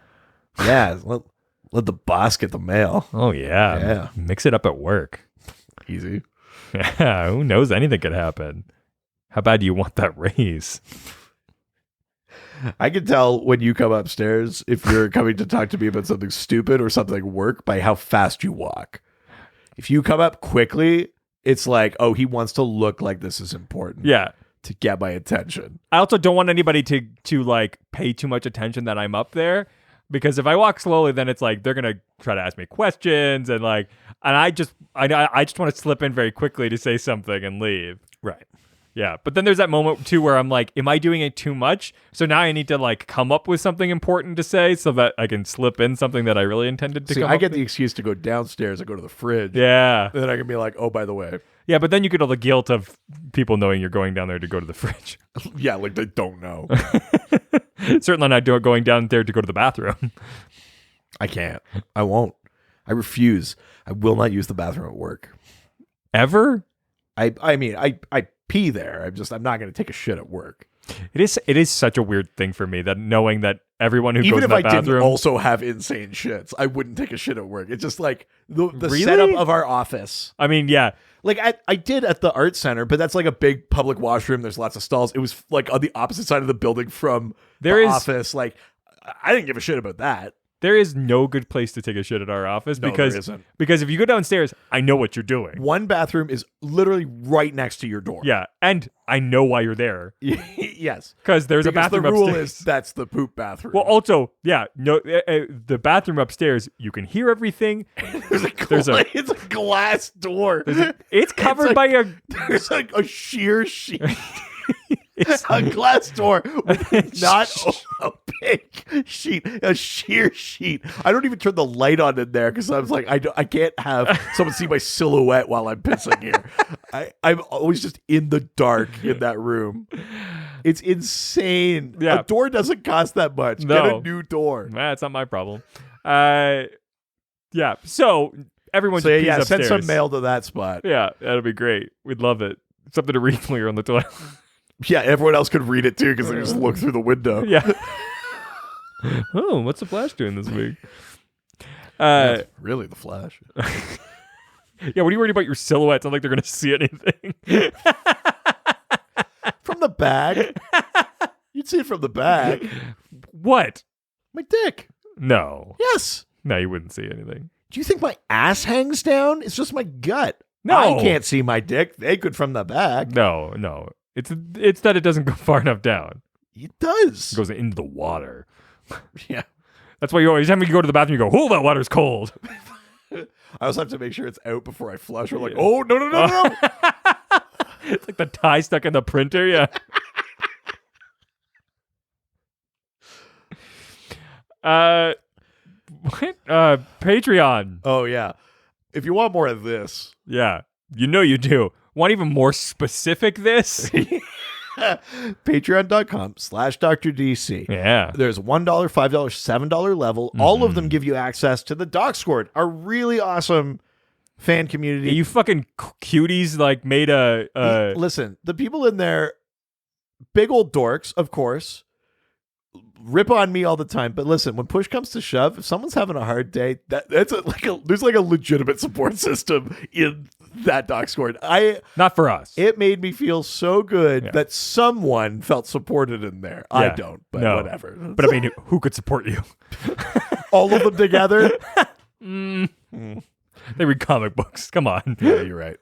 Let the boss get the mail. Oh yeah, Yeah. Mix it up at work. Easy. Yeah, who knows? Anything could happen. How bad do you want that raise? I can tell when you come upstairs if you're coming to talk to me about something stupid or something work by how fast you walk. If you come up quickly, it's like, oh, he wants to look like this is important. Yeah. To get my attention. I also don't want anybody to like pay too much attention that I'm up there, because if I walk slowly, then it's like they're gonna try to ask me questions and I just want to slip in very quickly to say something and leave. Right. Yeah, but then there's that moment too where I'm like, am I doing it too much? So now I need to like come up with something important to say so that I can slip in something that I really intended to. See, come I up get with. the excuse to go downstairs and go to the fridge. Yeah, And then I can be like, oh, by the way. yeah, but then you get all the guilt of people knowing you're going down there to go to the fridge. Yeah, like they don't know. Certainly not going down there to go to the bathroom. I can't. I won't. I refuse. I will not use the bathroom at work. Ever? I mean, I pee there. I'm not going to take a shit at work. It is such a weird thing for me that knowing that everyone who Even goes if in I that didn't bathroom, also have insane shits, I wouldn't take a shit at work. It's just like the Really? setup of our office. I mean, yeah, Like I did at the art center, but that's like a big public washroom. There's lots of stalls. It was like on the opposite side of the building from There the is- office. Like I didn't give a shit about that. there is no good place to take a shit at our office No, because there isn't. because if you go downstairs, I know what you're doing. One bathroom is literally right next to your door. Yeah, and I know why you're there Yes. because there's a Because bathroom the rule upstairs. is that's the poop bathroom. Well, also, yeah, no, the bathroom upstairs, you can hear everything. there's it's a glass door. It's covered like- by a. There's like a sheer sheet. A glass door with not a big sheet, a sheer sheet. I don't even turn the light on in there because I was like, I can't have someone see my silhouette while I'm pissing here. I'm always just in the dark in that room. It's insane. Yeah. A door doesn't cost that much. Get No. a new door. Nah, it's not my problem. Yeah. So everyone So just yeah, pees send upstairs. some mail to that spot. Yeah, that'll be great. We'd love it. Something to read while you're on the toilet. Yeah, everyone else could read it too because they just look through the window. Yeah. Oh, what's the Flash doing this week? That's really the Flash. Yeah, what are you worried about your silhouette? It's not like they're going to see anything. From the back. You'd see it from the back. What? My dick. No. Yes. No, you wouldn't see anything. Do you think my ass hangs down? It's just my gut. No. I can't see my dick. They could from the back. No. It's that it doesn't go far enough down. It does. It goes into the water. Yeah. That's why you always, every time you go to the bathroom, you go, oh, that water's cold. I also have to make sure it's out before I flush. We're like, oh, no. It's like the tie stuck in the printer. Yeah. What? Patreon. Oh, yeah. If you want more of this, Yeah. You know you do. Want even more specific this? patreon.com/DrDC. Yeah. There's $1, $5, $7 level. All of them give you access to the Doc Squad, our really awesome fan community. You fucking cuties like made a Listen, the people in there, big old dorks, of course, rip on me all the time. But listen, when push comes to shove, if someone's having a hard day, there's like a legitimate support system in that Doc Squad. not for us. It made me feel so good Yeah. that someone felt supported in there. I Yeah. don't, but No. whatever. But I mean, who could support you? All of them together. They read comic books. Come on. Yeah, you're right.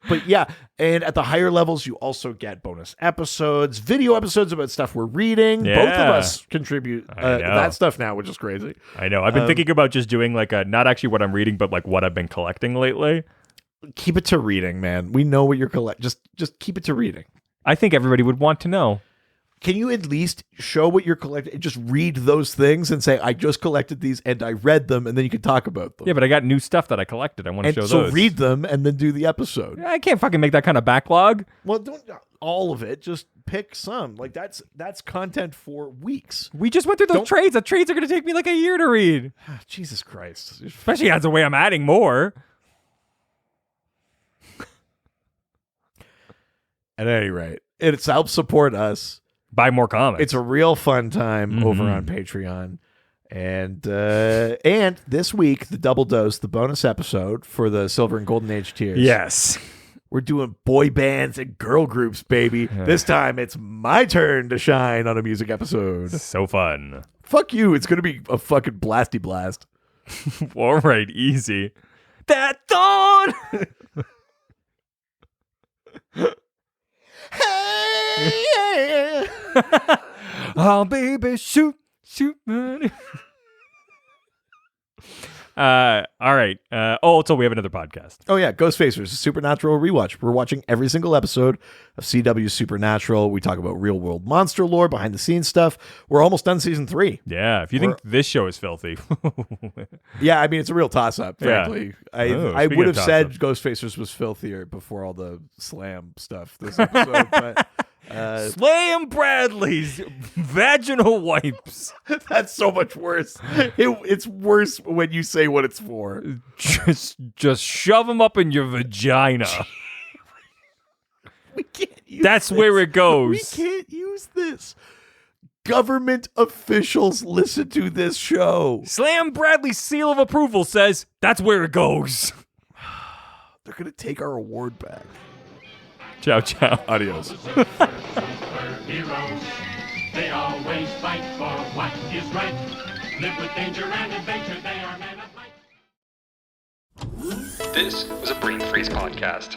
But yeah, and at the higher levels, you also get bonus episodes, video episodes about stuff we're reading. Both of Yeah. us contribute I know. that stuff now, which is crazy. I know. I've been thinking about just doing like not actually what I'm reading, but like what I've been collecting lately. Keep it to reading, man. We know what you're Just keep it to reading. I think everybody would want to know. Can you at least show what you're collecting? Just read those things and say, I just collected these and I read them, and then you can talk about them. Yeah, but I got new stuff that I collected. I want to And show so those. read them and then do the episode. I can't fucking make that kind of backlog. Well, don't all of it. Just pick some. Like that's content for weeks. We just went through those Don't- trades. The trades are going to take me like a year to read, Jesus Christ. especially as the way I'm adding more. At any rate, it helps support us. Buy more comics. It's a real fun time over Mhm. on Patreon. And this week, the double dose, the bonus episode for the Silver and Golden Age tiers. yes. We're doing boy bands and girl groups, baby. This time it's my turn to shine on a music episode. So fun. Fuck you. It's going to be a fucking blasty blast. All right, easy. That dawn. Hey, Oh, baby, shoot, money. All right. So we have another podcast. Oh yeah, Ghostfacers, a Supernatural rewatch. We're watching every single episode of CW Supernatural. We talk about real world monster lore, behind the scenes stuff. We're almost done season 3. Yeah, if you think this show is filthy. Yeah, I mean it's a real toss up, Yeah. frankly. Oh, I speaking would of have said toss-up. Ghostfacers was filthier before all the slam stuff this episode, but Slam Bradley's vaginal wipes. That's so much worse. It's worse when you say what it's for. Just shove them up in your vagina. We can't use That's this. where it goes. We can't use this. Government officials listen to this show. Slam Bradley's seal of approval says that's where it goes. They're going to take our award back. Ciao, ciao. Adios. Heroes, they always fight for what is right. Live with danger and adventure, they are men of might. This was a Brain Freeze podcast.